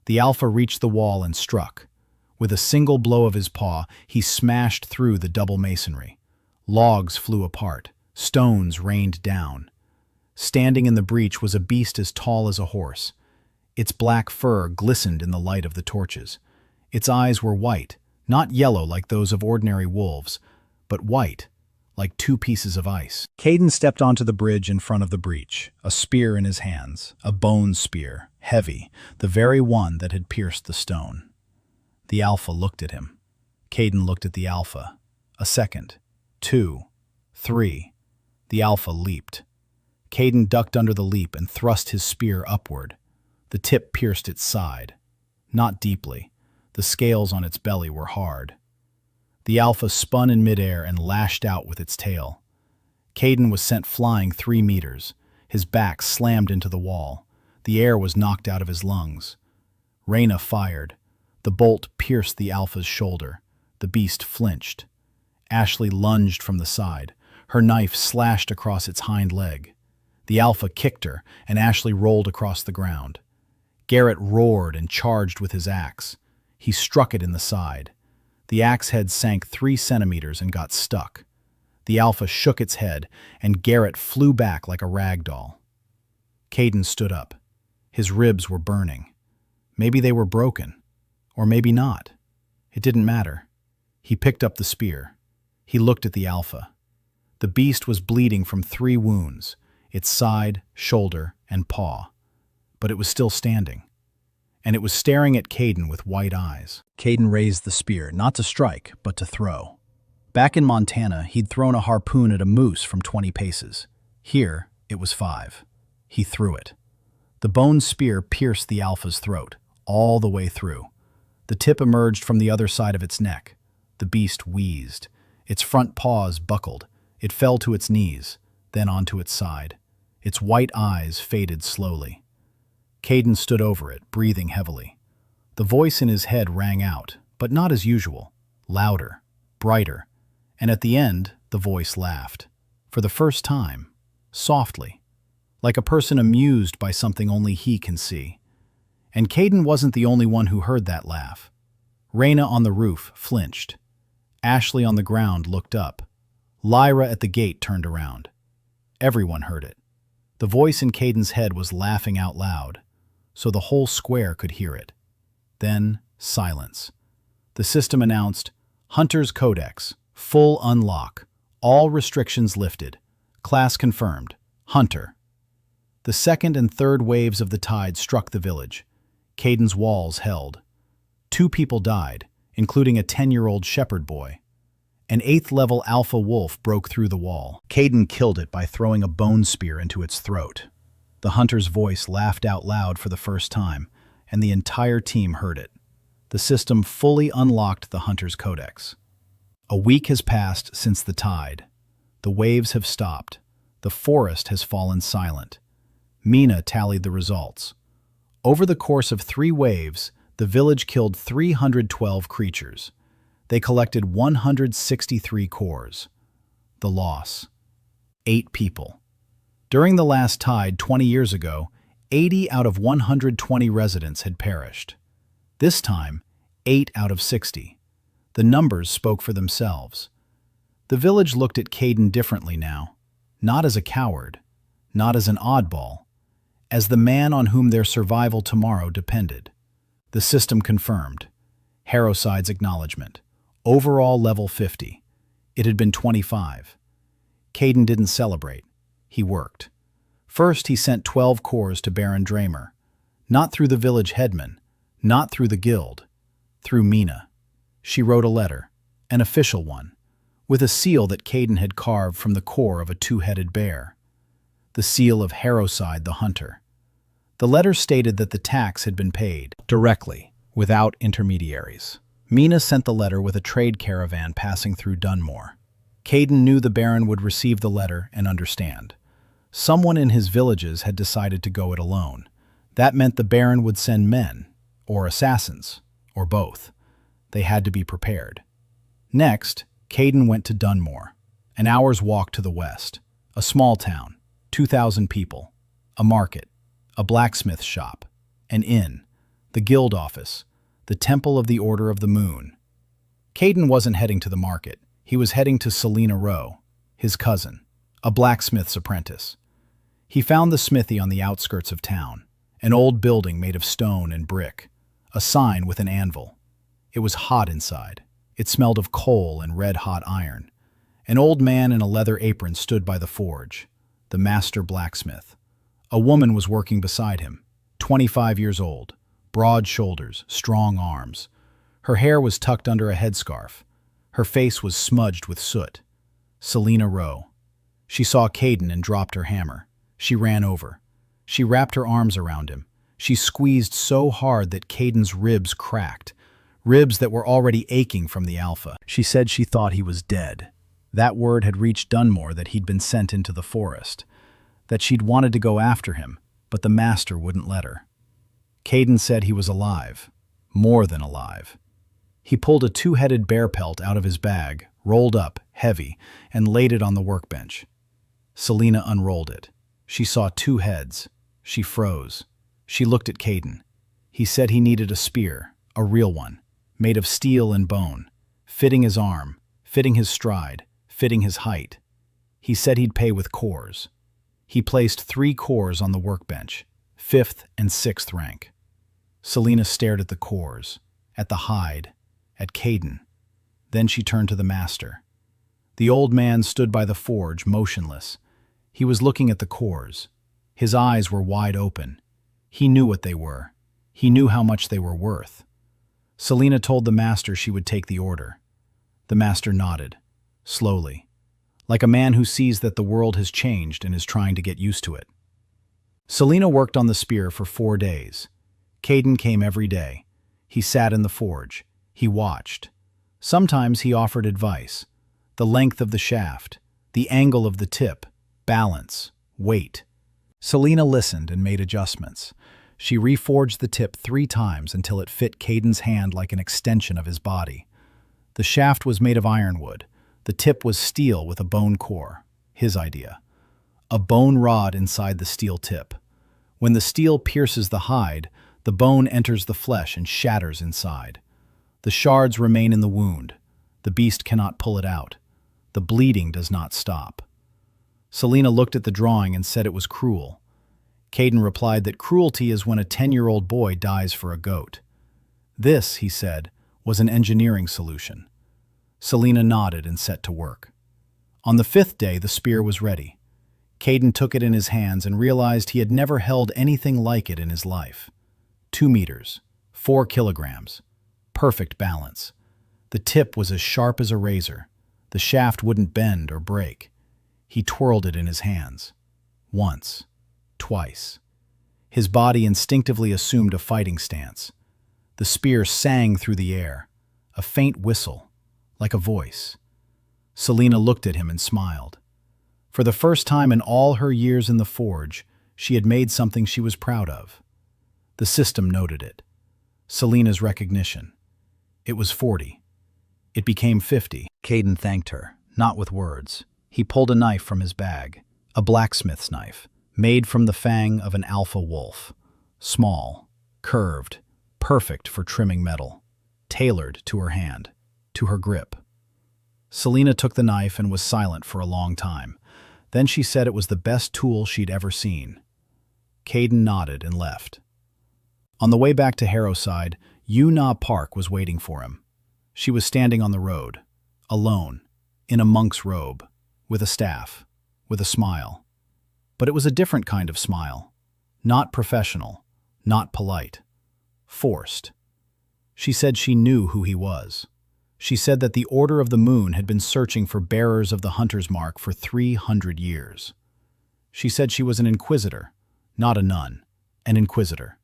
The alpha reached the wall and struck. With a single blow of his paw, he smashed through the double masonry. Logs flew apart. Stones rained down. Standing in the breach was a beast as tall as a horse. Its black fur glistened in the light of the torches. Its eyes were white, not yellow like those of ordinary wolves, but white, like 2 pieces of ice. Caden stepped onto the bridge in front of the breach, a spear in his hands, a bone spear, heavy, the very one that had pierced the stone. The alpha looked at him. Caden looked at the alpha. A second, 2, 3. The alpha leaped. Caden ducked under the leap and thrust his spear upward. The tip pierced its side. not deeply. The scales on its belly were hard. The alpha spun in midair and lashed out with its tail. Caden was sent flying 3 meters. His back slammed into the wall. The air was knocked out of his lungs. Reyna fired. The bolt pierced the alpha's shoulder. The beast flinched. Ashley lunged from the side. Her knife slashed across its hind leg. The alpha kicked her, and Ashley rolled across the ground. Garrett roared and charged with his axe. He struck it in the side. The axe head sank 3 centimeters and got stuck. The alpha shook its head, and Garrett flew back like a rag doll. Caden stood up. His ribs were burning. Maybe they were broken, or maybe not. It didn't matter. He picked up the spear. He looked at the alpha. The beast was bleeding from 3 wounds, its side, shoulder, and paw. But it was still standing. And it was staring at Caden with white eyes. Caden raised the spear, not to strike, but to throw. Back in Montana, he'd thrown a harpoon at a moose from 20 paces. Here, it was 5. He threw it. The bone spear pierced the alpha's throat, all the way through. The tip emerged from the other side of its neck. The beast wheezed. Its front paws buckled. It fell to its knees, then onto its side. Its white eyes faded slowly. Caden stood over it, breathing heavily. The voice in his head rang out, but not as usual. Louder, brighter. And at the end, the voice laughed. For the first time, softly, like a person amused by something only he can see. And Caden wasn't the only one who heard that laugh. Reyna on the roof flinched. Ashley on the ground looked up. Lyra at the gate turned around. Everyone heard it. The voice in Caden's head was laughing out loud, so the whole square could hear it. Then, silence. The system announced, Hunter's Codex, full unlock, all restrictions lifted, class confirmed, Hunter. The second and third waves of the tide struck the village. Caden's walls held. 2 people died, including a 10-year-old shepherd boy. An 8th-level alpha wolf broke through the wall. Caden killed it by throwing a bone spear into its throat. The hunter's voice laughed out loud for the first time, and the entire team heard it. The system fully unlocked the Hunter's Codex. A week has passed since the tide. The waves have stopped. The forest has fallen silent. Mina tallied the results. Over the course of 3 waves, the village killed 312 creatures. They collected 163 cores. The loss: 8 people. During the last tide 20 years ago, 80 out of 120 residents had perished. This time, 8 out of 60. The numbers spoke for themselves. The village looked at Caden differently now, not as a coward, not as an oddball, as the man on whom their survival tomorrow depended. The system confirmed. Harrowside's acknowledgement. Overall level 50. It had been 25. Caden didn't celebrate. He worked. First, he sent 12 cores to Baron Dramer. Not through the village headman, not through the guild, through Mina. She wrote a letter, an official one, with a seal that Caden had carved from the core of a 2-headed bear. The seal of Harrowside the Hunter. The letter stated that the tax had been paid directly, without intermediaries. Mina sent the letter with a trade caravan passing through Dunmore. Caden knew the Baron would receive the letter and understand. Someone in his villages had decided to go it alone. That meant the Baron would send men, or assassins, or both. They had to be prepared. Next, Caden went to Dunmore, an hour's walk to the west. A small town, 2,000 people, a market, a blacksmith shop, an inn, the guild office, the Temple of the Order of the Moon. Caden wasn't heading to the market. He was heading to Selena Rowe, his cousin, a blacksmith's apprentice. He found the smithy on the outskirts of town, an old building made of stone and brick, a sign with an anvil. It was hot inside. It smelled of coal and red-hot iron. An old man in a leather apron stood by the forge, the master blacksmith. A woman was working beside him, 25 years old, broad shoulders, strong arms. Her hair was tucked under a headscarf. Her face was smudged with soot. Selena Rowe. She saw Caden and dropped her hammer. She ran over. She wrapped her arms around him. She squeezed so hard that Caden's ribs cracked, ribs that were already aching from the alpha. She said she thought he was dead. That word had reached Dunmore that he'd been sent into the forest, that she'd wanted to go after him, but the master wouldn't let her. Caden said he was alive, more than alive. He pulled a two-headed bear pelt out of his bag, rolled up, heavy, and laid it on the workbench. Selena unrolled it. She saw two heads. She froze. She looked at Caden. He said he needed a spear, a real one, made of steel and bone, fitting his arm, fitting his stride, fitting his height. He said he'd pay with cores. He placed 3 cores on the workbench, 5th and 6th rank. Selena stared at the cores, at the hide, at Caden. Then she turned to the master. The old man stood by the forge, motionless. He was looking at the cores. His eyes were wide open. He knew what they were. He knew how much they were worth. Selena told the master she would take the order. The master nodded, slowly, like a man who sees that the world has changed and is trying to get used to it. Selena worked on the spear for 4 days. Caden came every day. He sat in the forge. He watched. Sometimes he offered advice. The length of the shaft, the angle of the tip, balance, weight. Selena listened and made adjustments. She reforged the tip 3 times until it fit Caden's hand like an extension of his body. The shaft was made of ironwood. The tip was steel with a bone core. His idea. A bone rod inside the steel tip. When the steel pierces the hide, the bone enters the flesh and shatters inside. The shards remain in the wound. The beast cannot pull it out. The bleeding does not stop. Selena looked at the drawing and said it was cruel. Caden replied that cruelty is when a 10-year-old boy dies for a goat. This, he said, was an engineering solution. Selena nodded and set to work. On the 5th day, the spear was ready. Caden took it in his hands and realized he had never held anything like it in his life. 2 meters, 4 kilograms. Perfect balance. The tip was as sharp as a razor. The shaft wouldn't bend or break. He twirled it in his hands. Once. Twice. His body instinctively assumed a fighting stance. The spear sang through the air, a faint whistle, like a voice. Selena looked at him and smiled. For the first time in all her years in the forge, she had made something she was proud of. The system noted it. Selena's recognition. It was 40. It became 50. Caden thanked her, not with words. He pulled a knife from his bag, a blacksmith's knife, made from the fang of an alpha wolf. Small, curved, perfect for trimming metal, tailored to her hand, to her grip. Selena took the knife and was silent for a long time. Then she said it was the best tool she'd ever seen. Caden nodded and left. On the way back to Harrowside, Yu-Na Park was waiting for him. She was standing on the road, alone, in a monk's robe, with a staff, with a smile. But it was a different kind of smile. Not professional, not polite. Forced. She said she knew who he was. She said that the Order of the Moon had been searching for bearers of the Hunter's Mark for 300 years. She said she was an inquisitor, not a nun, an inquisitor.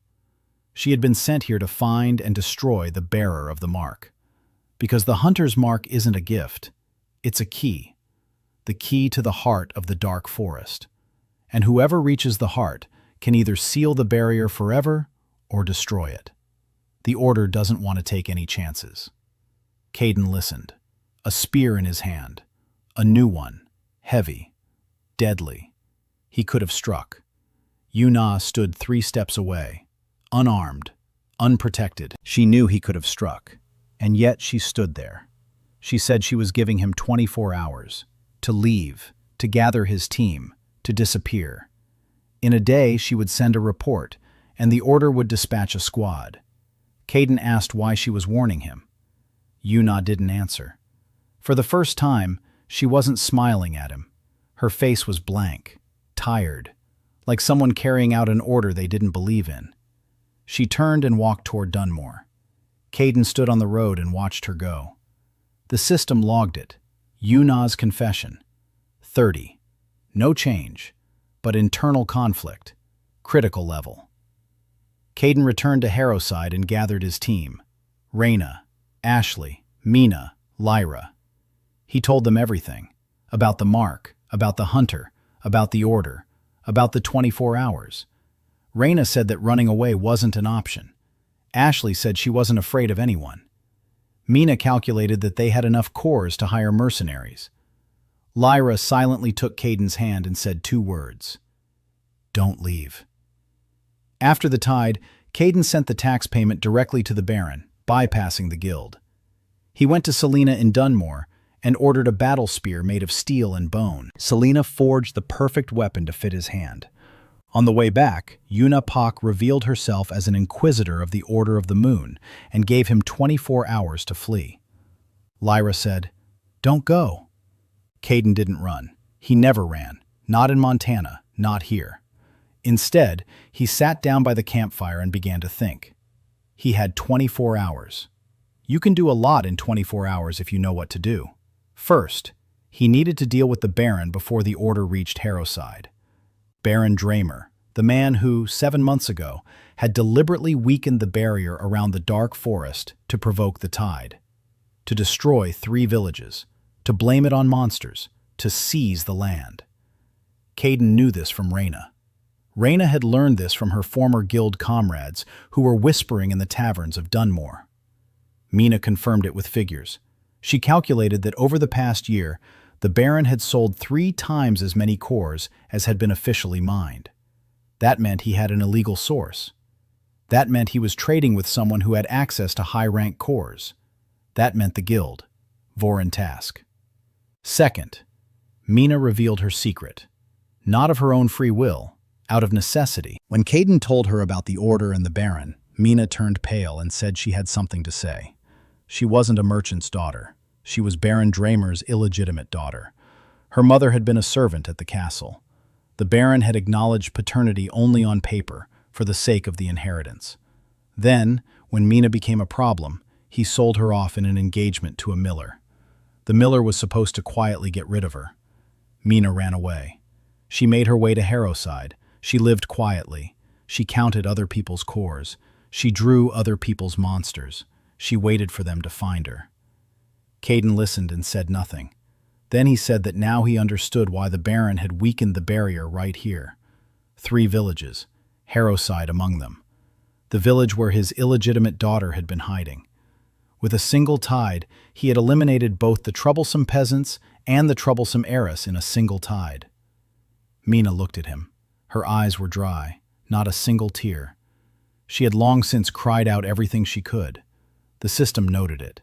She had been sent here to find and destroy the bearer of the mark. Because the Hunter's Mark isn't a gift, it's a key. The key to the heart of the dark forest. And whoever reaches the heart can either seal the barrier forever or destroy it. The Order doesn't want to take any chances. Caden listened. A spear in his hand. A new one. Heavy. Deadly. He could have struck. Yu-Na stood 3 steps away. Unarmed. Unprotected. She knew he could have struck. And yet she stood there. She said she was giving him 24 hours. To leave. To gather his team. To disappear. In a day she would send a report, and the Order would dispatch a squad. Caden asked why she was warning him. Yu-Na didn't answer. For the first time, she wasn't smiling at him. Her face was blank, tired, like someone carrying out an order they didn't believe in. She turned and walked toward Dunmore. Caden stood on the road and watched her go. The system logged it. Yu-Na's confession. 30. No change, but internal conflict. Critical level. Caden returned to Harrowside and gathered his team. Reyna, Ashley, Mina, Lyra. He told them everything. About the mark, about the hunter, about the order, about the 24 hours. Reyna said that running away wasn't an option. Ashley said she wasn't afraid of anyone. Mina calculated that they had enough cores to hire mercenaries. Lyra silently took Caden's hand and said 2 words. Don't leave. After the tide, Caden sent the tax payment directly to the Baron, bypassing the guild. He went to Selena in Dunmore and ordered a battle spear made of steel and bone. Selena forged the perfect weapon to fit his hand. On the way back, Yuna Pak revealed herself as an inquisitor of the Order of the Moon and gave him 24 hours to flee. Lyra said, "Don't go." Caden didn't run. He never ran. Not in Montana, not here. Instead, he sat down by the campfire and began to think. He had 24 hours. You can do a lot in 24 hours if you know what to do. First, he needed to deal with the Baron before the Order reached Harrowside. Baron Dramer, the man who, 7 months ago, had deliberately weakened the barrier around the dark forest to provoke the tide, to destroy 3 villages, to blame it on monsters, to seize the land. Caden knew this from Reyna. Reyna had learned this from her former guild comrades who were whispering in the taverns of Dunmore. Mina confirmed it with figures. She calculated that over the past year, the Baron had sold 3 times as many cores as had been officially mined. That meant he had an illegal source. That meant he was trading with someone who had access to high-rank cores. That meant the guild, Vorin Task. Second, Mina revealed her secret. Not of her own free will, out of necessity. When Caden told her about the Order and the Baron, Mina turned pale and said she had something to say. She wasn't a merchant's daughter. She was Baron Dramer's illegitimate daughter. Her mother had been a servant at the castle. The Baron had acknowledged paternity only on paper, for the sake of the inheritance. Then, when Mina became a problem, he sold her off in an engagement to a miller. The miller was supposed to quietly get rid of her. Mina ran away. She made her way to Harrowside. She lived quietly. She counted other people's cores. She drew other people's monsters. She waited for them to find her. Caden listened and said nothing. Then he said that now he understood why the Baron had weakened the barrier right here. 3 villages, Harrowside among them. The village where his illegitimate daughter had been hiding. With a single tide, he had eliminated both the troublesome peasants and the troublesome heiress in a single tide. Mina looked at him. Her eyes were dry, not a single tear. She had long since cried out everything she could. The system noted it.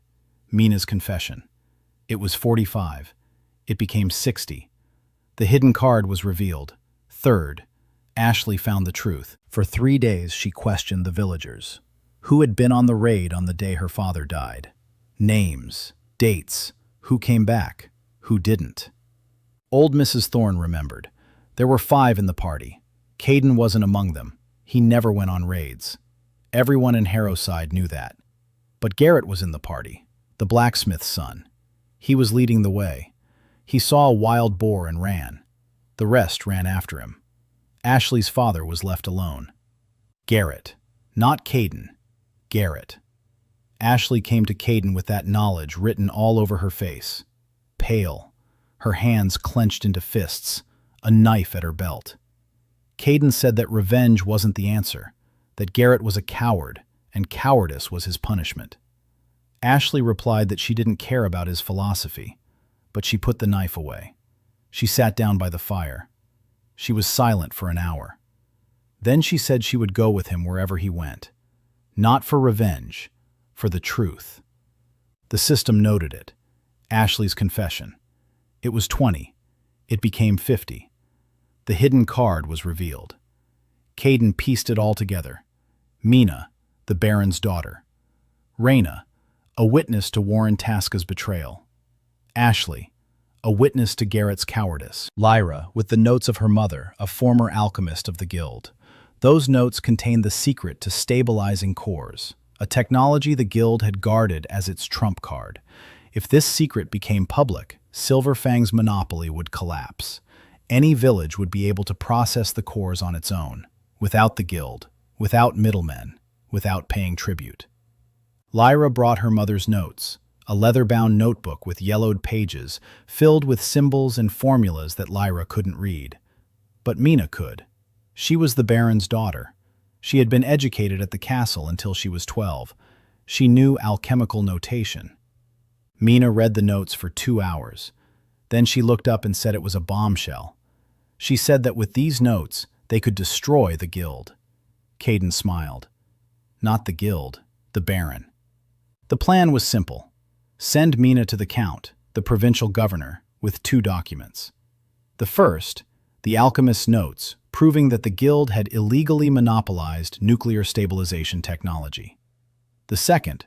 Mina's confession. It was 45. It became 60. The hidden card was revealed. Third, Ashley found the truth. For 3 days she questioned the villagers. Who had been on the raid on the day her father died? Names, dates, who came back, who didn't. Old Mrs. Thorne remembered. There were 5 in the party. Caden wasn't among them. He never went on raids. Everyone in Harrowside knew that. But Garrett was in the party. The blacksmith's son. He was leading the way. He saw a wild boar and ran. The rest ran after him. Ashley's father was left alone. Garrett. Not Caden. Garrett. Ashley came to Caden with that knowledge written all over her face. Pale. Her hands clenched into fists. A knife at her belt. Caden said that revenge wasn't the answer. That Garrett was a coward, and cowardice was his punishment. Ashley replied that she didn't care about his philosophy, but she put the knife away. She sat down by the fire. She was silent for an hour. Then she said she would go with him wherever he went. Not for revenge, for the truth. The system noted it. Ashley's confession. It was 20. It became 50. The hidden card was revealed. Caden pieced it all together. Mina, the Baron's daughter. Reyna, a witness to Warren Tasca's betrayal. Ashley, a witness to Garrett's cowardice. Lyra, with the notes of her mother, a former alchemist of the guild. Those notes contained the secret to stabilizing cores, a technology the guild had guarded as its trump card. If this secret became public, Silverfang's monopoly would collapse. Any village would be able to process the cores on its own, without the guild, without middlemen, without paying tribute. Lyra brought her mother's notes, a leather-bound notebook with yellowed pages filled with symbols and formulas that Lyra couldn't read. But Mina could. She was the Baron's daughter. She had been educated at the castle until she was 12. She knew alchemical notation. Mina read the notes for 2 hours. Then she looked up and said it was a bombshell. She said that with these notes, they could destroy the guild. Caden smiled. Not the guild, the Baron. The plan was simple. Send Mina to the Count, the provincial governor, with 2 documents. The first, the alchemist's notes, proving that the guild had illegally monopolized nuclear stabilization technology. The second,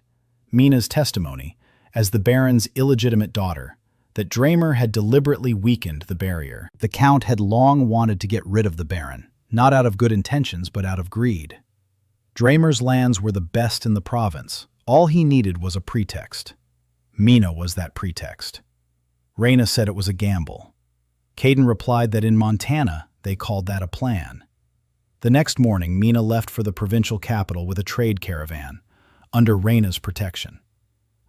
Mina's testimony, as the Baron's illegitimate daughter, that Dramer had deliberately weakened the barrier. The Count had long wanted to get rid of the Baron, not out of good intentions but out of greed. Dramer's lands were the best in the province. All he needed was a pretext. Mina was that pretext. Reyna said it was a gamble. Caden replied that in Montana, they called that a plan. The next morning, Mina left for the provincial capital with a trade caravan, under Reyna's protection.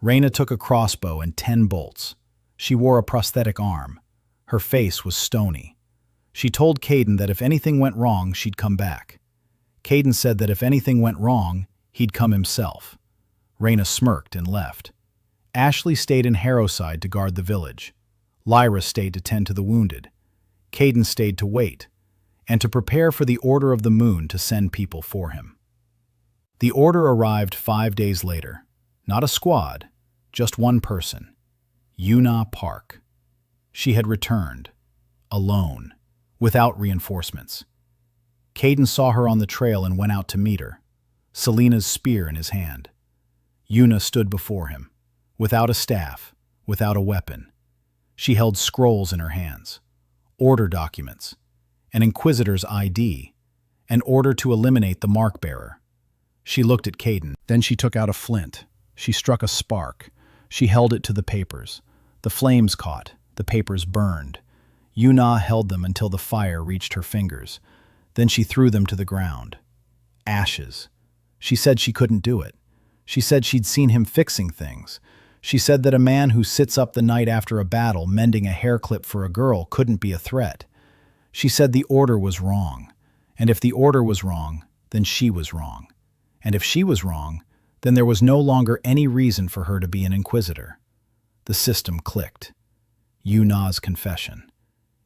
Reyna took a crossbow and 10 bolts. She wore a prosthetic arm. Her face was stony. She told Caden that if anything went wrong, she'd come back. Caden said that if anything went wrong, he'd come himself. Reyna smirked and left. Ashley stayed in Harrowside to guard the village. Lyra stayed to tend to the wounded. Caden stayed to wait, and to prepare for the Order of the Moon to send people for him. The order arrived 5 days later. Not a squad, just one person. Yuna Park. She had returned, alone, without reinforcements. Caden saw her on the trail and went out to meet her, Selena's spear in his hand. Yuna stood before him, without a staff, without a weapon. She held scrolls in her hands, order documents, an Inquisitor's ID, an order to eliminate the mark-bearer. She looked at Caden, then she took out a flint. She struck a spark. She held it to the papers. The flames caught. The papers burned. Yuna held them until the fire reached her fingers. Then she threw them to the ground. Ashes. She said she couldn't do it. She said she'd seen him fixing things. She said that a man who sits up the night after a battle mending a hair clip for a girl couldn't be a threat. She said the order was wrong. And if the order was wrong, then she was wrong. And if she was wrong, then there was no longer any reason for her to be an Inquisitor. The system clicked. Yuna's confession.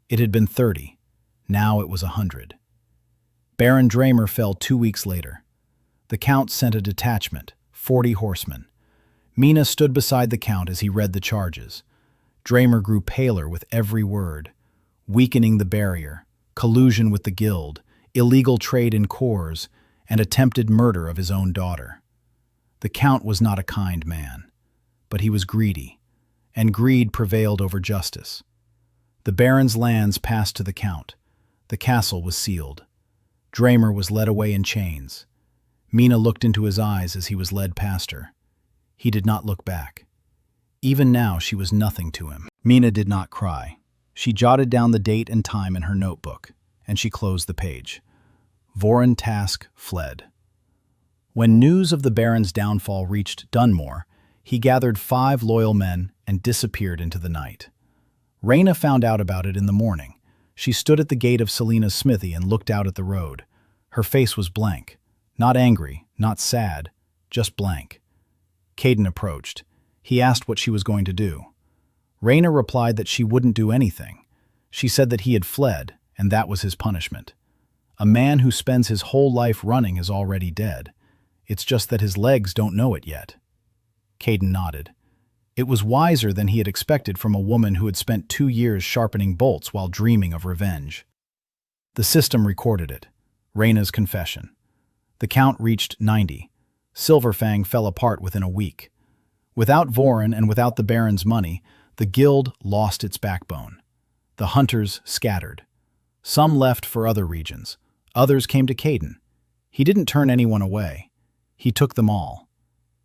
It had been 30. Now it was 100. Baron Dramer fell 2 weeks later. The Count sent a detachment, 40 horsemen. Mina stood beside the Count as he read the charges. Dramer grew paler with every word. Weakening the barrier, collusion with the guild, illegal trade in cores, and attempted murder of his own daughter. The Count was not a kind man, but he was greedy, and greed prevailed over justice. The Baron's lands passed to the Count. The castle was sealed. Dramer was led away in chains. Mina looked into his eyes as he was led past her. He did not look back. Even now she was nothing to him. Mina did not cry. She jotted down the date and time in her notebook, and she closed the page. Voron Task fled. When news of the Baron's downfall reached Dunmore, he gathered 5 loyal men and disappeared into the night. Reyna found out about it in the morning. She stood at the gate of Selena's smithy and looked out at the road. Her face was blank. Not angry, not sad, just blank. Caden approached. He asked what she was going to do. Reyna replied that she wouldn't do anything. She said that he had fled, and that was his punishment. A man who spends his whole life running is already dead. It's just that his legs don't know it yet. Caden nodded. It was wiser than he had expected from a woman who had spent 2 years sharpening bolts while dreaming of revenge. The system recorded it. Reyna's confession. The Count reached 90. Silverfang fell apart within a week. Without Voron and without the Baron's money, the guild lost its backbone. The hunters scattered. Some left for other regions. Others came to Caden. He didn't turn anyone away. He took them all.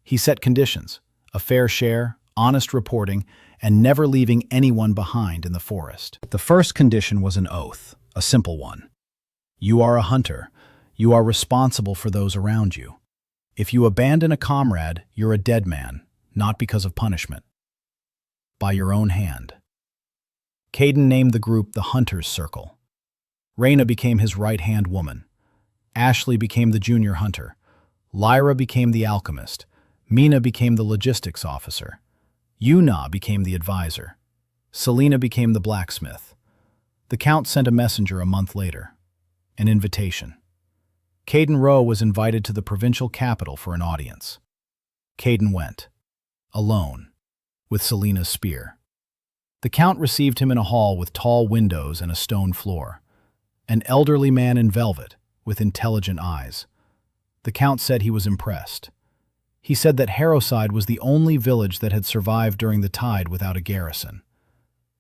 He set conditions, a fair share, honest reporting, and never leaving anyone behind in the forest. The first condition was an oath, a simple one. You are a hunter. You are responsible for those around you. If you abandon a comrade, you're a dead man, not because of punishment. By your own hand. Caden named the group the Hunter's Circle. Reyna became his right-hand woman. Ashley became the junior hunter. Lyra became the alchemist. Mina became the logistics officer. Yuna became the advisor. Selena became the blacksmith. The Count sent a messenger a month later. An invitation. Caden Rowe was invited to the provincial capital for an audience. Caden went. Alone. With Selena's spear. The Count received him in a hall with tall windows and a stone floor. An elderly man in velvet, with intelligent eyes. The Count said he was impressed. He said that Harrowside was the only village that had survived during the tide without a garrison.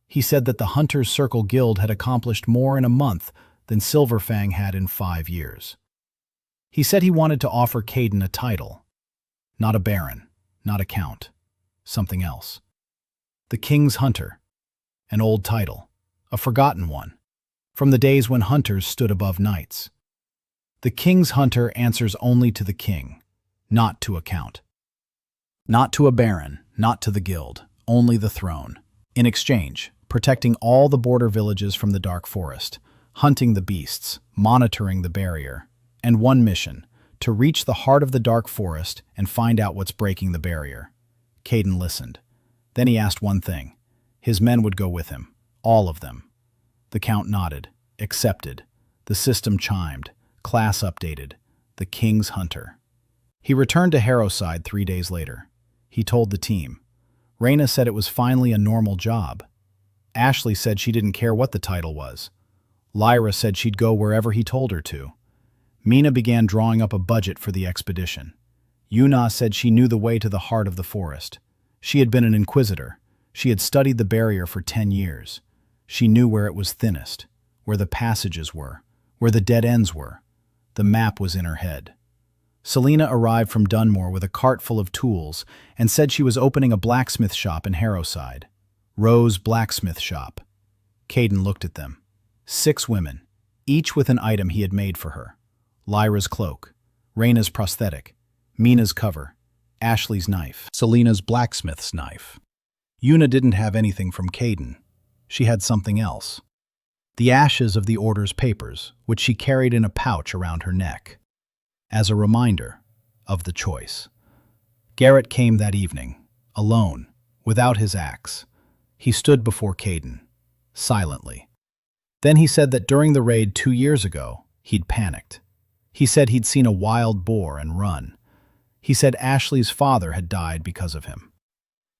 He said that the Hunter's Circle Guild had accomplished more in a month than Silverfang had in 5 years. He said he wanted to offer Caden a title. Not a baron, not a count. Something else. The King's Hunter. An old title. A forgotten one. From the days when hunters stood above knights. The King's Hunter answers only to the king, not to a count. Not to a baron, not to the guild, only the throne. In exchange, protecting all the border villages from the dark forest, hunting the beasts, monitoring the barrier, and one mission, to reach the heart of the dark forest and find out what's breaking the barrier. Caden listened. Then he asked one thing. His men would go with him, all of them. The Count nodded, accepted. The system chimed, class updated, the King's Hunter. He returned to Harrowside 3 days later. He told the team. Reyna said it was finally a normal job. Ashley said she didn't care what the title was. Lyra said she'd go wherever he told her to. Mina began drawing up a budget for the expedition. Yuna said she knew the way to the heart of the forest. She had been an inquisitor. She had studied the barrier for 10 years. She knew where it was thinnest, where the passages were, where the dead ends were. The map was in her head. Selena arrived from Dunmore with a cart full of tools and said she was opening a blacksmith shop in Harrowside. Rose Blacksmith Shop. Caden looked at them. 6 women, each with an item he had made for her. Lyra's cloak, Reyna's prosthetic, Mina's cover, Ashley's knife, Selena's blacksmith's knife. Yuna didn't have anything from Caden. She had something else. The ashes of the Order's papers, which she carried in a pouch around her neck, as a reminder of the choice. Garrett came that evening, alone, without his axe. He stood before Caden, silently. Then he said that during the raid 2 years ago, he'd panicked. He said he'd seen a wild boar and run. He said Ashley's father had died because of him.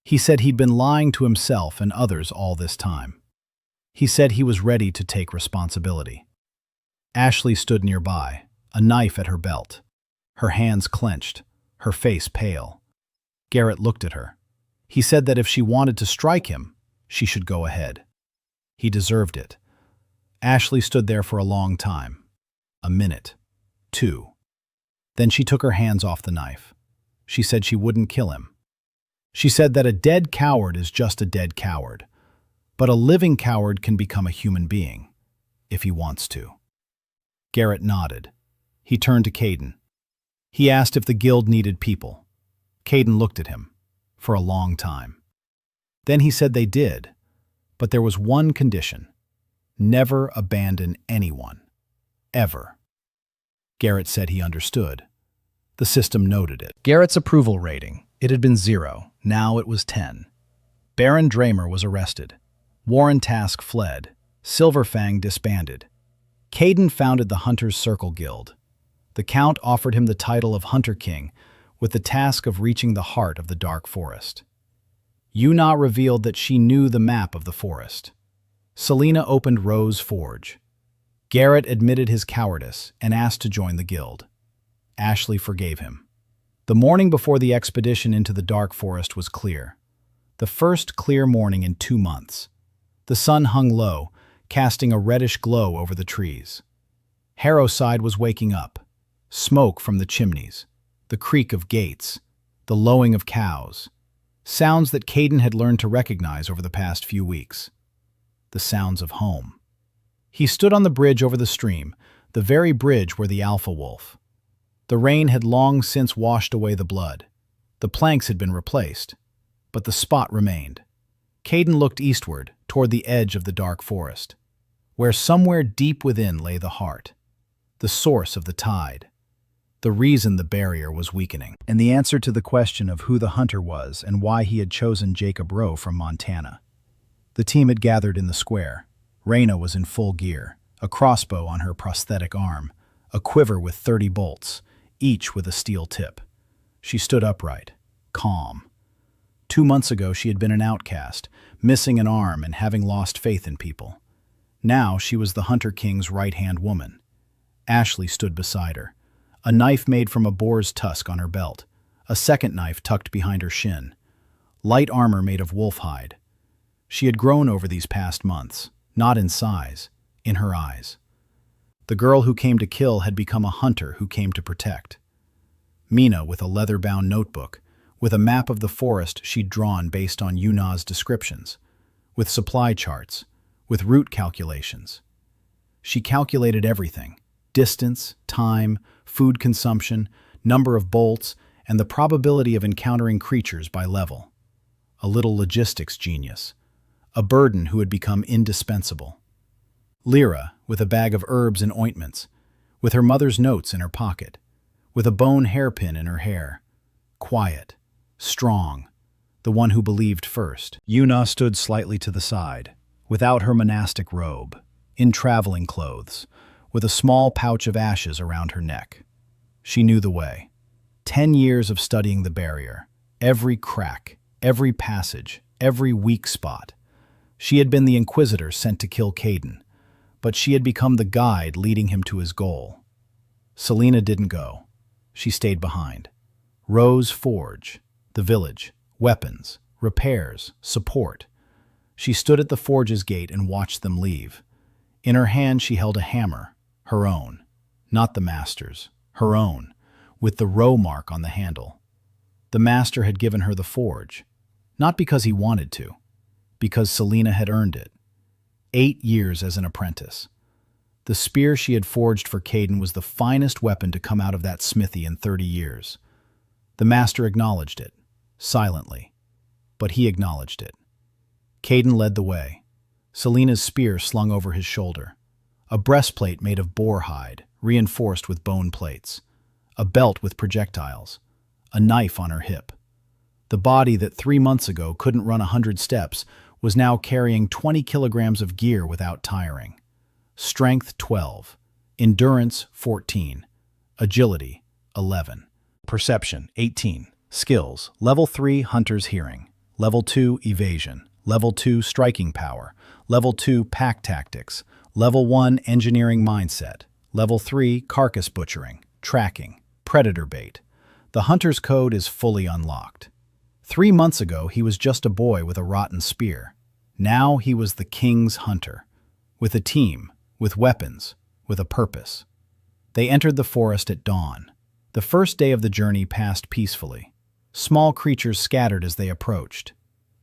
He said he'd been lying to himself and others all this time. He said he was ready to take responsibility. Ashley stood nearby, a knife at her belt. Her hands clenched, her face pale. Garrett looked at her. He said that if she wanted to strike him, she should go ahead. He deserved it. Ashley stood there for a long time. A minute. 2. Then she took her hands off the knife. She said she wouldn't kill him. She said that a dead coward is just a dead coward, but a living coward can become a human being, if he wants to. Garrett nodded. He turned to Caden. He asked if the guild needed people. Caden looked at him, for a long time. Then he said they did, but there was one condition. Never abandon anyone. Ever. Garrett said he understood. The system noted it. Garrett's approval rating. It had been 0. Now it was 10. Baron Dramer was arrested. Warren Task fled. Silverfang disbanded. Caden founded the Hunter's Circle Guild. The Count offered him the title of Hunter King with the task of reaching the heart of the dark forest. Yuna revealed that she knew the map of the forest. Selena opened Rose Forge. Garrett admitted his cowardice and asked to join the guild. Ashley forgave him. The morning before the expedition into the dark forest was clear. The first clear morning in 2 months. The sun hung low, casting a reddish glow over the trees. Harrowside was waking up. Smoke from the chimneys, the creak of gates, the lowing of cows. Sounds that Caden had learned to recognize over the past few weeks. The sounds of home. He stood on the bridge over the stream, the very bridge where the alpha wolf. The rain had long since washed away the blood. The planks had been replaced, but the spot remained. Caden looked eastward, toward the edge of the dark forest, where somewhere deep within lay the heart, the source of the tide, the reason the barrier was weakening, and the answer to the question of who the hunter was and why he had chosen Jacob Rowe from Montana. The team had gathered in the square. Raina was in full gear, a crossbow on her prosthetic arm, a quiver with 30 bolts, each with a steel tip. She stood upright, calm. 2 months ago she had been an outcast, missing an arm and having lost faith in people. Now she was the Hunter King's right-hand woman. Ashley stood beside her, a knife made from a boar's tusk on her belt, a second knife tucked behind her shin, light armor made of wolf hide. She had grown over these past months, not in size, in her eyes. The girl who came to kill had become a hunter who came to protect. Mina, with a leather-bound notebook, with a map of the forest she'd drawn based on Yuna's descriptions, with supply charts, with route calculations. She calculated everything: distance, time, food consumption, number of bolts, and the probability of encountering creatures by level. A little logistics genius, a burden who had become indispensable. Lyra, with a bag of herbs and ointments, with her mother's notes in her pocket, with a bone hairpin in her hair. Quiet, strong, the one who believed first. Yuna stood slightly to the side, without her monastic robe, in traveling clothes, with a small pouch of ashes around her neck. She knew the way. 10 years of studying the barrier, every crack, every passage, every weak spot. She had been the inquisitor sent to kill Caden, but she had become the guide leading him to his goal. Selena didn't go. She stayed behind. Rowe's forge, the village, weapons, repairs, support. She stood at the forge's gate and watched them leave. In her hand she held a hammer, her own, not the master's, her own, with the Rowe mark on the handle. The master had given her the forge, not because he wanted to, because Selena had earned it. 8 years as an apprentice. The spear she had forged for Caden was the finest weapon to come out of that smithy in 30 years. The master acknowledged it, silently, but he acknowledged it. Caden led the way. Selena's spear slung over his shoulder, a breastplate made of boar hide, reinforced with bone plates, a belt with projectiles, a knife on her hip. The body that 3 months ago couldn't run 100 steps was now carrying 20 kilograms of gear without tiring. Strength 12, endurance 14, agility 11, perception 18, skills level 3 hunter's hearing, level 2 evasion, level 2 striking power, level 2 pack tactics, level 1 engineering mindset, level 3 carcass butchering, tracking, predator bait. The hunter's code is fully unlocked. 3 months ago he was just a boy with a rotten spear. Now he was the king's hunter, with a team, with weapons, with a purpose. They entered the forest at dawn. The first day of the journey passed peacefully. Small creatures scattered as they approached.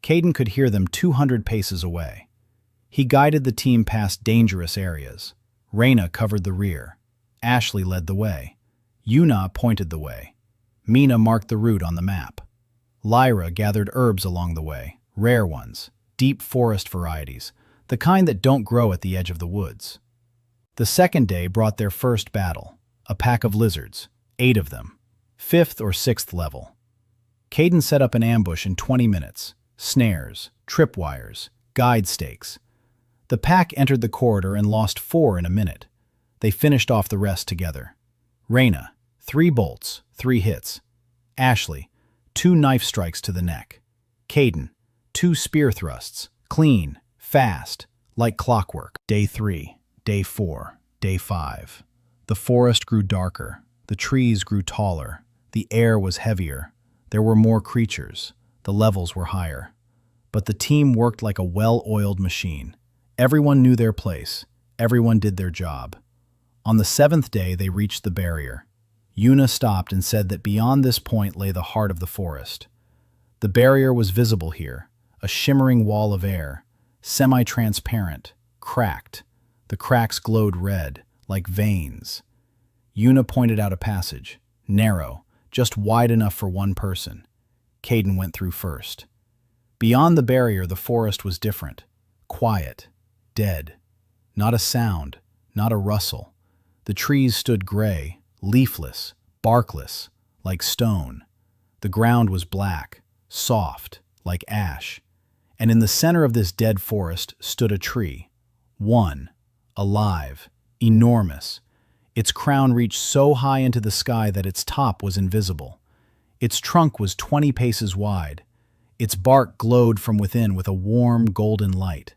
Caden could hear them 200 paces away. He guided the team past dangerous areas. Raina covered the rear. Ashley led the way. Yuna pointed the way. Mina marked the route on the map. Lyra gathered herbs along the way, rare ones, deep forest varieties, the kind that don't grow at the edge of the woods. The second day brought their first battle, a pack of lizards, 8 of them, 5th or 6th level. Caden set up an ambush in 20 minutes, snares, tripwires, guide stakes. The pack entered the corridor and lost 4 in a minute. They finished off the rest together. Raina, 3 bolts, 3 hits. Ashley, 2 knife strikes to the neck. Caden, 2 spear thrusts, clean, fast, like clockwork. Day 3, day 4, day 5. The forest grew darker, the trees grew taller, the air was heavier, there were more creatures, the levels were higher. But the team worked like a well-oiled machine. Everyone knew their place, everyone did their job. On the 7th day they reached the barrier. Yuna stopped and said that beyond this point lay the heart of the forest. The barrier was visible here, a shimmering wall of air, semi-transparent, cracked. The cracks glowed red, like veins. Yuna pointed out a passage, narrow, just wide enough for one person. Caden went through first. Beyond the barrier, the forest was different. Quiet, dead. Not a sound, not a rustle. The trees stood gray, leafless, barkless, like stone. The ground was black, soft, like ash. And in the center of this dead forest stood a tree. One, alive, enormous. Its crown reached so high into the sky that its top was invisible. Its trunk was 20 paces wide. Its bark glowed from within with a warm, golden light.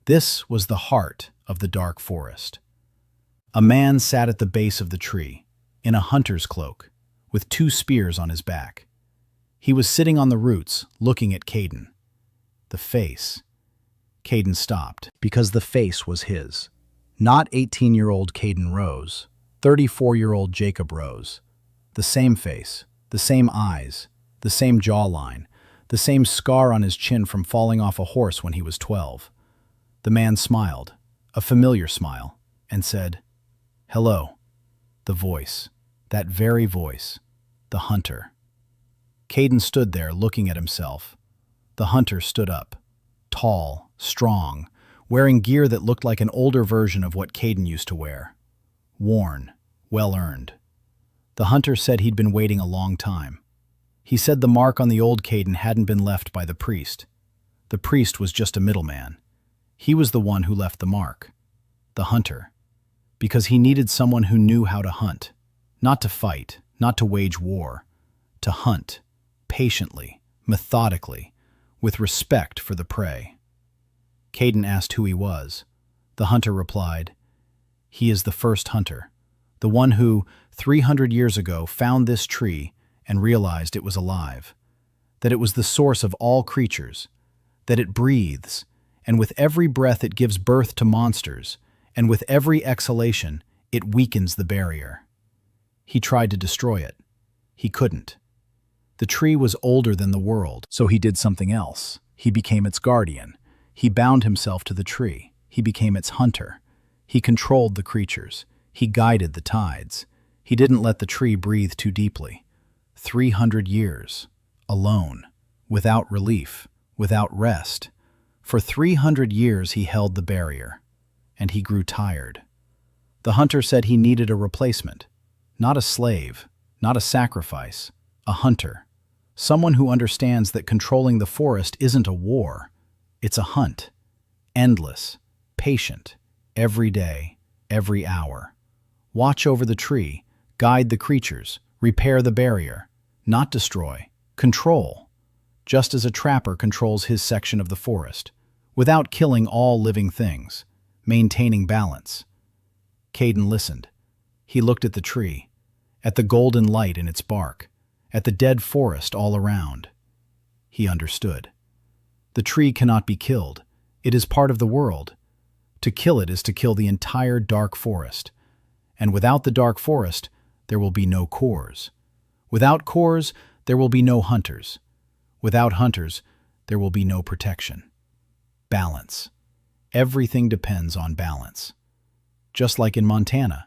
This was the heart of the dark forest. A man sat at the base of the tree, in a hunter's cloak, with 2 spears on his back. He was sitting on the roots, looking at Caden. The face. Caden stopped, because the face was his. Not 18-year-old Caden Rose, 34-year-old Jacob Rose. The same face, the same eyes, the same jawline, the same scar on his chin from falling off a horse when he was 12. The man smiled, a familiar smile, and said, "Hello." The voice, that very voice, the hunter. Caden stood there looking at himself. The hunter stood up, tall, strong, wearing gear that looked like an older version of what Caden used to wear. Worn, well-earned. The hunter said he'd been waiting a long time. He said the mark on the old Caden hadn't been left by the priest. The priest was just a middleman. He was the one who left the mark. The hunter. Because he needed someone who knew how to hunt. Not to fight, not to wage war. To hunt, patiently, methodically, with respect for the prey. Caden asked who he was. The hunter replied, "He is the first hunter, the one who, 300 years ago, found this tree and realized it was alive, that it was the source of all creatures, that it breathes, and with every breath it gives birth to monsters, and with every exhalation it weakens the barrier." He tried to destroy it. He couldn't. The tree was older than the world, so he did something else. He became its guardian. He bound himself to the tree. He became its hunter. He controlled the creatures. He guided the tides. He didn't let the tree breathe too deeply. 300 years, alone, without relief, without rest. For 300 years he held the barrier, and he grew tired. The hunter said he needed a replacement, not a slave, not a sacrifice, a hunter. Someone who understands that controlling the forest isn't a war, it's a hunt. Endless, patient, every day, every hour. Watch over the tree, guide the creatures, repair the barrier, not destroy, control. Just as a trapper controls his section of the forest, without killing all living things, maintaining balance. Caden listened. He looked at the tree, at the golden light in its bark, at the dead forest all around. He understood. The tree cannot be killed. It is part of the world. To kill it is to kill the entire dark forest. And without the dark forest, there will be no cores. Without cores, there will be no hunters. Without hunters, there will be no protection. Balance. Everything depends on balance. Just like in Montana.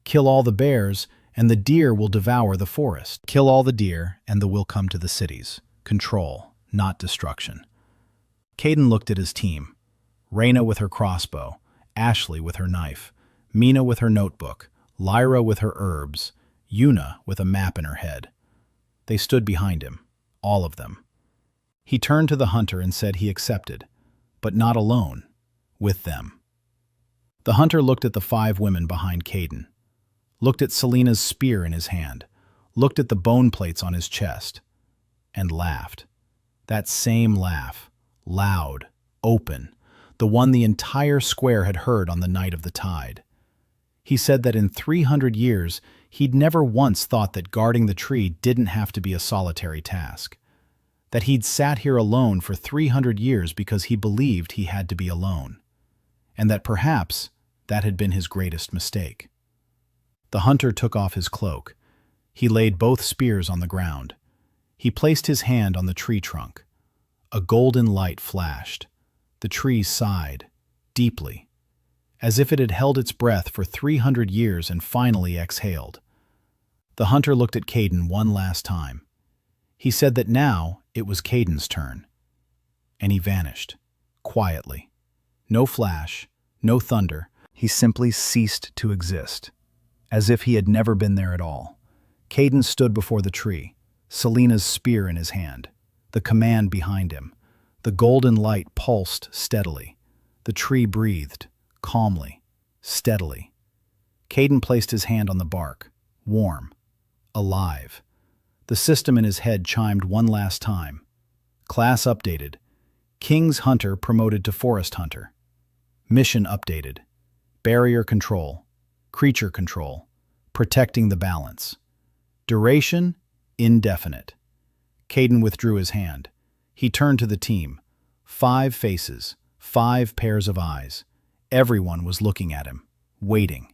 Kill all the bears, and the deer will devour the forest. Kill all the deer, and the will come to the cities. Control, not destruction. Caden looked at his team. Raina with her crossbow, Ashley with her knife, Mina with her notebook, Lyra with her herbs, Yuna with a map in her head. They stood behind him, all of them. He turned to the hunter and said he accepted, but not alone, with them. The hunter looked at the 5 women behind Caden, looked at Selena's spear in his hand, looked at the bone plates on his chest, and laughed. That same laugh, loud, open, the one the entire square had heard on the night of the tide. He said that in 300 years, he'd never once thought that guarding the tree didn't have to be a solitary task. That he'd sat here alone for 300 years because he believed he had to be alone. And that perhaps that had been his greatest mistake. The hunter took off his cloak. He laid both spears on the ground. He placed his hand on the tree trunk. A golden light flashed. The tree sighed, deeply. as if it had held its breath for 300 years and finally exhaled. The hunter looked at Caden one last time. He said that now it was Caden's turn. And he vanished, quietly. No flash, no thunder. He simply ceased to exist, as if he had never been there at all. Caden stood before the tree, Selena's spear in his hand, the command behind him. The golden light pulsed steadily. The tree breathed, calmly, steadily. Caden placed his hand on the bark, warm, alive. The system in his head chimed one last time. Class updated. King's Hunter promoted to Forest Hunter. Mission updated. Barrier control. Creature control. Protecting the balance. Duration, indefinite. Caden withdrew his hand. He turned to the team. 5 faces, 5 pairs of eyes. Everyone was looking at him, waiting.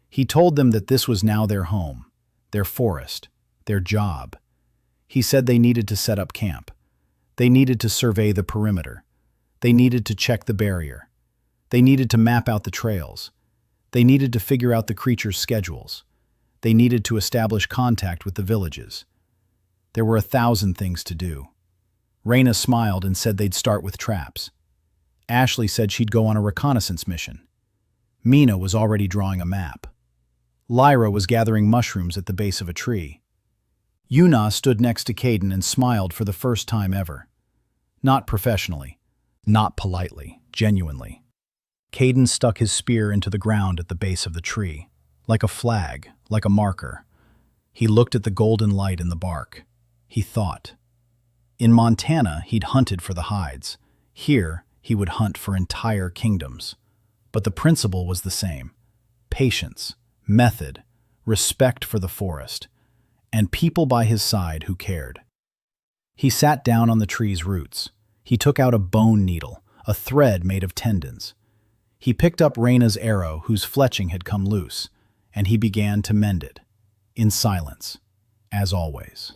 He told them that this was now their home, their forest, their job. He said they needed to set up camp. They needed to survey the perimeter. They needed to check the barrier. They needed to map out the trails. They needed to figure out the creatures' schedules. They needed to establish contact with the villages. There were 1,000 things to do. Raina smiled and said they'd start with traps. Ashley said she'd go on a reconnaissance mission. Mina was already drawing a map. Lyra was gathering mushrooms at the base of a tree. Yuna stood next to Caden and smiled for the first time ever. Not professionally, not politely, genuinely. Caden stuck his spear into the ground at the base of the tree, like a flag, like a marker. He looked at the golden light in the bark. He thought. In Montana, he'd hunted for the hides. Here, he would hunt for entire kingdoms. But the principle was the same. Patience, method, respect for the forest, and people by his side who cared. He sat down on the tree's roots. He took out a bone needle, a thread made of tendons. He picked up Raina's arrow whose fletching had come loose, and he began to mend it, in silence, as always.